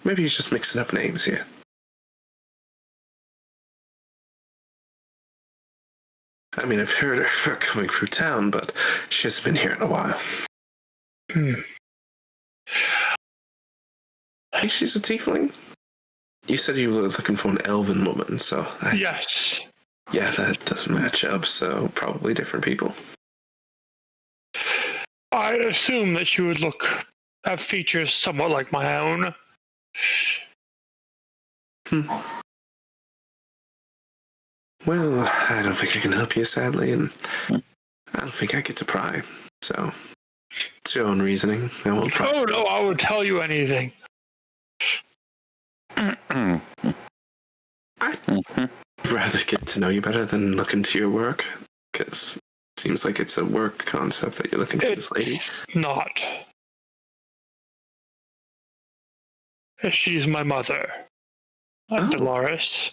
maybe he's just mixing up names here. I mean, I've heard of her coming through town, but she hasn't been here in a while. I think she's a tiefling. You said you were looking for an elven woman, so... Yes. Yeah, that doesn't match up, so probably different people. I assume that she would have features somewhat like my own. Well, I don't think I can help you, sadly, and I don't think I get to pry, so... It's your own reasoning. I won't pry. Oh no, I would tell you anything. I'd rather get to know you better than look into your work, because it seems like it's a work concept that you're looking for this lady. It's not. She's my mother, Delaris.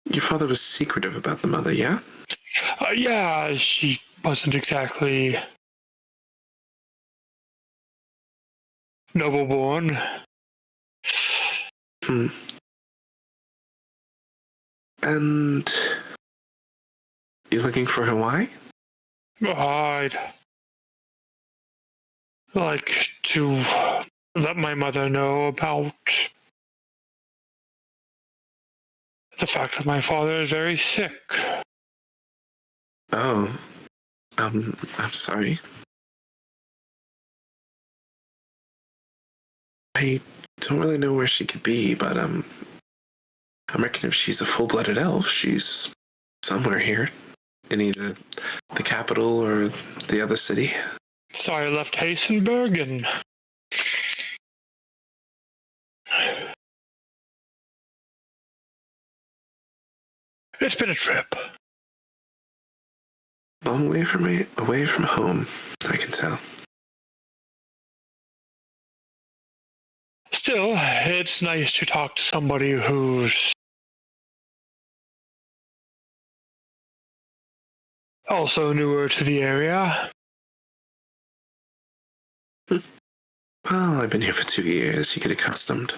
Your father was secretive about the mother, yeah? Yeah, she wasn't exactly noble born. And you're looking for her why? I'd like to let my mother know about the fact that my father is very sick. Oh, I'm sorry. I don't really know where she could be, but I reckon if she's a full-blooded elf, she's somewhere here, in either the capital or the other city. So I left Hasenberg and it's been a trip. Long way from home, I can tell. Still, it's nice to talk to somebody who's also newer to the area. Well, I've been here for 2 years. You get accustomed.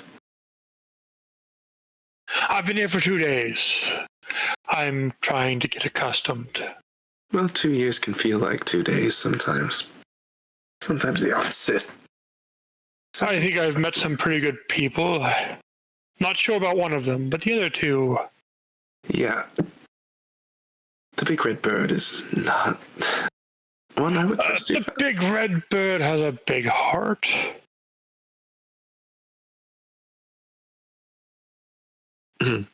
I've been here for 2 days. I'm trying to get accustomed. Well, 2 years can feel like 2 days sometimes. Sometimes the opposite. I think I've met some pretty good people. Not sure about one of them, but the other two. Yeah. The big red bird is not one I would trust you. The big red bird has a big heart. Mhm.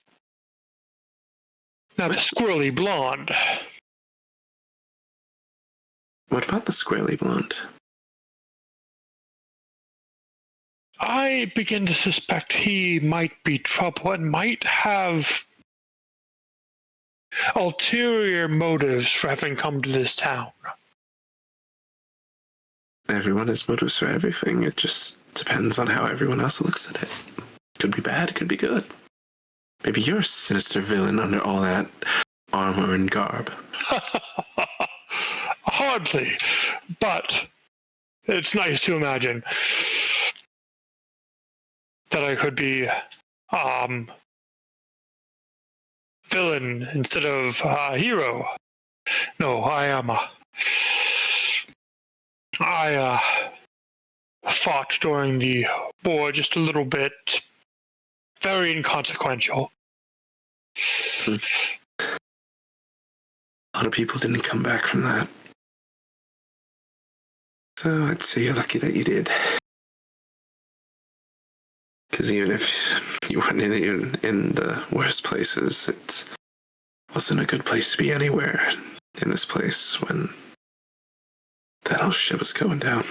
Now the squirrely blonde. What about the squarely blonde? I begin to suspect he might be trouble and might have ulterior motives for having come to this town. Everyone has motives for everything. It just depends on how everyone else looks at it. Could be bad, could be good. Maybe you're a sinister villain under all that armor and garb. Hardly, but it's nice to imagine that I could be villain instead of hero. No, I fought during the war just a little bit. Very inconsequential. A lot of people didn't come back from that. So I'd say you're lucky that you did. Because even if you weren't in the worst places, it wasn't a good place to be anywhere in this place when that whole shit was going down.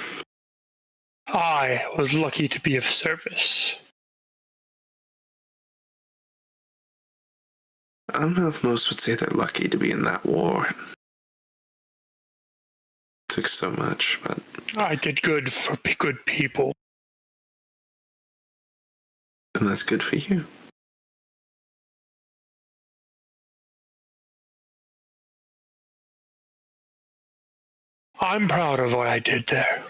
I was lucky to be of service. I don't know if most would say they're lucky to be in that war. It took so much, but I did good for good people. and that's good for you. I'm proud of what I did there.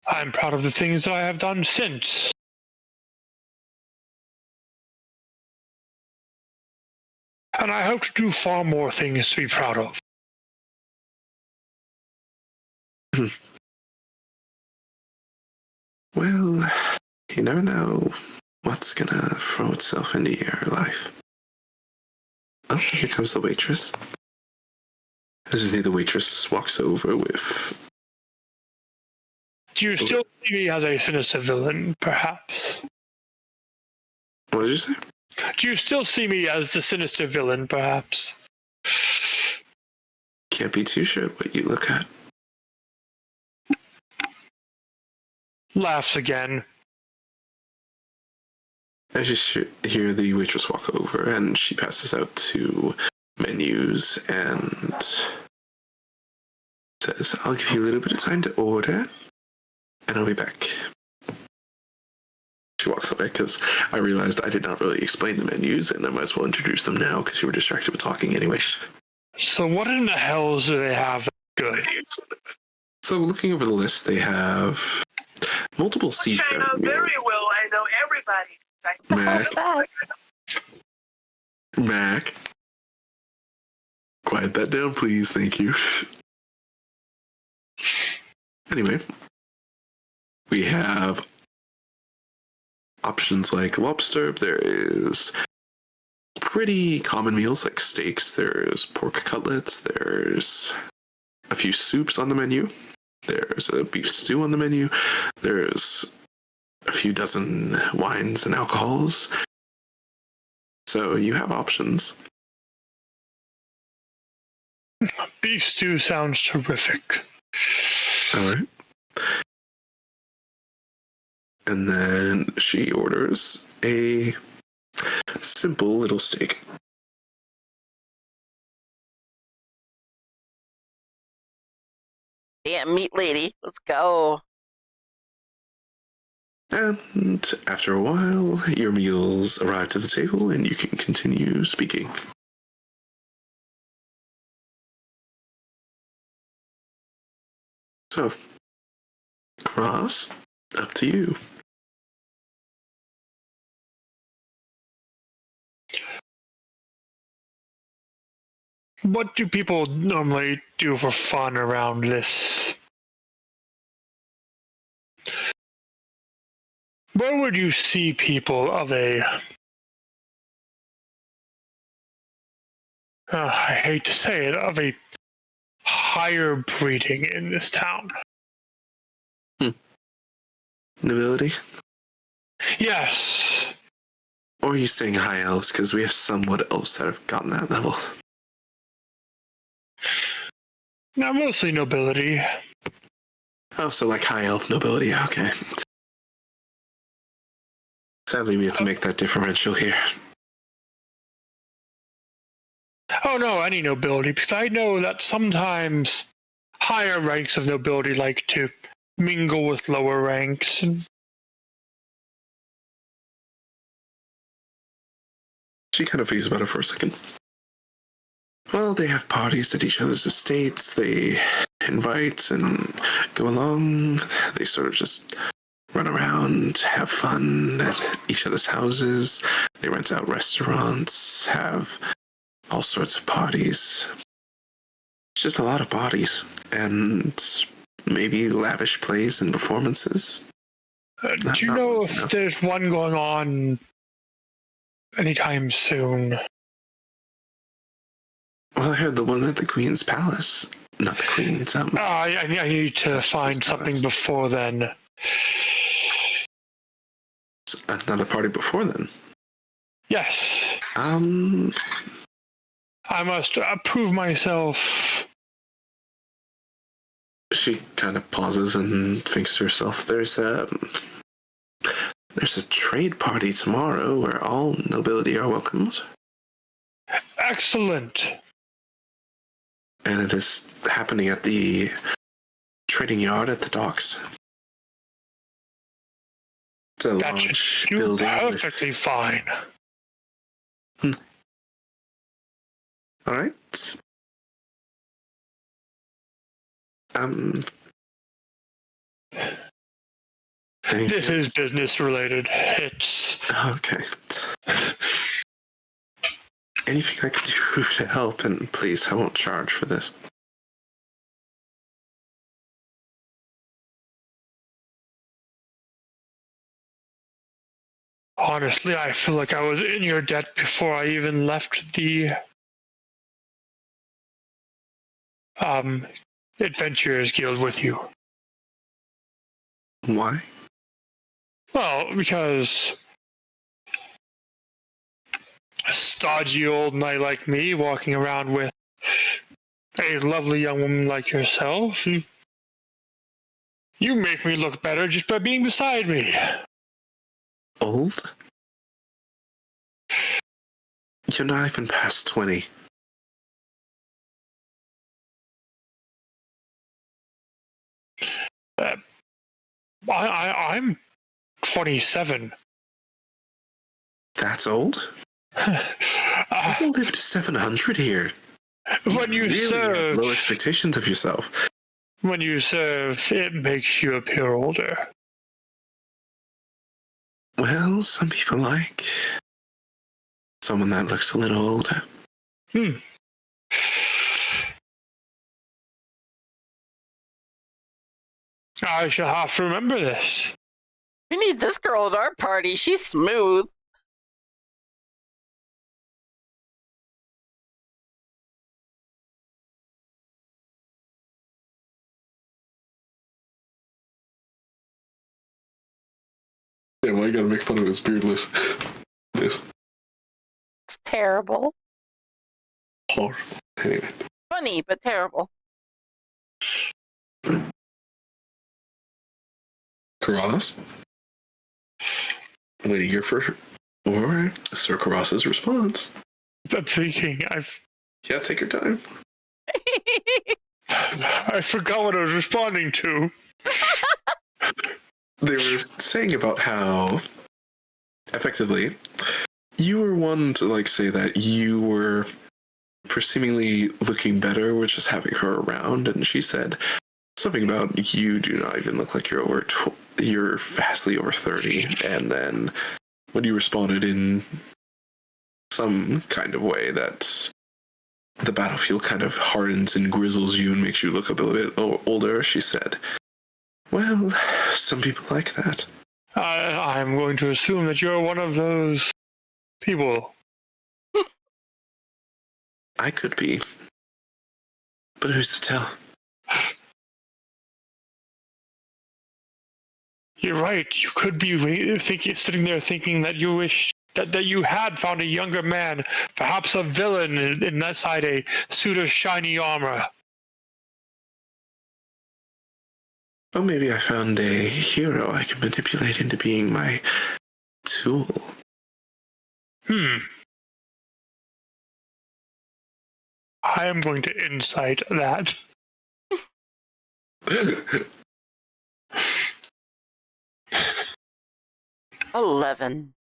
I'm proud of the things that I have done since. And I hope to do far more things to be proud of. Well, you never know what's gonna throw itself into your life. Oh, here comes the waitress. As you see, the waitress walks over with... Do you still see me as a sinister villain, perhaps? What did you say? Do you still see me as the sinister villain, perhaps? Can't be too sure what you look at. Laughs again. As you hear the waitress walk over, and she passes out 2 menus and says, I'll give you a little bit of time to order, and I'll be back. She walks away because I realized I did not really explain the menus, and I might as well introduce them now because you were distracted with talking anyways. So what in the hells do they have good? So looking over the list, they have multiple Which I seafood know meals. very well. I know everybody. The hell's that? Mac. Quiet that down, please. Thank you. Anyway, we have options like lobster. There is pretty common meals like steaks. There's pork cutlets. There's a few soups on the menu. There's a beef stew on the menu. There's a few dozen wines and alcohols. So you have options. Beef stew sounds terrific. All right. And then she orders a simple little steak. Damn, meat lady. Let's go. And after a while, your meals arrive to the table and you can continue speaking. So, Cross, up to you. What do people normally do for fun around this? Where would you see people of a... I hate to say it, of a higher breeding in this town? Nobility? Yes. Or are you saying high elves? Because we have some wood elves that have gotten that level. Now, mostly nobility. Oh, so like high elf nobility, okay. Sadly, we have to make that differential here. Oh no, any nobility, because I know that sometimes higher ranks of nobility like to mingle with lower ranks. And... She kind of thinks about it for a second. Well, they have parties at each other's estates. They invite and go along. They sort of just run around, have fun at each other's houses. They rent out restaurants, have all sorts of parties. It's just a lot of parties. And maybe lavish plays and performances. do you know if there's one going on anytime soon? Well, I heard the one at the Queen's Palace. Not the Queen's. I need to find something before then. Another party before then. Yes. I must prove myself. She kind of pauses and thinks to herself, there's a trade party tomorrow where all nobility are welcomed. Excellent. And it is happening at the trading yard at the docks. It's a That large should do building. perfectly fine. All right. This is business related. It's okay. Anything I could do to help, and please, I won't charge for this. honestly, I feel like I was in your debt before I even left the Adventurers Guild with you. Why? Well, because a stodgy old knight like me walking around with a lovely young woman like yourself, you make me look better just by being beside me. Old? You're not even past 20. I'm 27. That's old? People live to 700 here. When you really serve, have low expectations of yourself. when you serve, it makes you appear older. Well, some people like someone that looks a little older. I shall have to remember this. We need this girl at our party. She's smooth. Yeah, why you gotta make fun of his beardless? This It's terrible. horrible. Anyway. Funny, but terrible. Karas? Waiting for Sir Karas's response. I'm thinking, Yeah, take your time. I forgot what I was responding to. they were saying about how effectively you were one to like say that you were seemingly looking better with just having her around, and she said something about you do not even look like you're vastly over 30, and then when you responded in some kind of way that the battlefield kind of hardens and grizzles you and makes you look a little bit older, she said, well, some people like that. I'm going to assume that you're one of those people. I could be, but who's to tell? You're right. You could be sitting there thinking that you wish that you had found a younger man, perhaps a villain inside a suit of shiny armor. Well, maybe I found a hero I can manipulate into being my tool. I am going to insight that. 11.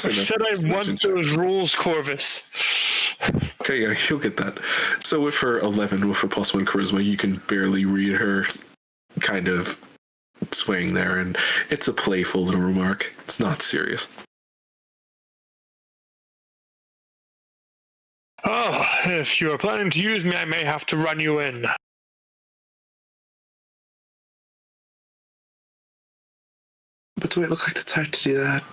I said I want those rules, Corvus. Okay, yeah, you'll get that. So with her 11, with her +1 charisma, you can barely read her kind of swaying there, and it's a playful little remark. It's not serious. Oh, if you are planning to use me, I may have to run you in. But do I look like the type to do that?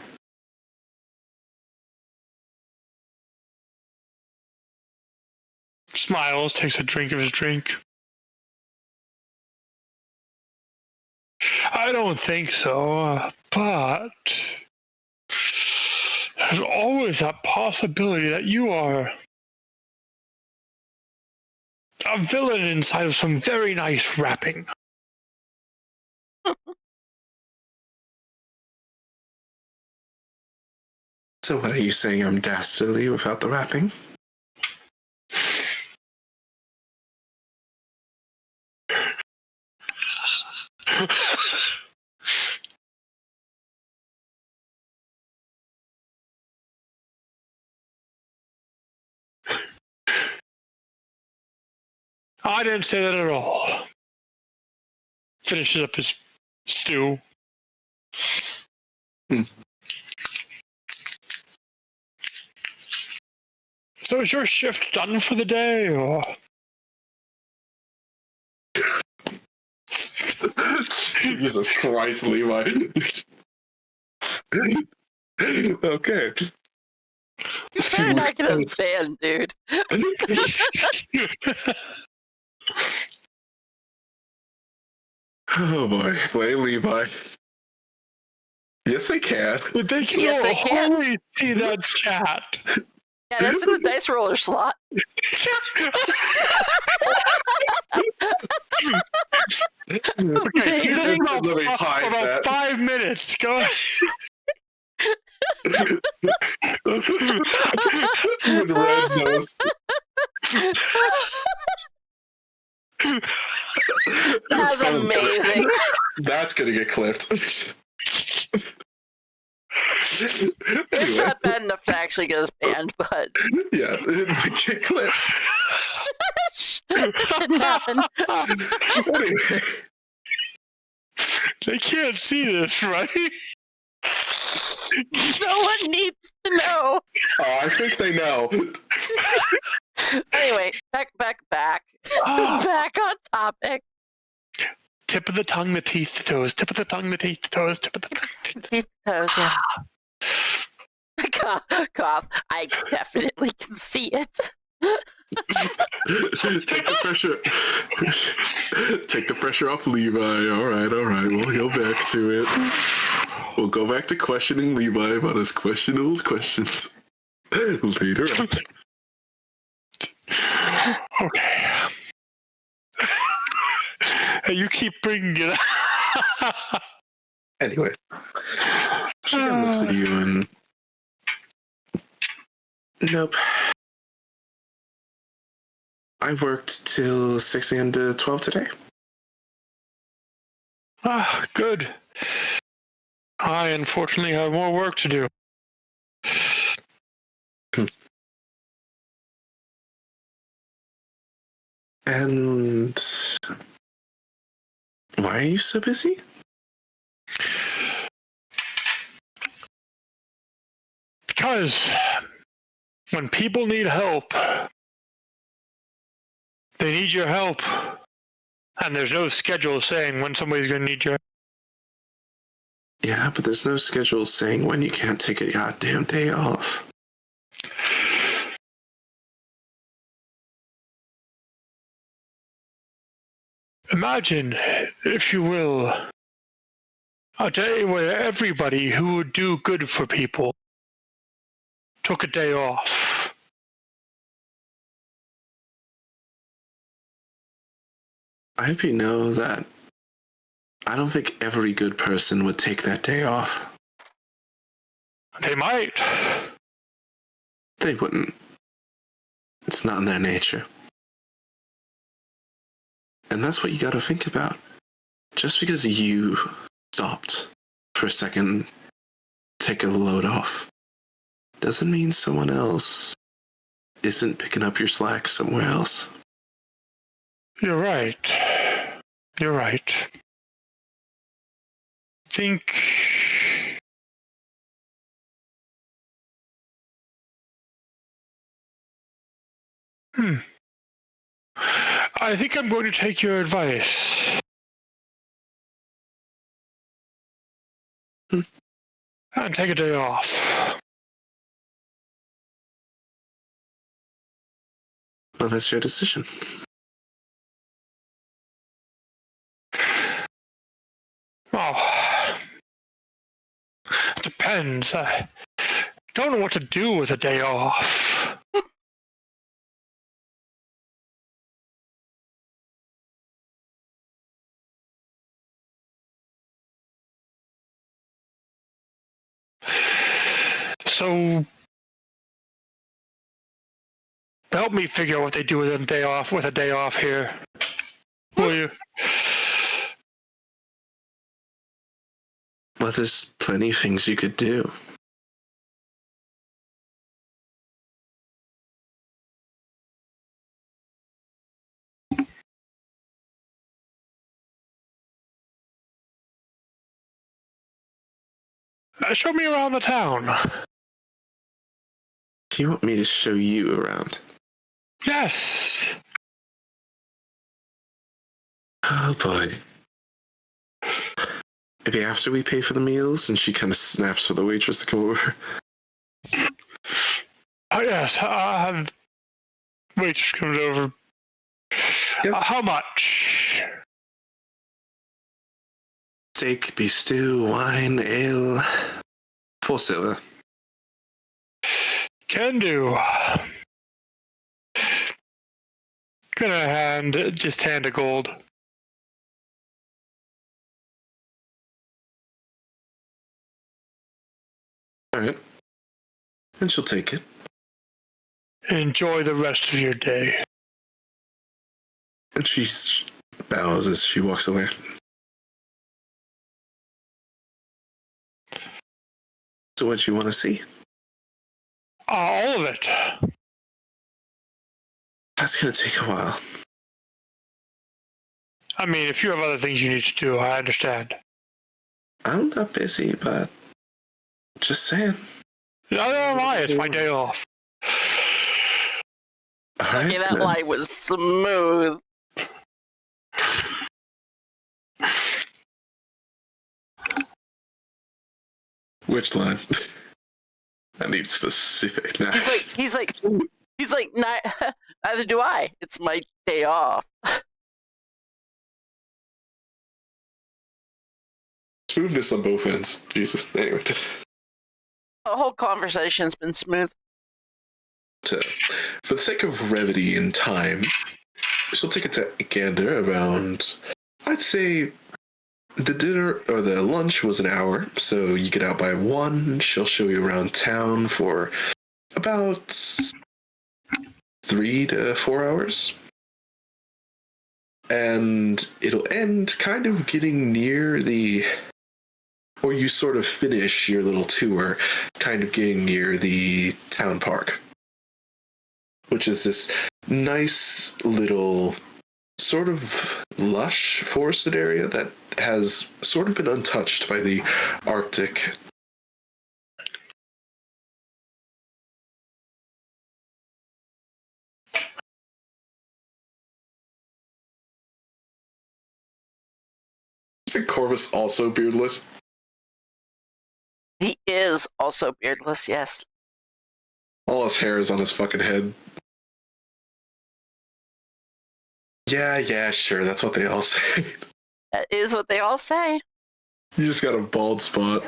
Smiles, takes a drink of his drink. I don't think so, but there's always that possibility that you are a villain inside of some very nice wrapping. So what are you saying, I'm dastardly without the wrapping? I didn't say that at all. Finishes up his stew. So is your shift done for the day, or? Jesus Christ, Levi. Okay. You better not get us banned, dude. Oh boy, play Levi. Yes, they can. They can Yes, they can. always see that chat. Yeah, that's in the dice roller slot. Okay, Amazing. Let me hide about that. 5 minutes. Go. With red nose. That's amazing. That's gonna get clipped. It's not bad enough to actually get us banned, but Yeah, it might get clipped. didn't happen. Anyway. They can't see this, right? No one needs to know. Oh, I think they know. Anyway, back. Back on topic. Tip of the tongue, the teeth, the toes. Tip of the tongue, the teeth, the toes. Tip of the tongue, the teeth. Teeth, toes, yeah. Cough. I definitely can see it. Take the pressure. Take the pressure off Levi. All right. We'll go back to it. We'll go back to questioning Levi about his questionable questions later on. Okay. You keep bringing it up. Anyway, she kind of looks at you and nope. I worked till 6 a.m. to 12 today. Ah, good. I unfortunately have more work to do. And why are you so busy? Because when people need help, they need your help. And there's no schedule saying when somebody's going to need your help. Yeah, but there's no schedule saying when you can't take a goddamn day off. Imagine, if you will, a day where everybody who would do good for people took a day off. I hope you know that I don't think every good person would take that day off. They might. They wouldn't. It's not in their nature. And that's what you gotta think about. Just because you stopped for a second, take a load off, doesn't mean someone else isn't picking up your slack somewhere else. You're right. You're right. Think. I think I'm going to take your advice. Hmm. And take a day off. Well, that's your decision. Oh. It depends. I don't know what to do with a day off. So help me figure out what they do with a day off here. Will you? Well, there's plenty of things you could do. Show me around the town. Do you want me to show you around? Yes. Oh boy. Maybe after we pay for the meals, and she kind of snaps for the waitress to come over. Oh, yes. Waitress comes over. Yep. How much? Steak, beef stew, wine, ale. 4 silver. Can do. Gonna hand a gold. Alright. And she'll take it. Enjoy the rest of your day. And she bows as she walks away. So what you want to see? All of it. That's going to take a while. I mean, if you have other things you need to do, I understand. I'm not busy, but just saying. Neither am I. It's my day off. All right, Okay, that then. lie was smooth. Which line? I need specific now. He's like, neither do I. It's my day off. Smoothness on both ends. Jesus. Anyway. The whole conversation's been smooth. For the sake of brevity and time, she'll take it to gander around, I'd say the dinner or the lunch was an hour, so you get out by 1. She'll show you around town for about 3 to 4 hours. and it'll end kind of getting near or you sort of finish your little tour, kind of getting near the town park, which is this nice little sort of lush forested area that has sort of been untouched by the Arctic. Isn't Corvus also beardless? He is also beardless, yes. All his hair is on his fucking head. Yeah, sure, that's what they all say. That is what they all say. You just got a bald spot.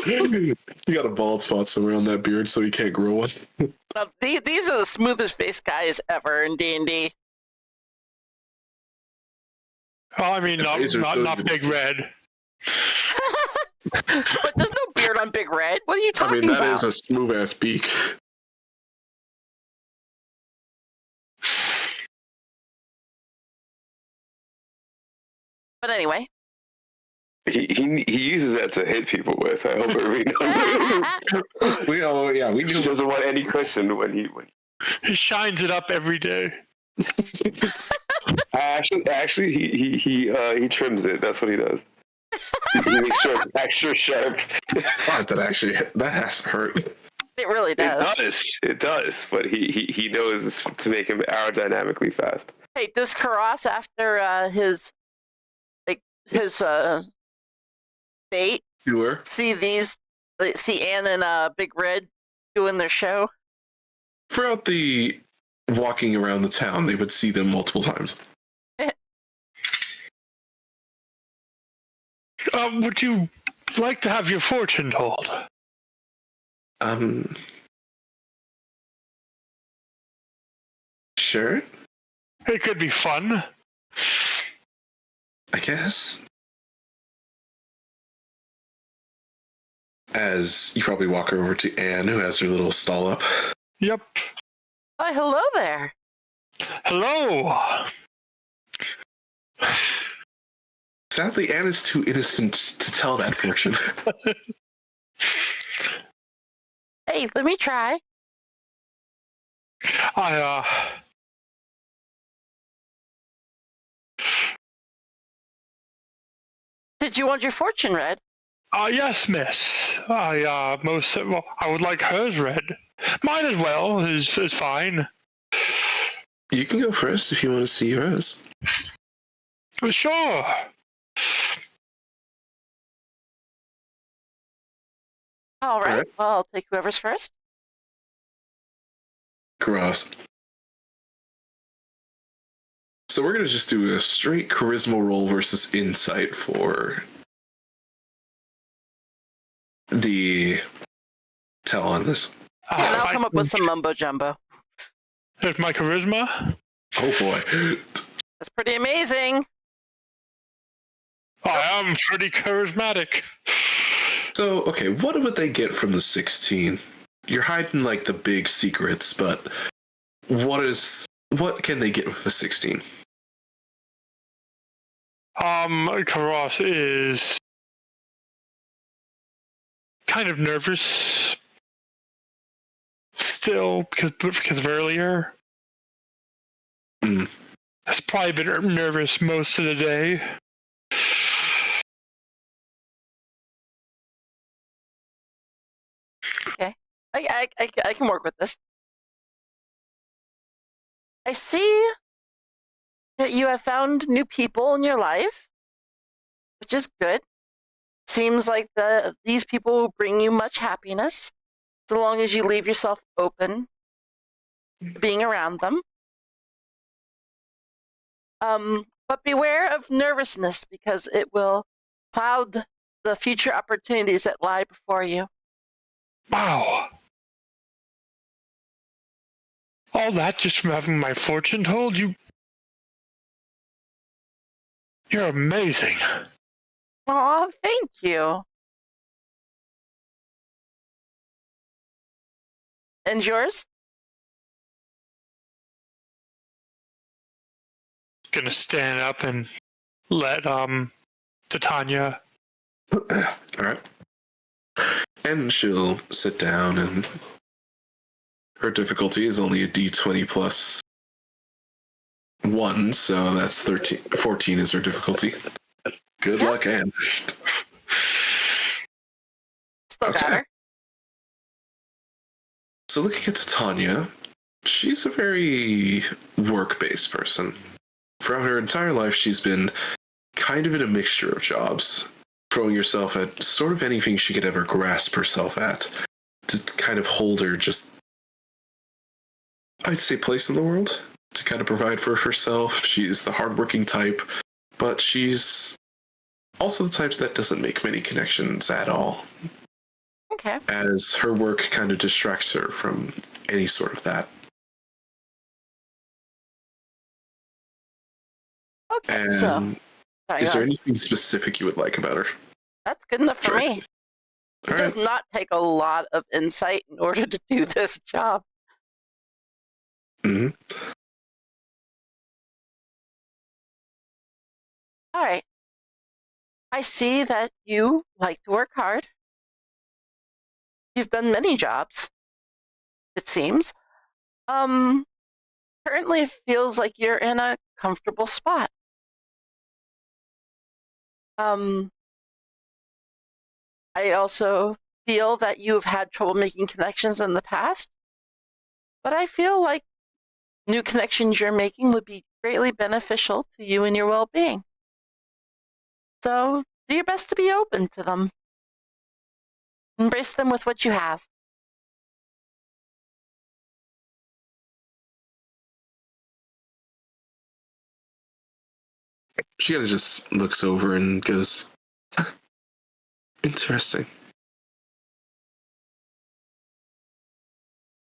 You got a bald spot somewhere on that beard, so you can't grow one. Now, these are the smoothest faced guys ever in D&D. Oh, I mean, Razor's not Big Red. But there's no beard on Big Red. What are you talking about? That is a smooth ass beak. But anyway. He uses that to hit people with. I hope everybody knows. We knew He doesn't want any cushion when he He shines it up every day. actually he trims it. That's what he does. He makes sure it's extra sharp. God, that has to hurt. It really does. It does. But he knows to make him aerodynamically fast. Hey, does Karas, after his date, Sure. see Anne and Big Red doing their show? Throughout the walking around the town, they would see them multiple times. Would you like to have your fortune told? Sure, It could be fun. I guess. As you probably walk over to Anne, who has her little stall up. Yep. Oh, hello there. Hello. Sadly, Anne is too innocent to tell that fortune. Hey, let me try. Did you want your fortune read? Yes, miss. I would like hers read. Mine as well is fine. You can go first if you want to see hers. Sure. All right. Alright. Well, I'll take whoever's first. Gross. So we're going to just do a straight charisma roll versus insight for the tell on this. So now come up with some mumbo jumbo. There's my charisma. Oh boy. That's pretty amazing. I am pretty charismatic. So, okay, what would they get from the 16? You're hiding like the big secrets, but what can they get with a 16? Karos is kind of nervous still because of earlier. Has probably been nervous most of the day. Okay. I can work with this. I see that you have found new people in your life, which is good. Seems like these people will bring you much happiness, so long as you leave yourself open to being around them. But beware of nervousness because it will cloud the future opportunities that lie before you. Wow. All that just from having my fortune told? You're amazing. Oh, thank you. And yours? gonna stand up and let Titania. All right. And she'll sit down, and her difficulty is only a d20 plus 1, so that's 13. 14 is her difficulty. Good luck, Anne. Still got her. So looking at Titania, she's a very work-based person. Throughout her entire life, she's been kind of in a mixture of jobs, throwing herself at sort of anything she could ever grasp herself at to kind of hold her just, I'd say, place in the world to kind of provide for herself. She's the hardworking type, but she's also the type that doesn't make many connections at all, Okay. as her work kind of distracts her from any sort of that. Okay. And So, sorry, is go there on. anything specific you would like about her? That's good enough for Sure. me. It All does right. not take a lot of insight in order to do this job. Mm-hmm. All right. I see that you like to work hard. You've done many jobs, it seems. Currently it feels like you're in a comfortable spot. I also feel that you've had trouble making connections in the past, but I feel like new connections you're making would be greatly beneficial to you and your well-being. So do your best to be open to them. Embrace them with what you have. She kind of just looks over and goes, "Huh, interesting."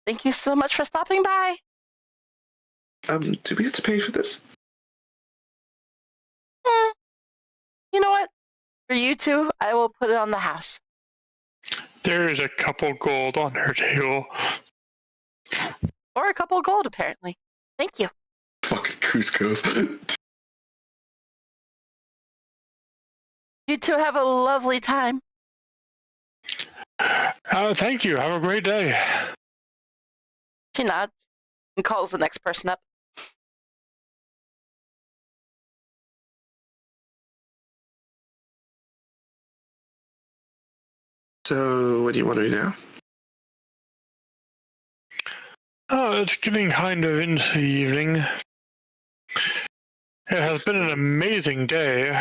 Thank you so much for stopping by. Do we have to pay for this? You know what? For you two, I will put it on the house. There is a couple gold on her table. Or a couple of gold, apparently. Thank you. Fucking Cusco's. You two have a lovely time. Thank you. Have a great day. She nods and calls the next person up. So, what do you want to do now? Oh, it's getting kind of into the evening. It has been an amazing day.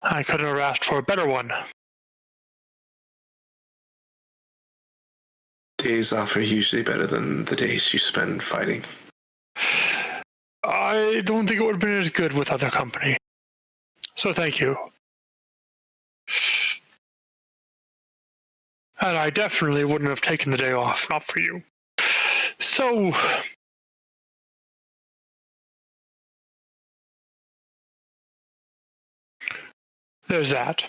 I couldn't have asked for a better one. Days off are usually better than the days you spend fighting. I don't think it would have been as good with other company. So thank you. And I definitely wouldn't have taken the day off, not for you. So, there's that.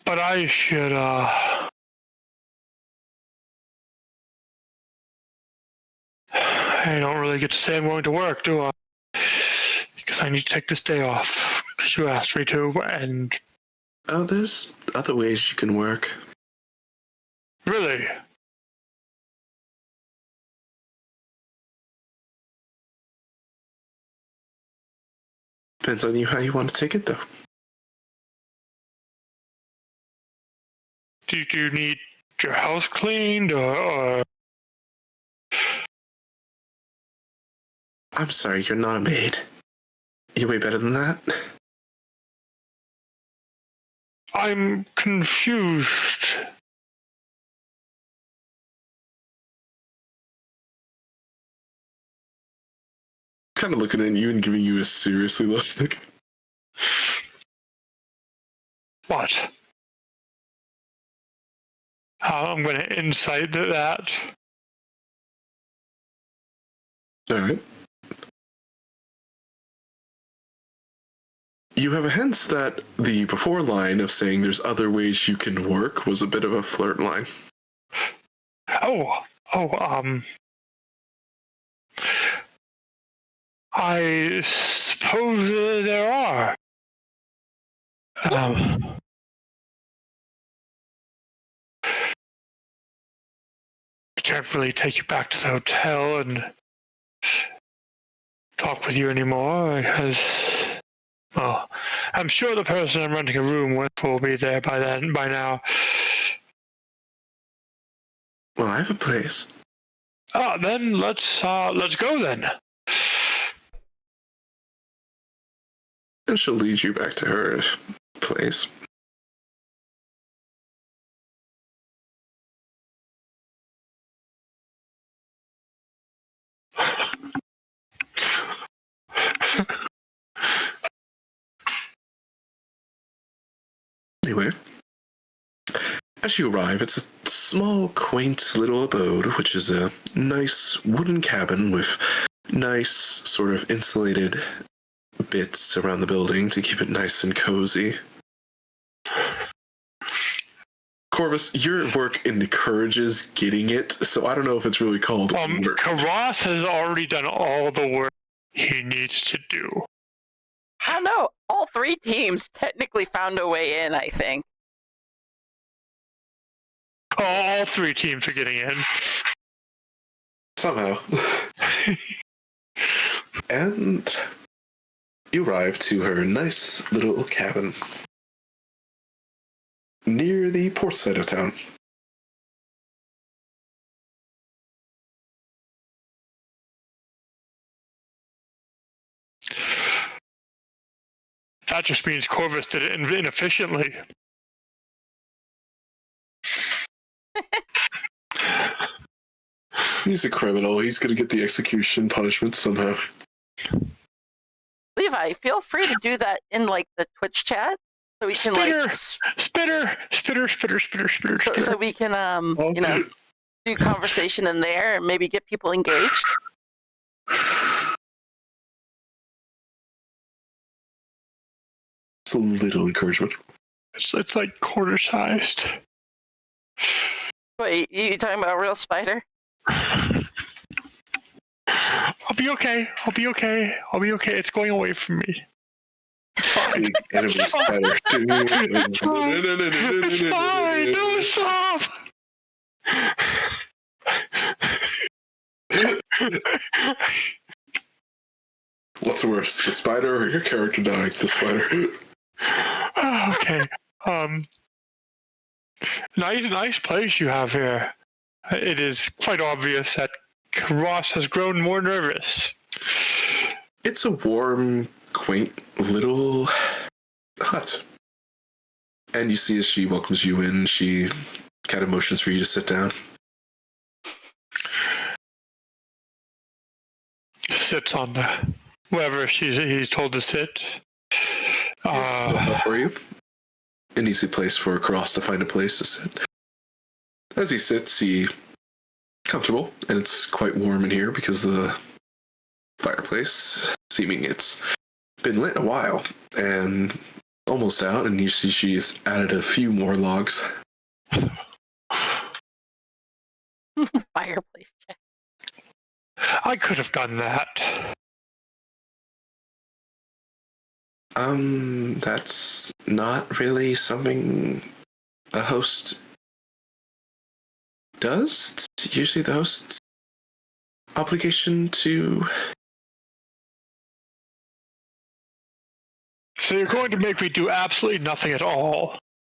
But I should, I don't really get to say I'm going to work, do I? Because I need to take this day off. Because you asked me to, and... Oh, there's other ways you can work. Really? Depends on you how you want to take it, though. Do you need your house cleaned, or... I'm sorry, you're not a maid. You're way better than that. I'm confused. Kind of looking at you and giving you a seriously look. What? I'm going to insight that. All right. You have a sense that the before line of saying there's other ways you can work was a bit of a flirt line. I suppose there are. I can't really take you back to the hotel and talk with you anymore because, well, I'm sure the person I'm renting a room with will be there by now. Well, I have a place. Then let's go then. And she'll lead you back to her place. Anyway, as you arrive, it's a small, quaint little abode, which is a nice wooden cabin with nice, sort of insulated bits around the building to keep it nice and cozy. Corvus, your work encourages getting it, so I don't know if it's really called work. Karas has already done all the work he needs to do. I don't know. All three teams technically found a way in, I think. All three teams are getting in. Somehow. And you arrive to her nice little cabin near the port side of town. That just means Corvus did it inefficiently. He's a criminal. He's going to get the execution punishment somehow. Levi, feel free to do that in like the Twitch chat, so we can Spitter. so we can you know, do conversation in there and maybe get people engaged. It's a little encouragement. It's like quarter sized. Wait, you talking about a real spider? I'll be okay. It's going away from me. Big enemy spider. It's fine. No, stop. What's worse, the spider or your character dying? The spider. Okay. Nice place you have here. It is quite obvious that Ross has grown more nervous. It's a warm, quaint little hut. And you see as she welcomes you in, she kind of motions for you to sit down. Sits on wherever he's told to sit. For you. An easy place for Cross to find a place to sit. As he sits, he's comfortable, and it's quite warm in here because the fireplace, seeming it's been lit a while, and almost out, and you see she's added a few more logs. Fireplace check. I could have done that. That's not really something a host does. It's usually the host's obligation to... So you're going to make me do absolutely nothing at all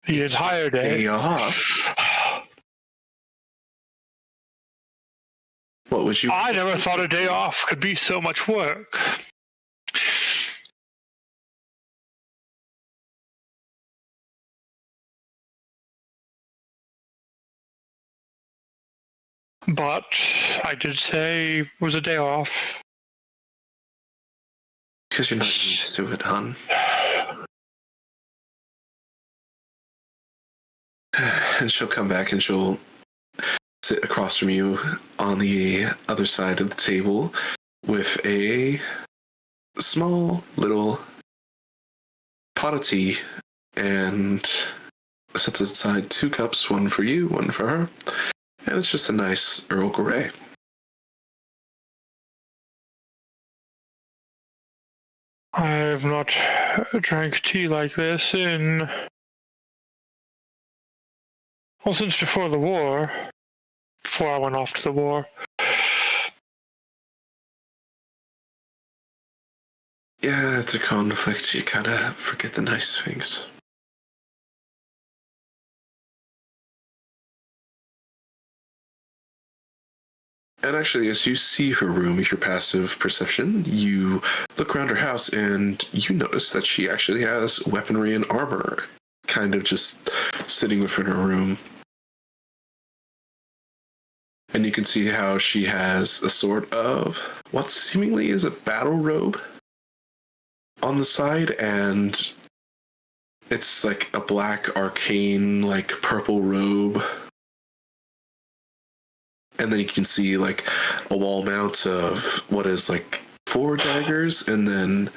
the entire day? What would you... I never thought a day off could be so much work. But I did say it was a day off. Because you're not used to it, hon. And she'll come back and she'll sit across from you on the other side of the table with a small little pot of tea and sets aside 2 cups, one for you, one for her. And it's just a nice Earl Grey. I have not drank tea like this since before the war. Before I went off to the war. Yeah, it's a conflict. You kind of forget the nice things. And actually, as you see her room with your passive perception, you look around her house and you notice that she actually has weaponry and armor kind of just sitting within her room. And you can see how she has a sort of what seemingly is a battle robe on the side, and it's like a black arcane, like purple robe. And then you can see like a wall mount of what is like 4 daggers and then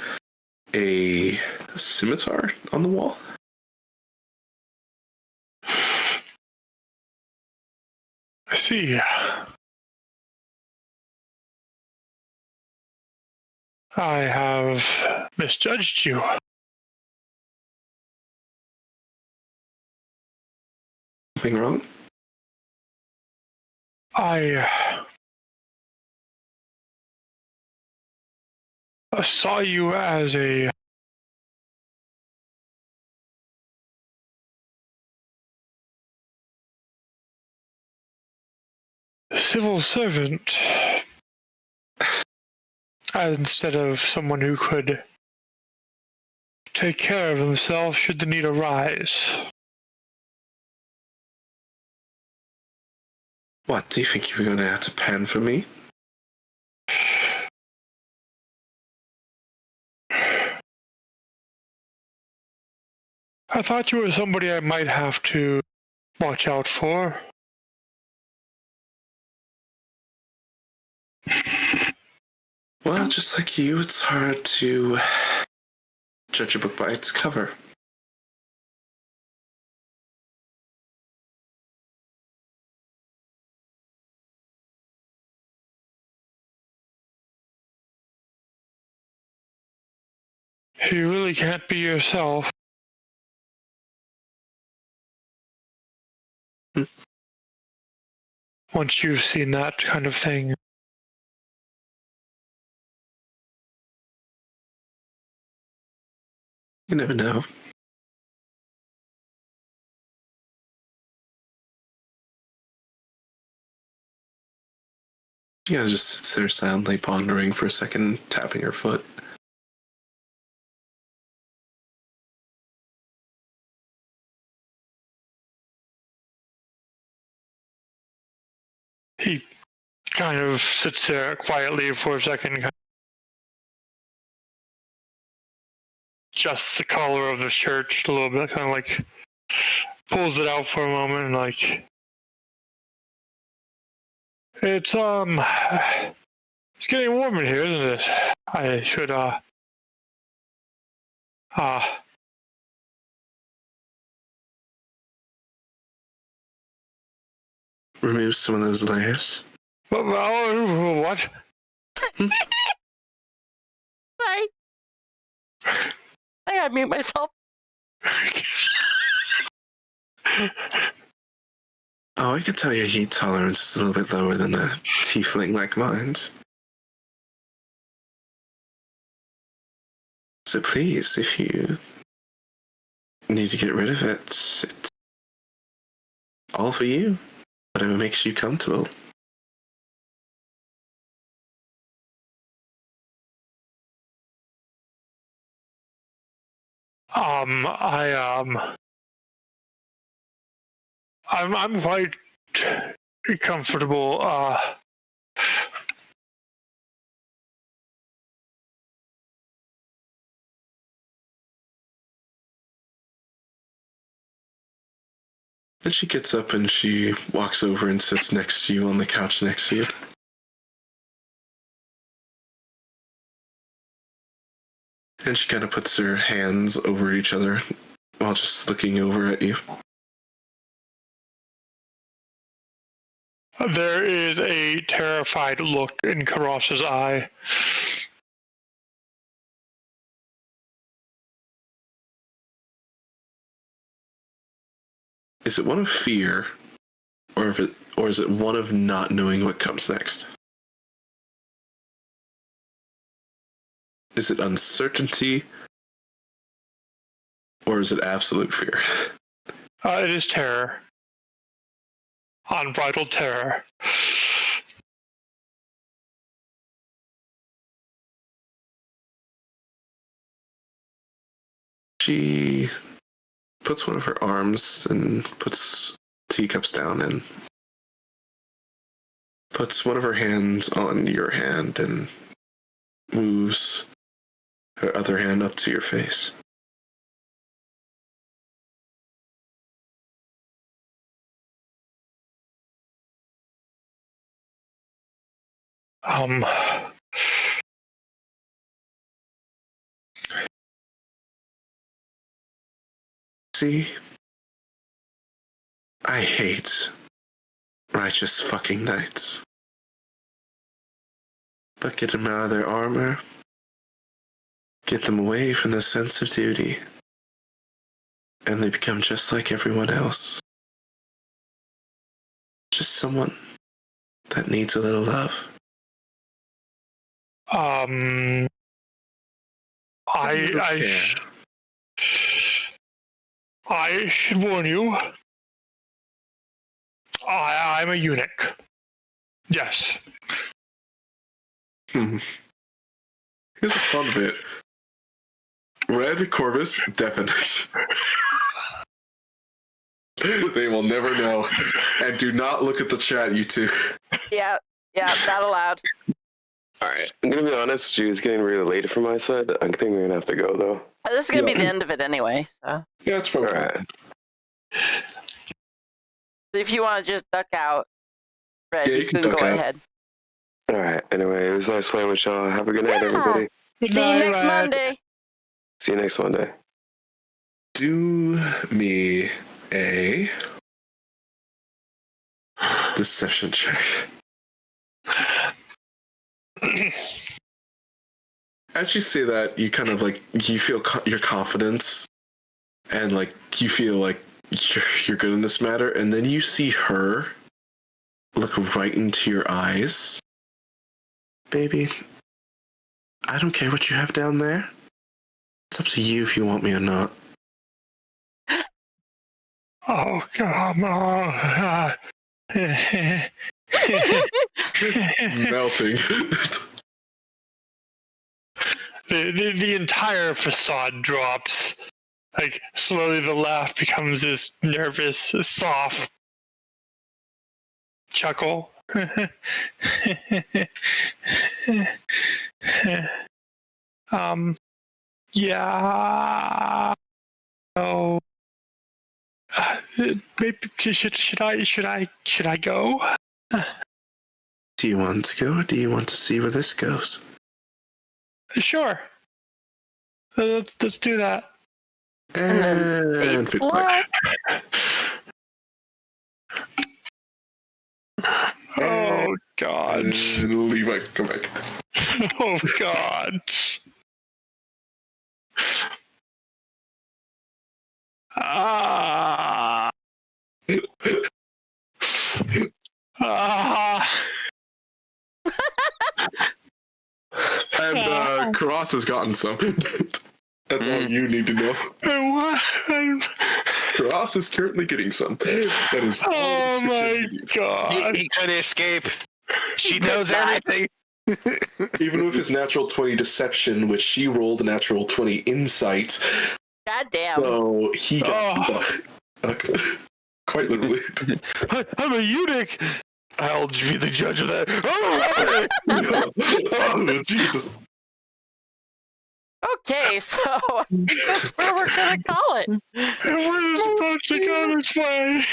a scimitar on the wall. I see. I have misjudged you. Nothing wrong? I saw you as a civil servant instead of someone who could take care of himself should the need arise. What, do you think you were going to have to pen for me? I thought you were somebody I might have to watch out for. Well, just like you, it's hard to judge a book by its cover. You really can't be yourself. Hmm. Once you've seen that kind of thing. You never know. She kind of just sits there silently pondering for a second, tapping her foot. He kind of sits there quietly for a second, kind of adjusts the collar of the shirt just a little bit, kind of like pulls it out for a moment and like it's getting warm in here, isn't it? I should Remove some of those layers. what? Sorry. I gotta mute myself. Oh, I can tell your heat tolerance is a little bit lower than a tiefling like mine. So please, if you need to get rid of it, it's all for you. Whatever makes you comfortable. I'm quite comfortable. And she gets up and she walks over and sits next to you on the couch next to you. And she kind of puts her hands over each other while just looking over at you. There is a terrified look in Karos's eye. Is it one of fear, or is it one of not knowing what comes next? Is it uncertainty, or is it absolute fear? It is terror. Unbridled terror. She puts one of her arms and puts teacups down and puts one of her hands on your hand and moves her other hand up to your face. See? I hate righteous fucking knights. But get them out of their armor. Get them away from the sense of duty. And they become just like everyone else. Just someone that needs a little love. I should warn you. I'm a eunuch. Yes. Here's a fun bit. Red Corvus, definite. They will never know. And do not look at the chat, you two. Yeah, not allowed. Alright, I'm gonna be honest, it's getting really late from my side. I think we're gonna have to go, though. This is gonna be the end of it anyway. So Yeah, it's probably Alright. if you want to just duck out, Red, Yeah, you you can can duck go out. ahead. Alright, anyway, it was nice playing with y'all. Have a good night, Yeah. everybody. Good See you night, next Red. Monday. See you next Monday. Do me a deception check. As you say that, you kind of like, you feel your confidence and like you feel like you're good in this matter, and then you see her look right into your eyes. Baby, I don't care what you have down there. It's up to you if you want me or not. Oh, come on. Melting. The entire facade drops. Like, slowly the laugh becomes this nervous, soft chuckle. Yeah. Oh. Maybe should I go? Do you want to go, or do you want to see where this goes? Sure. Let's do that. And fit play. Oh God. And Levi, come back. Oh God. Ah. Ah. And Cross has gotten some. That's all you need to know. What? Cross is currently getting some. That is all Oh that you my need. God. He could escape. She knows everything. Even with his natural 20 deception, which she rolled a natural 20 insight, God damn. so he got quite literally. I'm a eunuch. I'll be the judge of that. Oh, Jesus. Okay, so I think that's where we're gonna call it. It wasn't supposed to go this way.